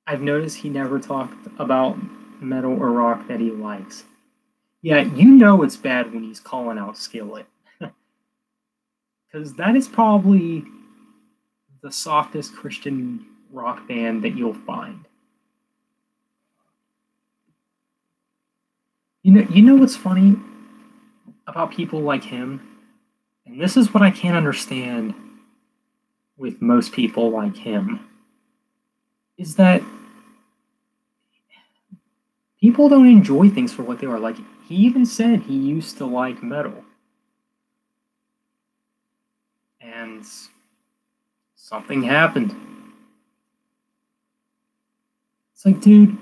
I've noticed he never talked about metal or rock that he likes. Yeah, you know it's bad when he's calling out Skillet. Because that is probably the softest Christian rock band that you'll find. You know what's funny about people like him? And this is what I can't understand with most people like him, is that people don't enjoy things for what they are. Like, he even said he used to like metal. And something happened. It's like, dude,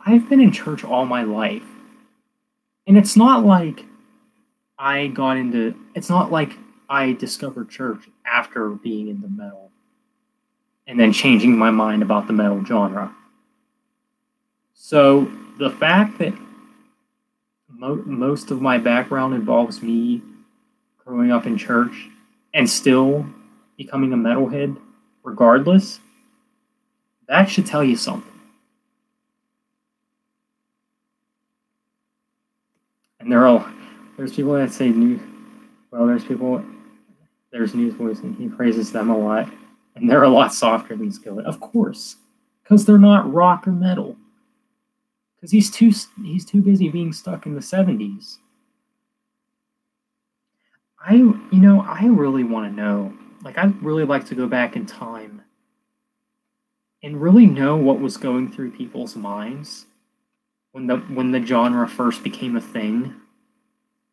I've been in church all my life. And it's not like it's not like I discovered church after being into metal and then changing my mind about the metal genre. So the fact that most of my background involves me growing up in church and still becoming a metalhead regardless, that should tell you something. And there's people that say there's Newsboys and he praises them a lot, and they're a lot softer than Skillet, of course, because they're not rock or metal. Because he's too busy being stuck in the 70s. I really want to know. Like, I'd really like to go back in time and really know what was going through people's minds when the genre first became a thing.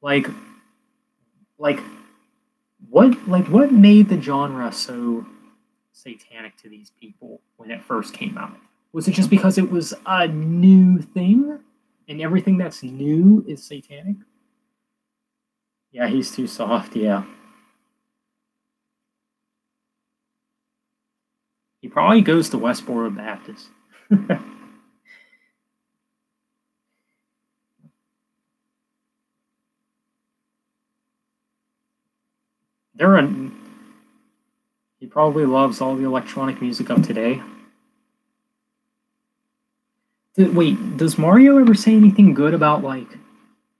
Like what made the genre so satanic to these people when it first came out? Was it just because it was a new thing and everything that's new is satanic? Yeah, he's too soft, yeah. He probably goes to Westboro Baptist. He probably loves all the electronic music of today. Wait, does Mario ever say anything good about, like,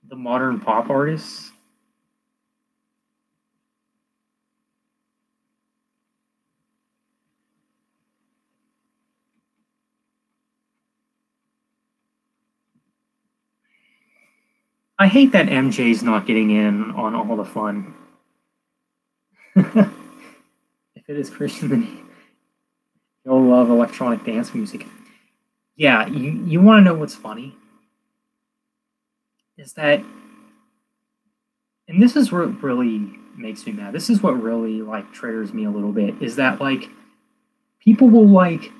the modern pop artists? I hate that MJ's not getting in on all the fun. If it is Christian, then he'll love electronic dance music. Yeah, you want to know what's funny? Is that, and this is what really makes me mad. This is what really, like, triggers me a little bit, is that, like, people will like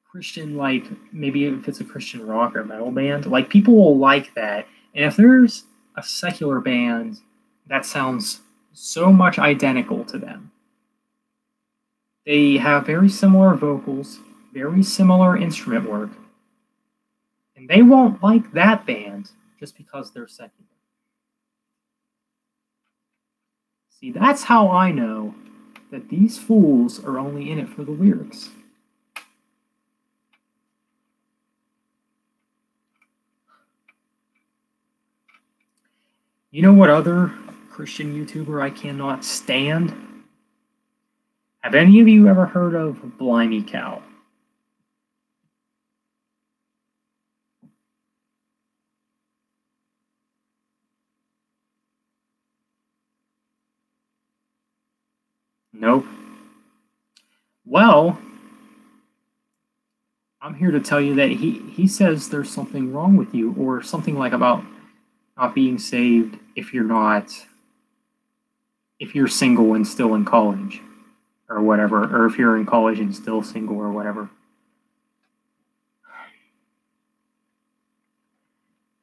Christian, like, maybe if it's a Christian rock or metal band, like, people will like that. And if there's a secular band that sounds so much identical to them, they have very similar vocals, very similar instrument work, and they won't like that band just because they're secular. See, that's how I know that these fools are only in it for the lyrics. You know what other Christian YouTuber I cannot stand? Have any of you ever heard of Blimey Cow? Nope. Well, I'm here to tell you that he says there's something wrong with you, or something like about not being saved if you're single and still in college or whatever, or if you're in college and still single or whatever.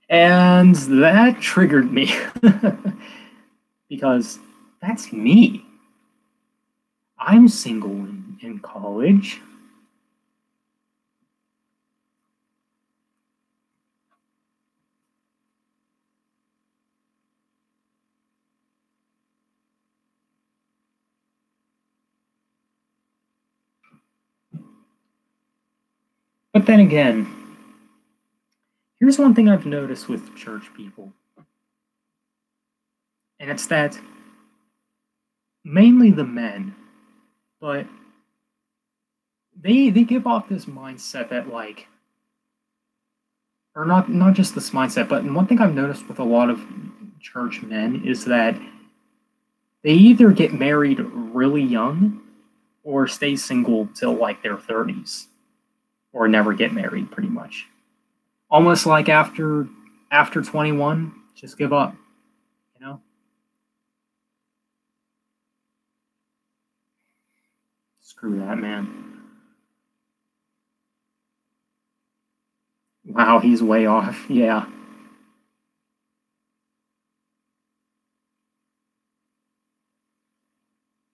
And that triggered me because that's me. I'm single in college. But then again, here's one thing I've noticed with church people, and it's that mainly the men, but they give off this mindset that like, or not just this mindset, but one thing I've noticed with a lot of church men is that they either get married really young or stay single till like their 30s or never get married pretty much. Almost like after 21, just give up, you know? Screw that, man. Wow, he's way off. Yeah.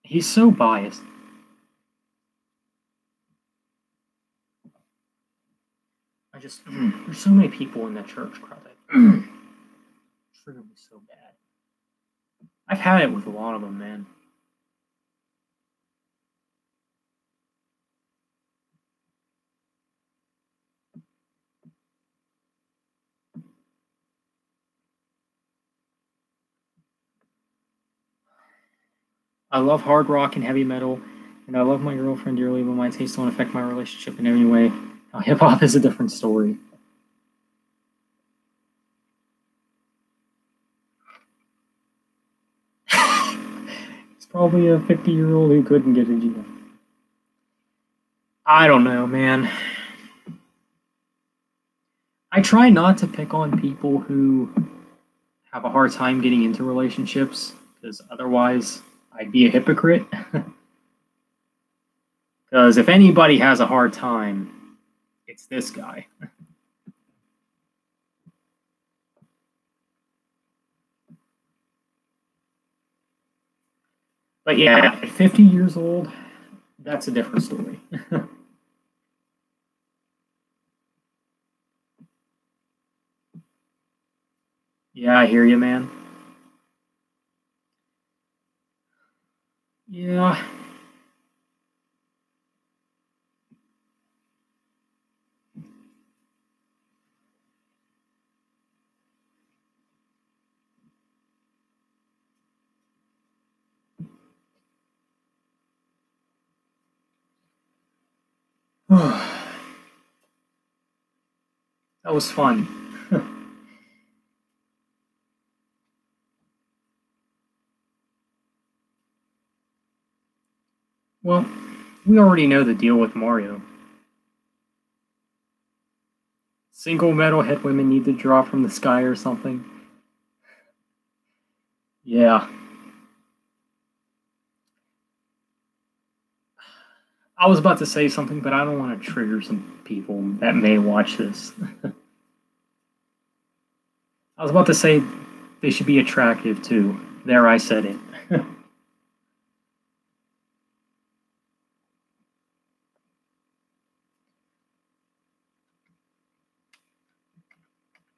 He's so biased. There's so many people in the church crowd that trigger me so bad. I've had it with a lot of them, man. I love hard rock and heavy metal, and I love my girlfriend dearly, but my tastes don't affect my relationship in any way. Now, hip hop is a different story. It's probably a 50-year-old who couldn't get a GF. I don't know, man. I try not to pick on people who have a hard time getting into relationships, because otherwise I'd be a hypocrite. Because if anybody has a hard time, it's this guy. But yeah, at 50 years old, that's a different story. Yeah, I hear you, man. Yeah. That was fun. Well, we already know the deal with Mario. Single metalhead women need to drop from the sky or something. Yeah. I was about to say something, but I don't want to trigger some people that may watch this. I was about to say they should be attractive too. There, I said it.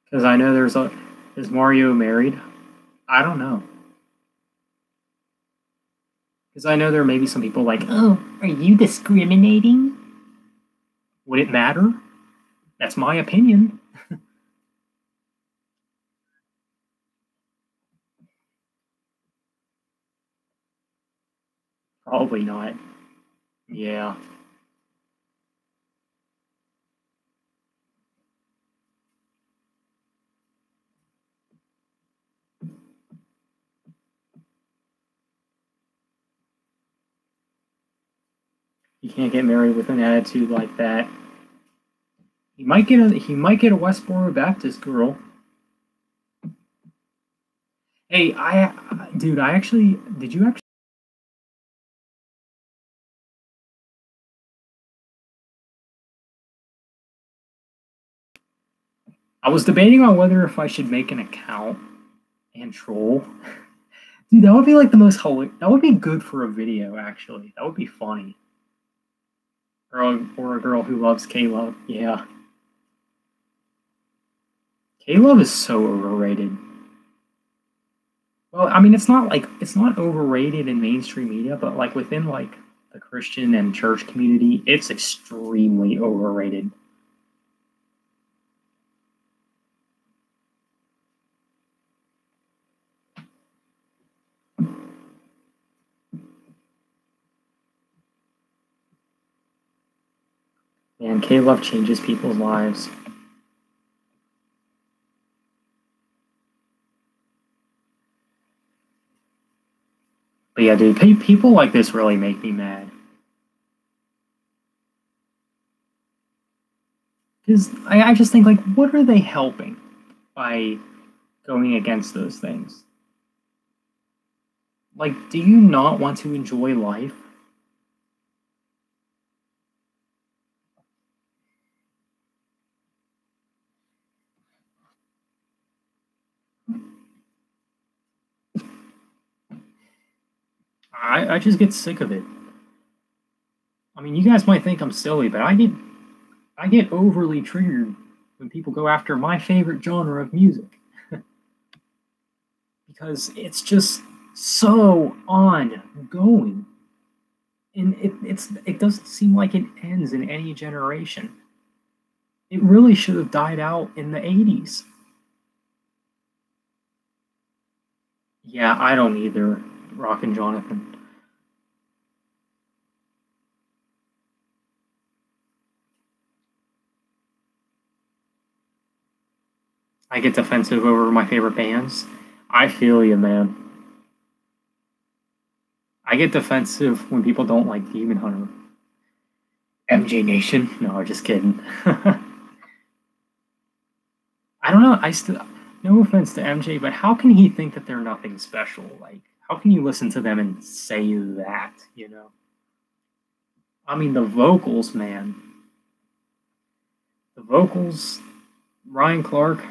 Because I know is Mario married? I don't know. Because I know there may be some people like, oh, are you discriminating? Would it matter? That's my opinion. Probably not. Yeah. You can't get married with an attitude like that. He might get a Westboro Baptist girl. Hey, dude, did you actually? I was debating on whether if I should make an account and troll Dude, that would be like the most hilarious. That would be good for a video, actually. That would be funny. Or a girl who loves K-Love. Yeah. K-Love is so overrated. Well, I mean, it's not overrated in mainstream media, but like within like the Christian and church community, it's extremely overrated. Man, K-Love changes people's lives. But yeah, dude, people like this really make me mad. Because I just think, like, what are they helping by going against those things? Like, do you not want to enjoy life? I just get sick of it. I mean, you guys might think I'm silly, but I get overly triggered when people go after my favorite genre of music. Because it's just so ongoing. And it doesn't seem like it ends in any generation. It really should have died out in the 80s. Yeah, I don't either, Rockin' Jonathan. I get defensive over my favorite bands. I feel you, man. I get defensive when people don't like Demon Hunter. MJ Nation? No, just kidding. I don't know. No offense to MJ, but how can he think that they're nothing special? Like, how can you listen to them and say that, you know? I mean, the vocals, man. The vocals, Ryan Clark,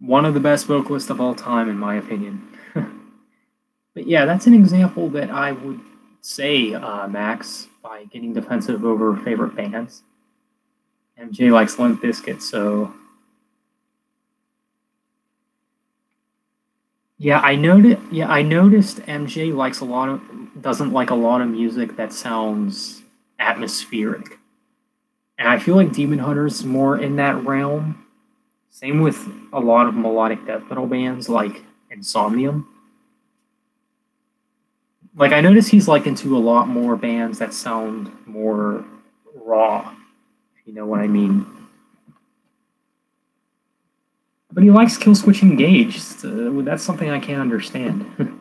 one of the best vocalists of all time, in my opinion. But yeah, that's an example that I would say, Max, by getting defensive over favorite bands. MJ likes Limp Bizkit, so yeah, I noticed MJ doesn't like a lot of music that sounds atmospheric, and I feel like Demon Hunter's more in that realm. Same with a lot of melodic death metal bands like Insomnium. Like I notice he's like into a lot more bands that sound more raw, if you know what I mean. But he likes Killswitch Engage. That's something I can't understand.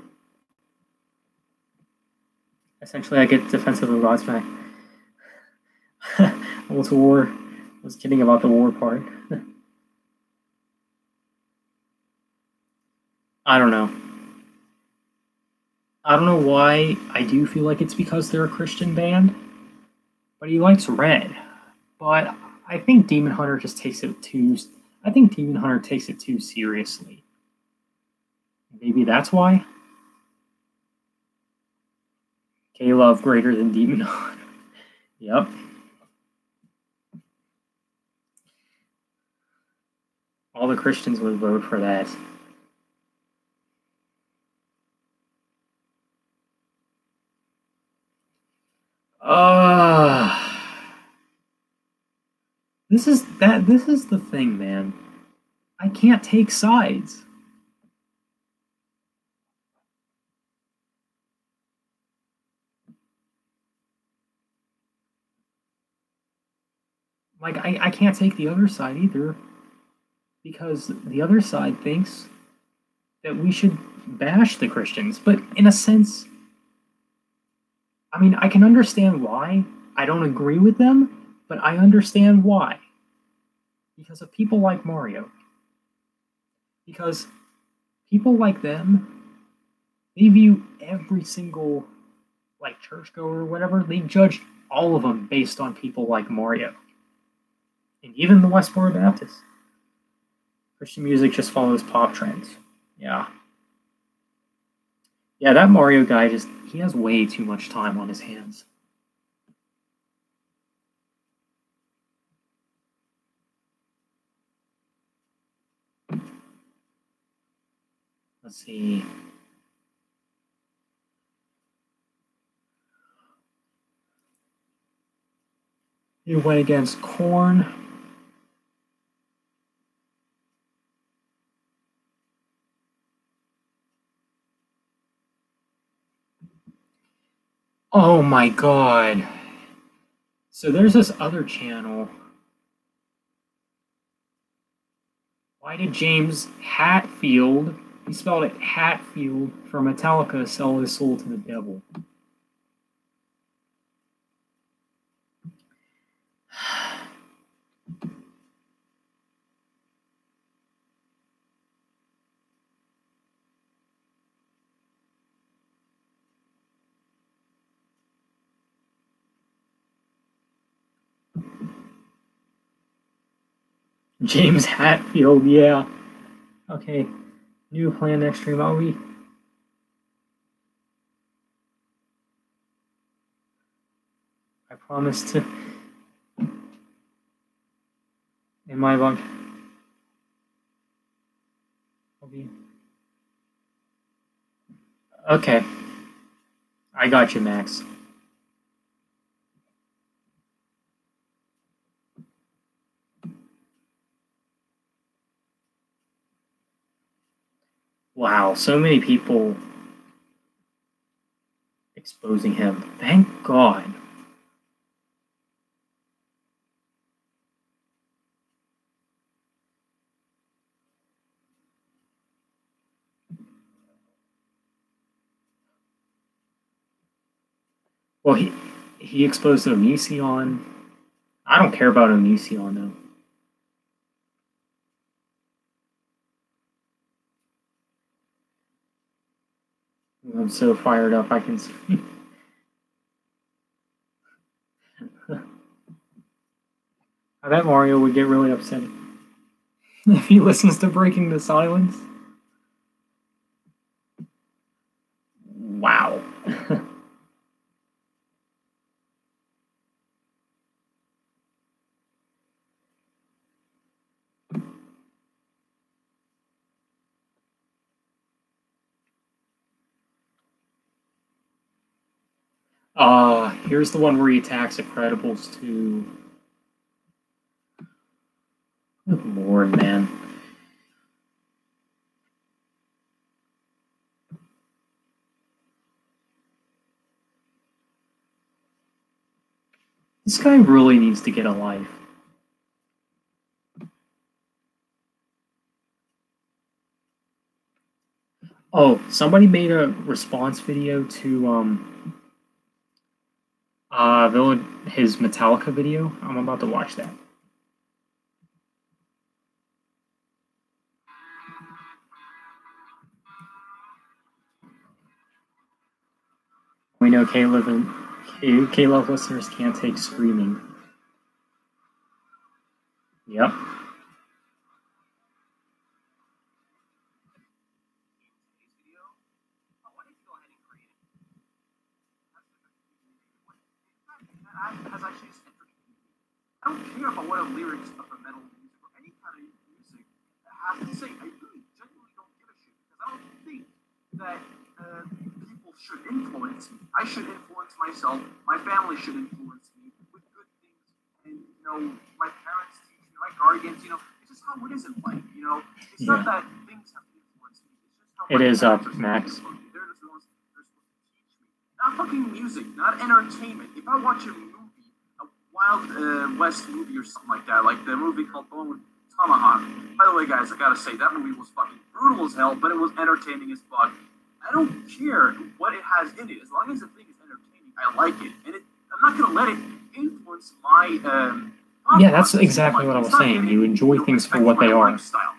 Essentially, I get defensive of Godsmack. What's war? I was kidding about the war part. I don't know. I don't know why I do feel like it's because they're a Christian band, but he likes Red. But I think Demon Hunter just takes it too. I think Demon Hunter takes it too seriously. Maybe that's why. K-Love greater than Demon Hunter. Yep. All the Christians would vote for that. This is the thing, man. I can't take sides. Like I can't take the other side either. Because the other side thinks that we should bash the Christians. But in a sense, I mean, I can understand why. I don't agree with them, but I understand why. Because of people like Mario. Because people like them, they view every single like churchgoer or whatever, they judge all of them based on people like Mario. And even the Westboro Baptists. Christian music just follows pop trends. Yeah. Yeah, that Mario guy he has way too much time on his hands. Let's see. He went against Korn. Oh my god. So there's this other channel. Why did James Hetfield, he spelled it Hatfield, for Metallica, sell his soul to the devil? James Hetfield, yeah. Okay. New plan next stream. I'll be. I promise to. In my bunk. I'll be. Okay. I got you, Max. Wow, so many people exposing him. Thank God. Well, he exposed Onision. I don't care about Onision, though. I'm so fired up, I can see. I bet Mario would get really upset if he listens to Breaking the Silence. Wow. Here's the one where he attacks Incredibles 2. Good lord, man. This guy really needs to get a life. Oh, somebody made a response video to his Metallica video. I'm about to watch that. We know Caleb listeners can't take screaming. Yep. Has actually I don't care about what a lyrics of a metal music or any kind of music has to say. I really genuinely don't give a shit because I don't think that people should influence me. I should influence myself. My family should influence me with good things. And my parents teach me, my guardians. It's just how it is in life. It's not that things have to influence me. It's just how it is up, Max. They're just the ones they're supposed to teach me. Not fucking music, not entertainment. If I watch a movie, Wild West movie or something like that, like the movie called The One with Tomahawk. By the way, guys, I gotta say, that movie was fucking brutal as hell, but it was entertaining as fuck. I don't care what it has in it. As long as the thing is entertaining, I like it. And I'm not gonna let it influence my... yeah, that's exactly what I was saying. You enjoy things for what they are. Lifestyle.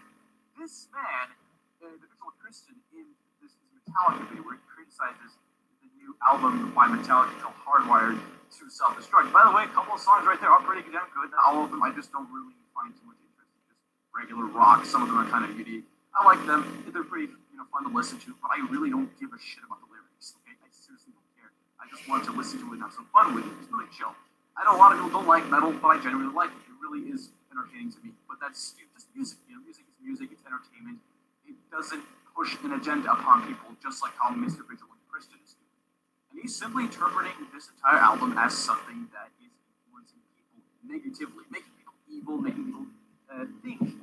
This man, the visual Christian in this Metallica video, where he criticizes the new album by Metallica called Hardwired to Self-Destruct. By the way, a couple of songs right there are pretty damn good. Not all of them, I just don't really find too much interest in just regular rock. Some of them are kind of unique. I like them. They're pretty, fun to listen to. But I really don't give a shit about the lyrics. Okay, I seriously don't care. I just want to listen to it and have some fun with it. It's really chill. I know a lot of people don't like metal, but I genuinely like it. It really is entertaining to me. But that's just music. Music is music. It's entertainment. It doesn't push an agenda upon people, just like how Mr. Vigilant Christian is doing. And he's simply interpreting this entire album as something that is influencing people negatively, making people evil, making people think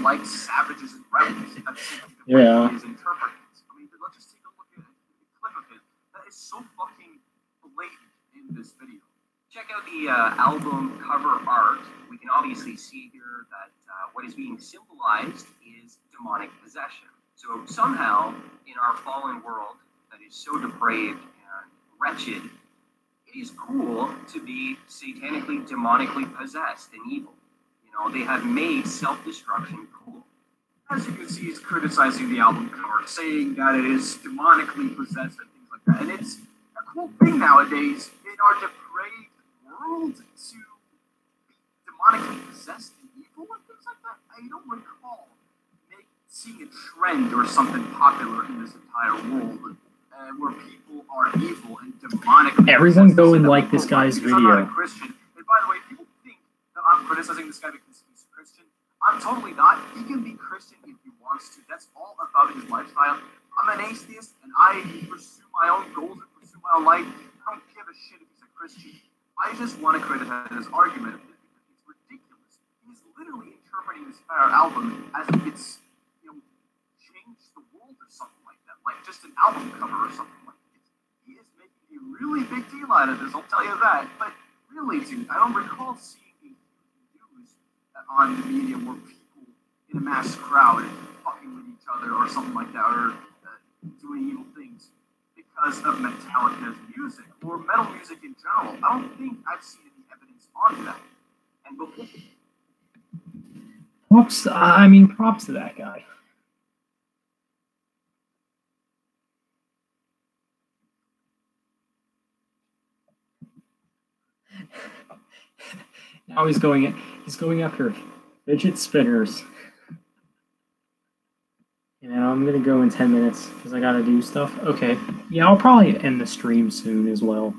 like savages and rebels. That's simply the way he is interpreting it. I mean, let's just take a look at a clip of it. That is so fucking blatant in this video. Check out the album cover art. We can obviously see here that what is being symbolized is demonic possession. So somehow, in our fallen world that is so depraved and wretched, it is cool to be satanically, demonically possessed and evil. They have made self-destruction cool. As you can see, he's criticizing the album cover, saying that it is demonically possessed and things like that. And it's a cool thing nowadays in our depraved world to be demonically possessed and evil and things like that. I don't recall seeing a trend or something popular in this entire world where people are evil and demonically. Everyone go and like this guy's video. I'm not a Christian. And by the way, people think that I'm criticizing this guy because he's Christian. I'm totally not. He can be Christian if he wants to. That's all about his lifestyle. I'm an atheist and I pursue my own goals and pursue my own life. I don't give a shit if he's a Christian. I just want to criticize his argument of it because it's ridiculous. He's literally interpreting this entire album as if it's changed the world or something like that, like just an album cover or something like that. He is making a really big deal out of this, I'll tell you that. But really, dude, I don't recall seeing the news on the media where people in a mass crowd fucking with each other or something like that, or doing evil things because of Metallica's music or metal music in general. I don't think I've seen any evidence on that. And before props to that guy. Now he's going after fidget spinners. And I'm gonna go in 10 minutes because I gotta do stuff. Okay. Yeah, I'll probably end the stream soon as well.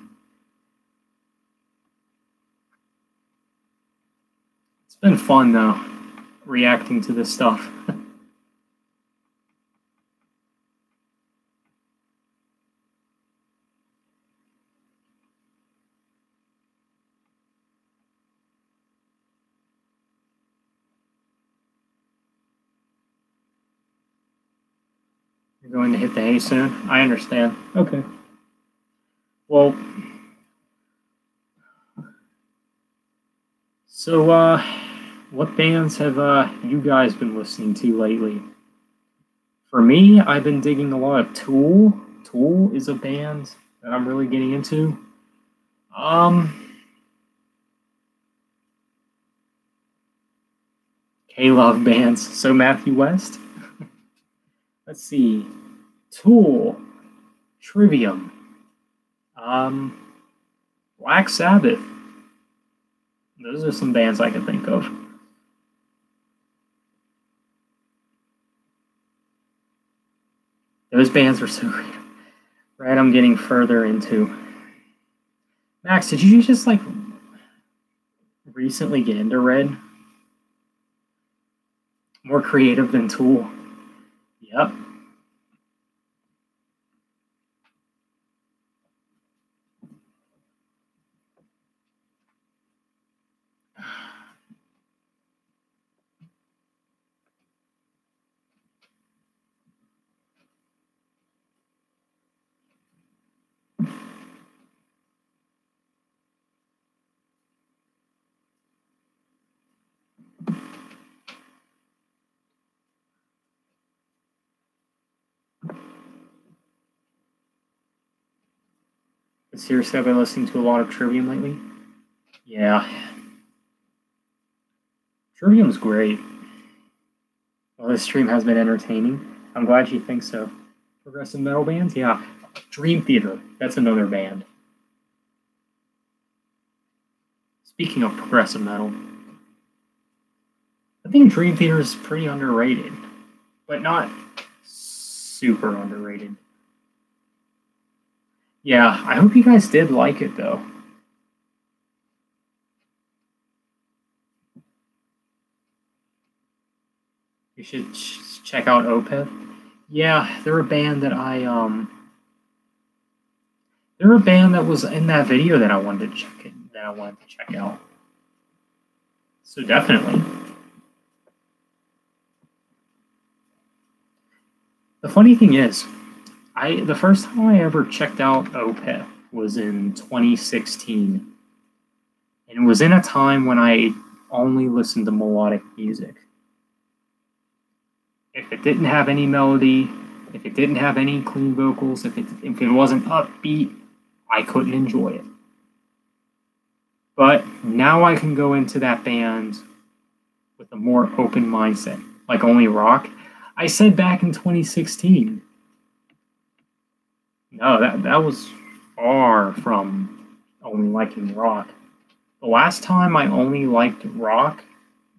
It's been fun though, reacting to this stuff. You're going to hit the hay soon? I understand. Okay. Well, so, what bands have you guys been listening to lately? For me, I've been digging a lot of Tool. Tool is a band that I'm really getting into. K-Love bands. So Matthew West. Let's see. Tool. Trivium. Black Sabbath. Those are some bands I can think of. Those bands are so great. Right, I'm getting further into. Max, did you just recently get into Red? More creative than Tool. Yep. Seriously, I've been listening to a lot of Trivium lately. Yeah. Trivium's great. Well, this stream has been entertaining. I'm glad you think so. Progressive metal bands? Yeah. Dream Theater. That's another band. Speaking of progressive metal, I think Dream Theater is pretty underrated, but not super underrated. Yeah, I hope you guys did like it though. You should check out Opeth. Yeah, they're a band that they're a band that was in that video that I wanted to check out. So definitely. The funny thing is, the first time I ever checked out Opeth was in 2016. And it was in a time when I only listened to melodic music. If it didn't have any melody, if it didn't have any clean vocals, if it wasn't upbeat, I couldn't enjoy it. But now I can go into that band with a more open mindset, like only rock. I said back in 2016. No, that was far from only liking rock. The last time I only liked rock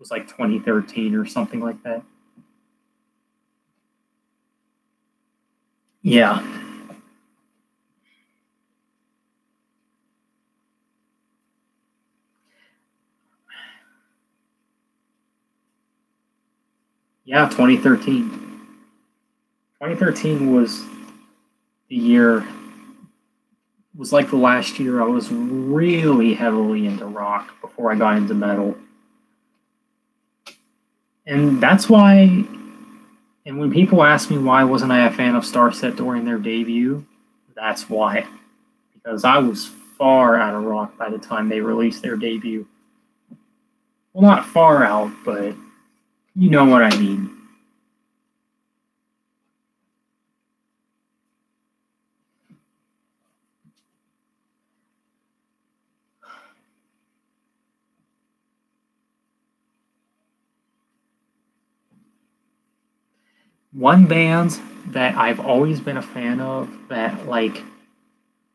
was like 2013 or something like that. Yeah. Yeah, 2013. 2013 was the year, was like the last year I was really heavily into rock before I got into metal. And that's why, and when people ask me why wasn't I a fan of Starset during their debut, that's why. Because I was far out of rock by the time they released their debut. Well, not far out, but you know what I mean. One band that I've always been a fan of that, like,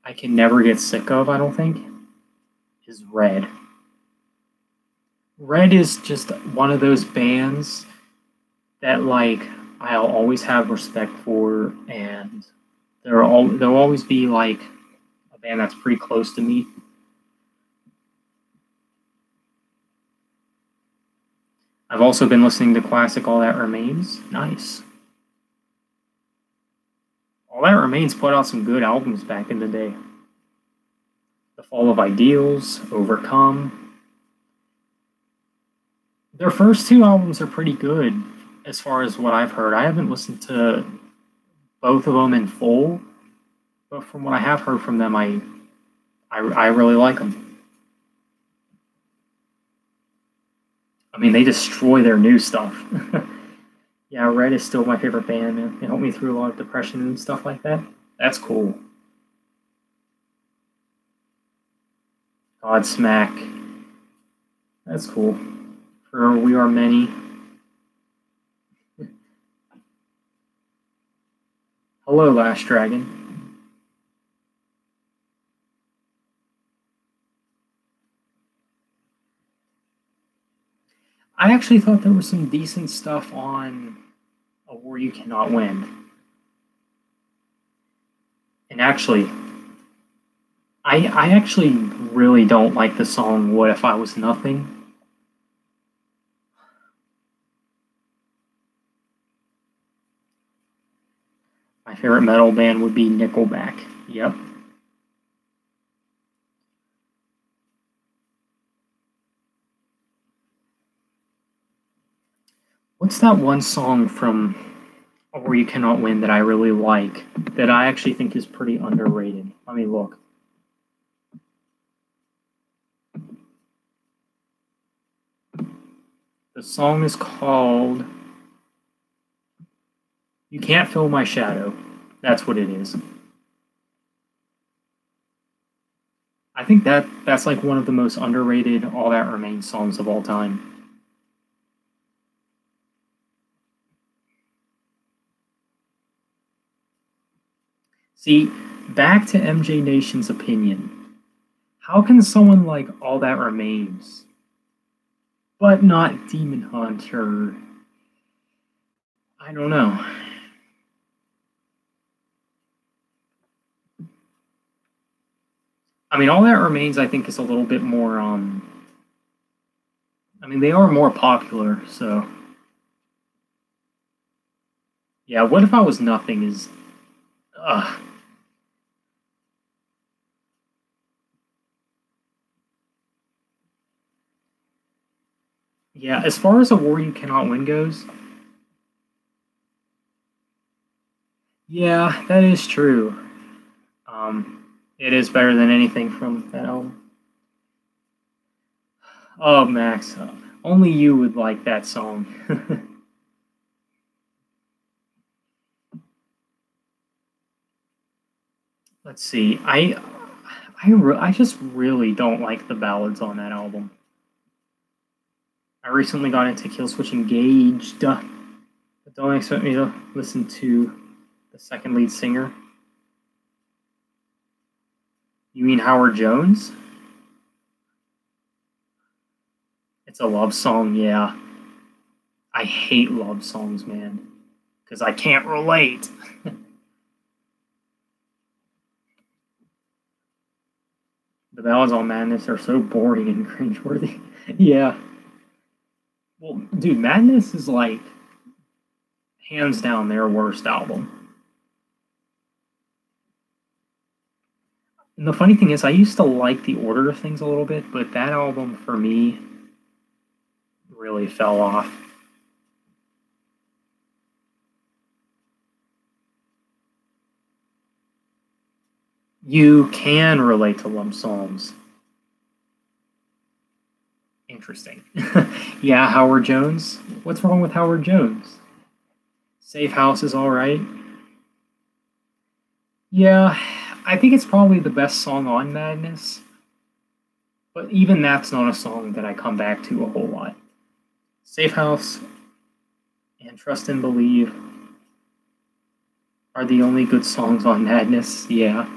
I can never get sick of, I don't think, is Red. Red is just one of those bands that, like, I'll always have respect for, and they'll always be, like, a band that's pretty close to me. I've also been listening to classic All That Remains. Nice. All That Remains put out some good albums back in the day. The Fall of Ideals, Overcome. Their first two albums are pretty good as far as what I've heard. I haven't listened to both of them in full, but from what I have heard from them, I really like them. I mean, they destroy their new stuff. Yeah, Red is still my favorite band, man. It helped me through a lot of depression and stuff like that. That's cool. Godsmack. That's cool. For We Are Many. Hello, Last Dragon. I actually thought there was some decent stuff on A War You Cannot Win. And actually, I actually really don't like the song What If I Was Nothing. My favorite metal band would be Nickelback. Yep. What's that one song from A War You Cannot Win that I really like, that I actually think is pretty underrated? Let me look. The song is called You Can't Fill My Shadow. That's what it is. I think that's like one of the most underrated All That Remains songs of all time. See, back to MJ Nation's opinion. How can someone like All That Remains but not Demon Hunter. I don't know. I mean, All That Remains, I think, is a little bit more. I mean, they are more popular, so. Yeah, What If I Was Nothing is. Yeah, as far as A War You Cannot Win goes, yeah, that is true. It is better than anything from that album. Oh, Max, only you would like that song. Let's see. I just really don't like the ballads on that album. I recently got into Killswitch Engaged, but don't expect me to listen to the second lead singer. You mean Howard Jones? It's a love song, yeah. I hate love songs, man, because I can't relate. The ballads on Madness are so boring and cringeworthy. Yeah. Well, dude, Madness is like hands down their worst album. And the funny thing is, I used to like the order of things a little bit, but that album for me really fell off. You can relate to lump songs. Interesting. Yeah, Howard Jones. What's wrong with Howard Jones? Safe House is all right. Yeah, I think it's probably the best song on Madness. But even that's not a song that I come back to a whole lot. Safe House and Trust and Believe are the only good songs on Madness. Yeah.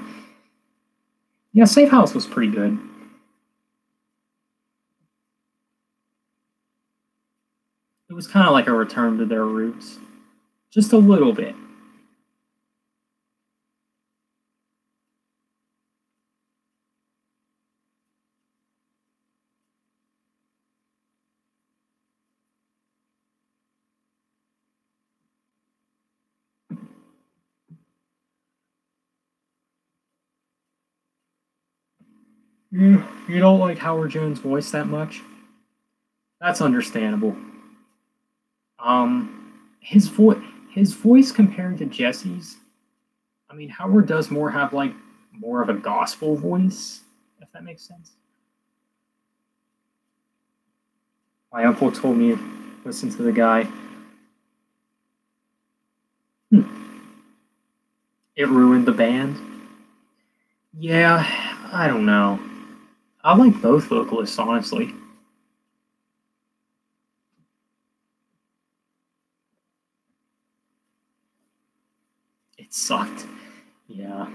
Yeah, Safe House was pretty good. It was kind of like a return to their roots. Just a little bit. You don't like Howard Jones' voice that much? That's understandable. His voice compared to Jesse's, I mean, Howard does have like more of a gospel voice, if that makes sense. My uncle told me listen to the guy. It ruined the band. Yeah, I don't know. I like both vocalists, honestly. It sucked. Yeah.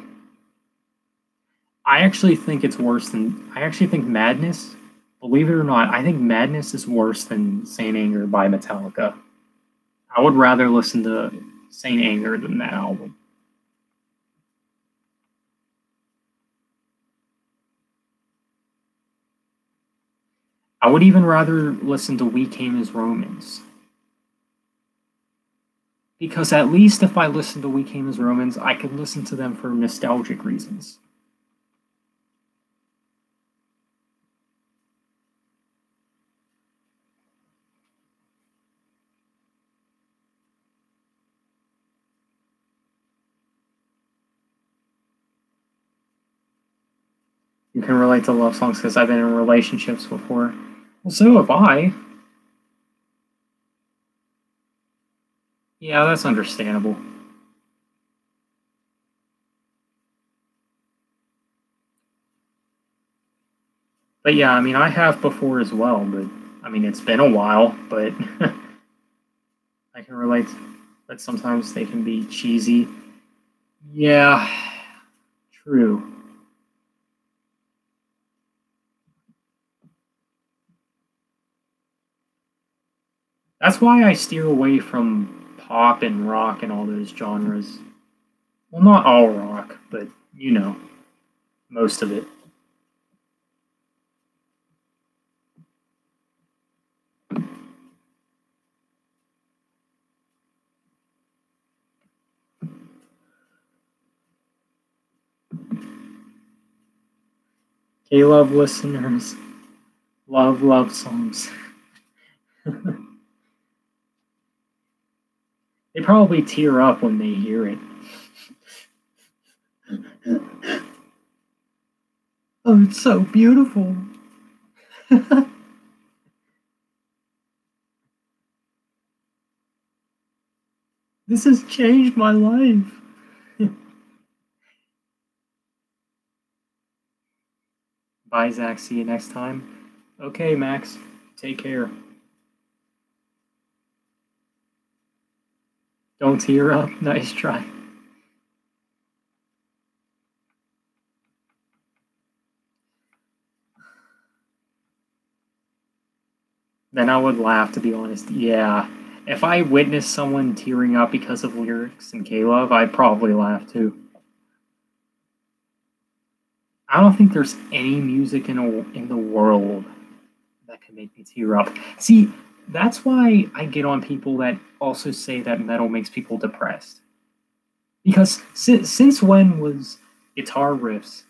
I actually think it's worse than. I actually think Madness, believe it or not, I think Madness is worse than Saint Anger by Metallica. I would rather listen to Saint Anger than that album. I would even rather listen to We Came as Romans. Because at least if I listen to We Came as Romans, I could listen to them for nostalgic reasons. You can relate to love songs because I've been in relationships before. Well, so have I. Yeah, that's understandable. But yeah, I mean, I have before as well, but I mean, it's been a while, but I can relate that sometimes they can be cheesy. Yeah, true. That's why I steer away from pop and rock and all those genres. Well, not all rock, but you know, most of it. K-Love listeners love love songs. They probably tear up when they hear it. Oh, it's so beautiful. This has changed my life. Bye, Zach. See you next time. Okay, Max. Take care. Don't tear up. Nice try. Then I would laugh, to be honest. Yeah. If I witnessed someone tearing up because of lyrics in K-Love, I'd probably laugh too. I don't think there's any music in the world that can make me tear up. See, that's why I get on people that also say that metal makes people depressed. Because since when was guitar riffs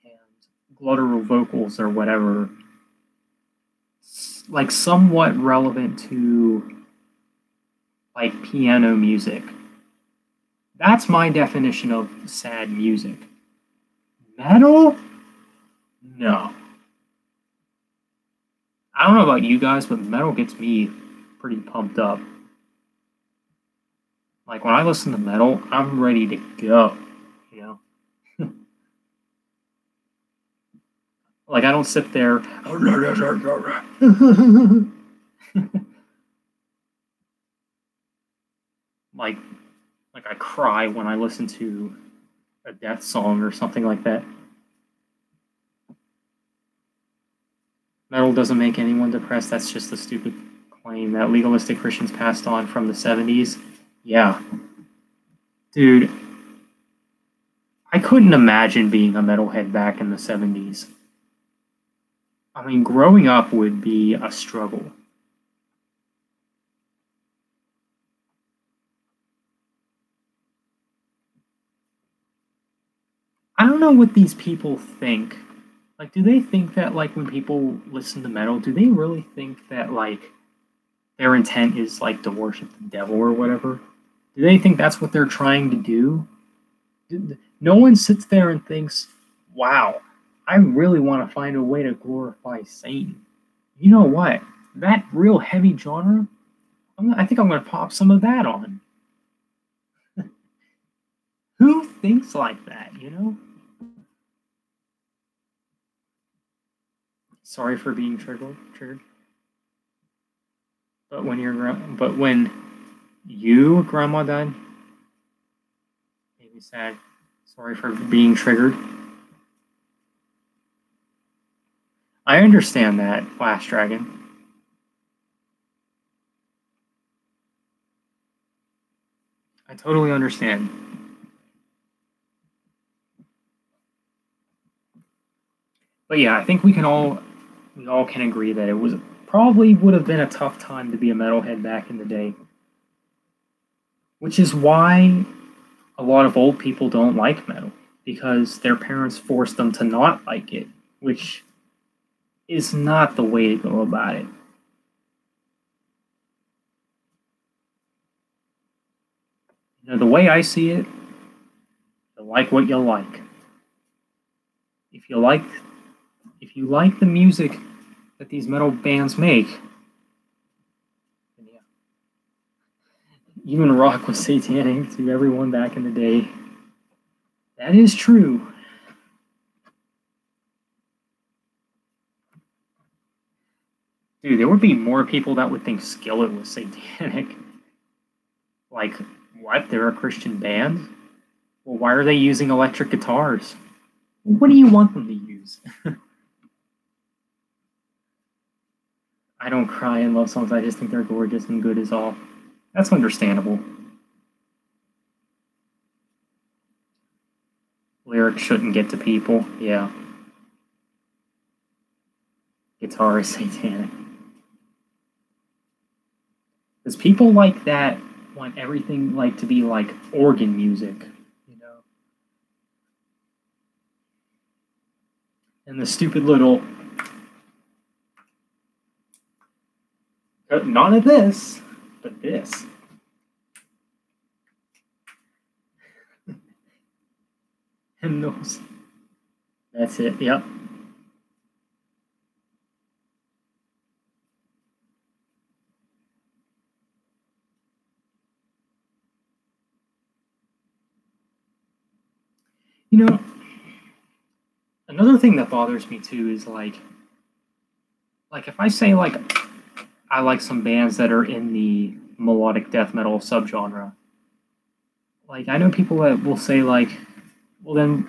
and guttural vocals or whatever like somewhat relevant to like piano music? That's my definition of sad music. Metal? No. I don't know about you guys, but metal gets me pretty pumped up. Like when I listen to metal, I'm ready to go, you know? Like I don't sit there like I cry when I listen to a death song or something like that. Metal doesn't make anyone depressed. That's just a stupid claim that legalistic Christians passed on from the 70s. Yeah. Dude, I couldn't imagine being a metalhead back in the 70s. I mean, growing up would be a struggle. I don't know what these people think. Like, do they think that, like, when people listen to metal, do they really think that, like, their intent is, like, to worship the devil or whatever? Do they think that's what they're trying to do? No one sits there and thinks, wow, I really want to find a way to glorify Satan. You know what? That real heavy genre, I think I'm going to pop some of that on. Who thinks like that, you know? Sorry for being triggered. But when you, grandma, died, made me sad. Sorry for being triggered. I understand that, Flash Dragon. I totally understand. But yeah, I think we all can agree that it was probably would have been a tough time to be a metalhead back in the day. Which is why a lot of old people don't like metal, because their parents forced them to not like it, which is not the way to go about it. You know, the way I see it, you like what you like. If you like the music that these metal bands make, then yeah. Even rock was satanic to everyone back in the day. That is true. Dude, there would be more people that would think Skillet was satanic. Like, what? They're a Christian band? Well, why are they using electric guitars? What do you want them to use? I don't cry in love songs. I just think they're gorgeous and good as all. That's understandable. Lyrics shouldn't get to people. Yeah. Guitar is satanic. Because people like that want everything like to be like organ music, you know. And the stupid little none of this, but this. And those. That's it, yep. You know, another thing that bothers me too is like if I say like I like some bands that are in the melodic death metal subgenre, like I know people that will say like, well then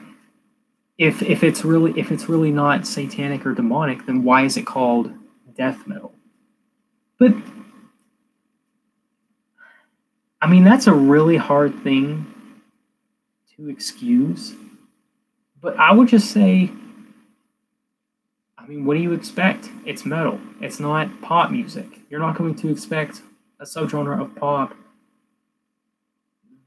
if it's really not satanic or demonic, then why is it called death metal? But I mean that's a really hard thing to excuse. But I would just say, I mean, what do you expect? It's metal. It's not pop music. You're not going to expect a subgenre of pop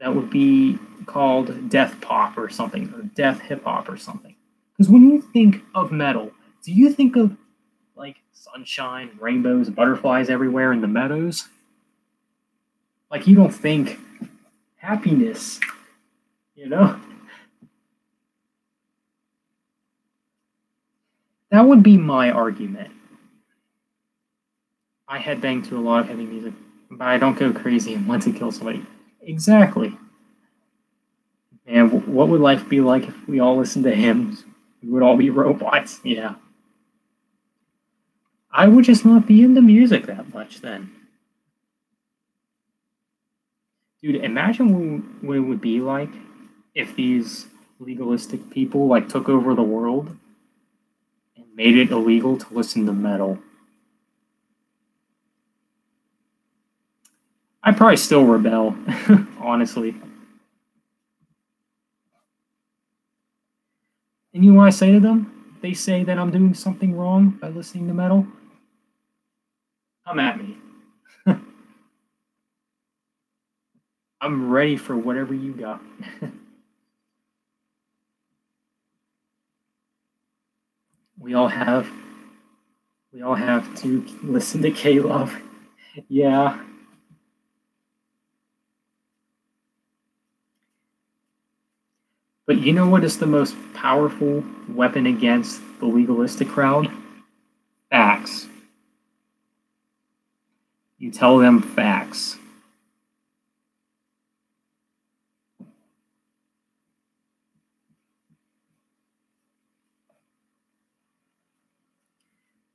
that would be called death pop or something, or death hip hop or something. Because when you think of metal, do you think of like sunshine, rainbows, butterflies everywhere in the meadows? Like you don't think happiness, you know? That would be my argument. I headbang to a lot of heavy music, but I don't go crazy and want to kill somebody. Exactly. And what would life be like if we all listened to hymns? We would all be robots. Yeah. I would just not be into music that much then. Dude, imagine what it would be like if these legalistic people like took over the world and made it illegal to listen to metal. I'd probably still rebel, honestly. And you know what I say to them? They say that I'm doing something wrong by listening to metal. Come at me. I'm ready for whatever you got. we all have to listen to K-Love. Yeah. But you know what is the most powerful weapon against the legalistic crowd? Facts. You tell them facts.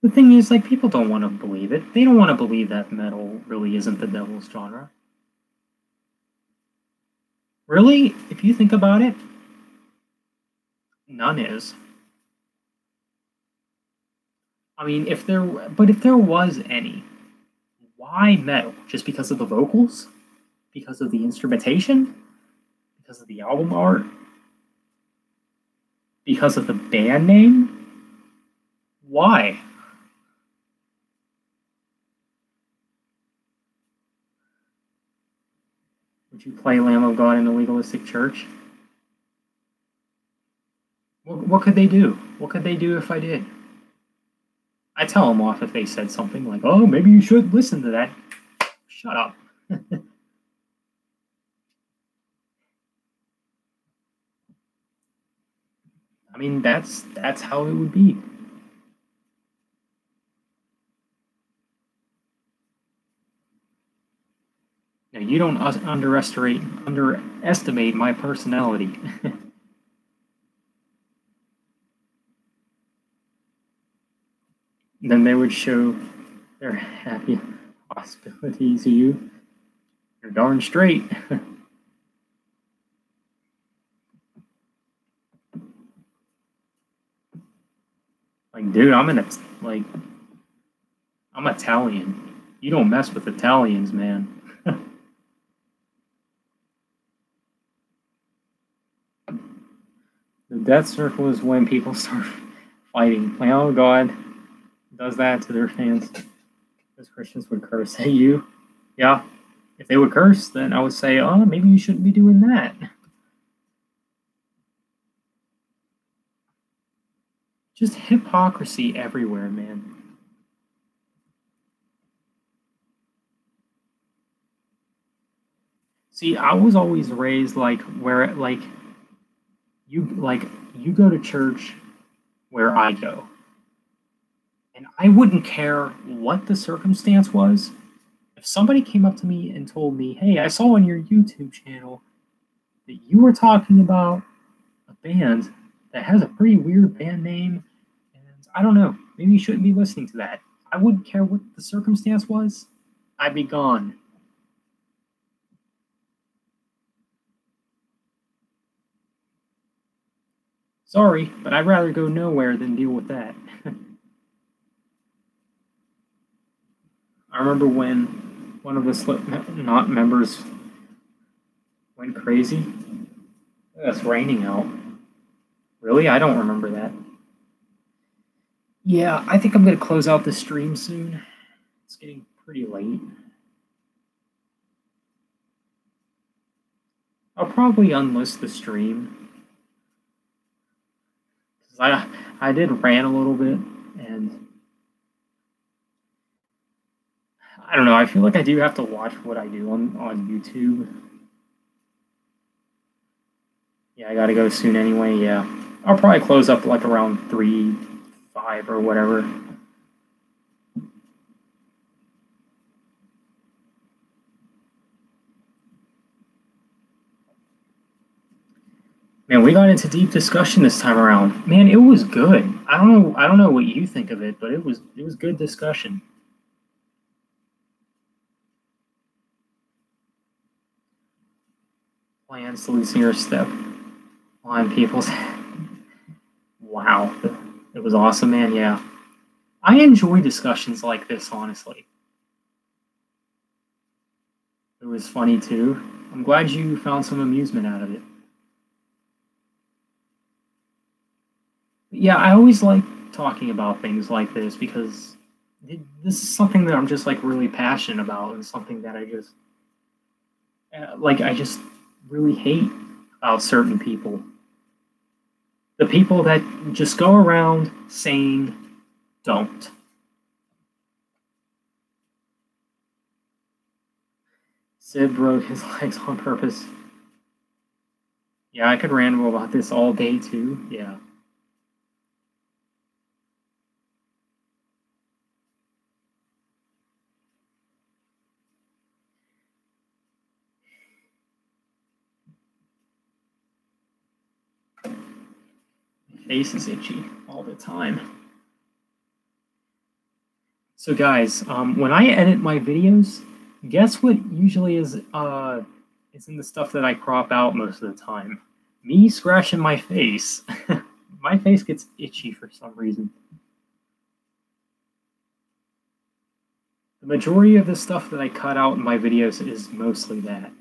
The thing is, like, people don't want to believe it. They don't want to believe that metal really isn't the devil's genre. Really, if you think about it, none is. I mean, if there was any, why metal? Just because of the vocals? Because of the instrumentation? Because of the album art? Because of the band name? Why? Would you play Lamb of God in a legalistic church? What could they do? What could they do if I did? I tell them off if they said something like, oh, maybe you should listen to that. Shut up. I mean, that's how it would be. Now, you don't underestimate my personality. Then they would show their happy hostility to you. You're darn straight. Like, dude, I'm I'm Italian. You don't mess with Italians, man. The death circle is when people start fighting. Like, oh God does that to their fans. Because Christians would curse at you. Yeah. If they would curse, then I would say, oh, maybe you shouldn't be doing that. Just hypocrisy everywhere, man. See, I was always raised like where you go to church where I go. And I wouldn't care what the circumstance was. If somebody came up to me and told me, hey, I saw on your YouTube channel that you were talking about a band that has a pretty weird band name, and I don't know, maybe you shouldn't be listening to that. I wouldn't care what the circumstance was. I'd be gone. Sorry, but I'd rather go nowhere than deal with that. I remember when one of the Slipknot members went crazy. It's raining out. Really? I don't remember that. Yeah, I think I'm going to close out the stream soon. It's getting pretty late. I'll probably unlist the stream. Because I did rant a little bit, and I don't know, I feel like I do have to watch what I do on YouTube. Yeah, I gotta go soon anyway, yeah. I'll probably close up like around 3, 5 or whatever. Man, we got into deep discussion this time around. Man, it was good. I don't know what you think of it, but it was good discussion. Plans to loosen your step on people's. Wow, it was awesome, man. Yeah, I enjoy discussions like this. Honestly, it was funny too. I'm glad you found some amusement out of it. Yeah, I always like talking about things like this because this is something that I'm just like really passionate about, and something that I just I just really hate about certain people. The people that just go around saying don't. Sid broke his legs on purpose. Yeah, I could ramble about this all day too. Yeah. Face is itchy all the time. So guys, when I edit my videos, guess what usually is in the stuff that I crop out most of the time? Me scratching my face. My face gets itchy for some reason. The majority of the stuff that I cut out in my videos is mostly that.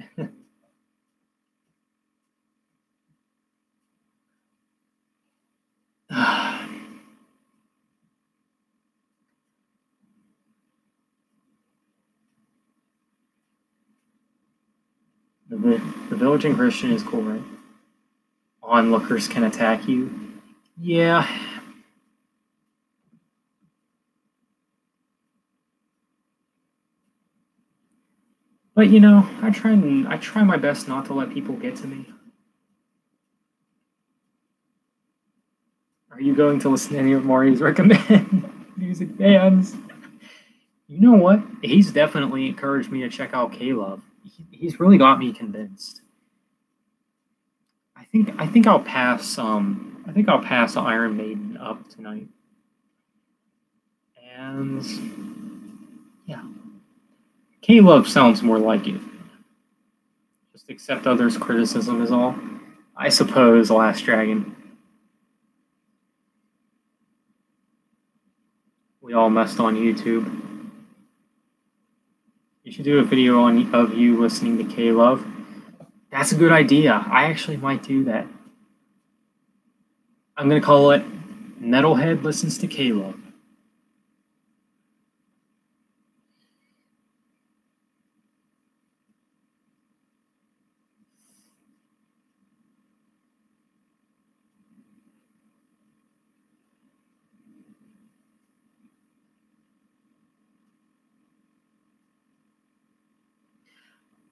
The Villaging Christian is cool, right? Onlookers can attack you. Yeah. But you know, I try my best not to let people get to me. Are you going to listen to any of Mari's recommend music bands? You know what? He's definitely encouraged me to check out K-Love. He's really got me convinced. I think I'll pass Iron Maiden up tonight. And yeah. K-Love sounds more like it. Just accept others' criticism is all. I suppose Last Dragon. We all messed on YouTube. You should do a video of you listening to K-Love. That's a good idea. I actually might do that. I'm gonna call it Metalhead Listens to K-Love.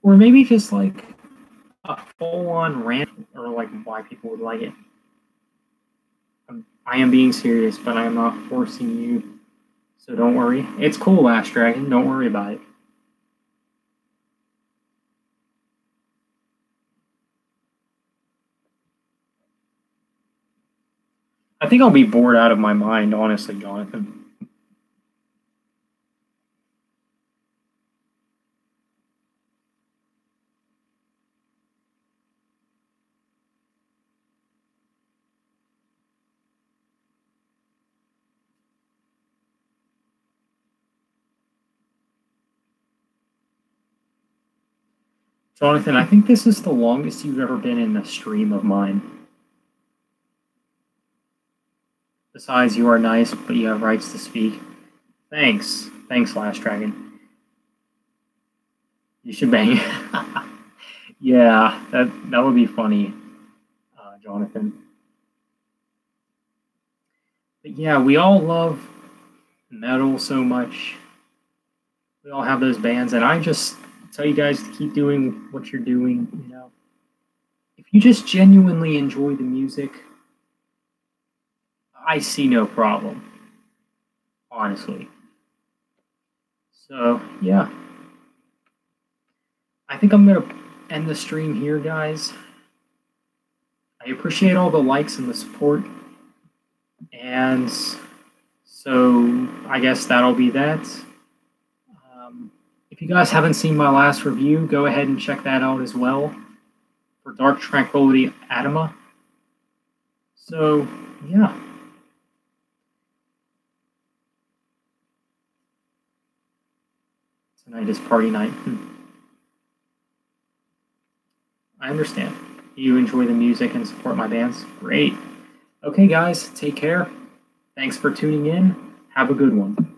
Or maybe just like a full-on rant or like why people would like it. I am being serious, but I am not forcing you. So don't worry. It's cool, Last Dragon. Don't worry about it. I think I'll be bored out of my mind, honestly, Jonathan. Jonathan, I think this is the longest you've ever been in a stream of mine. Besides, you are nice, but you have rights to speak. Thanks. Thanks, Last Dragon. You should bang. Yeah, that would be funny, Jonathan. But yeah, we all love metal so much. We all have those bands, and I just tell you guys to keep doing what you're doing, you know. If you just genuinely enjoy the music, I see no problem, honestly. So, yeah. I think I'm going to end the stream here, guys. I appreciate all the likes and the support. And so I guess that'll be that. If you guys haven't seen my last review, go ahead and check that out as well for Dark Tranquillity Anima. So, yeah. Tonight is party night. I understand. You enjoy the music and support my bands? Great. Okay, guys, take care. Thanks for tuning in. Have a good one.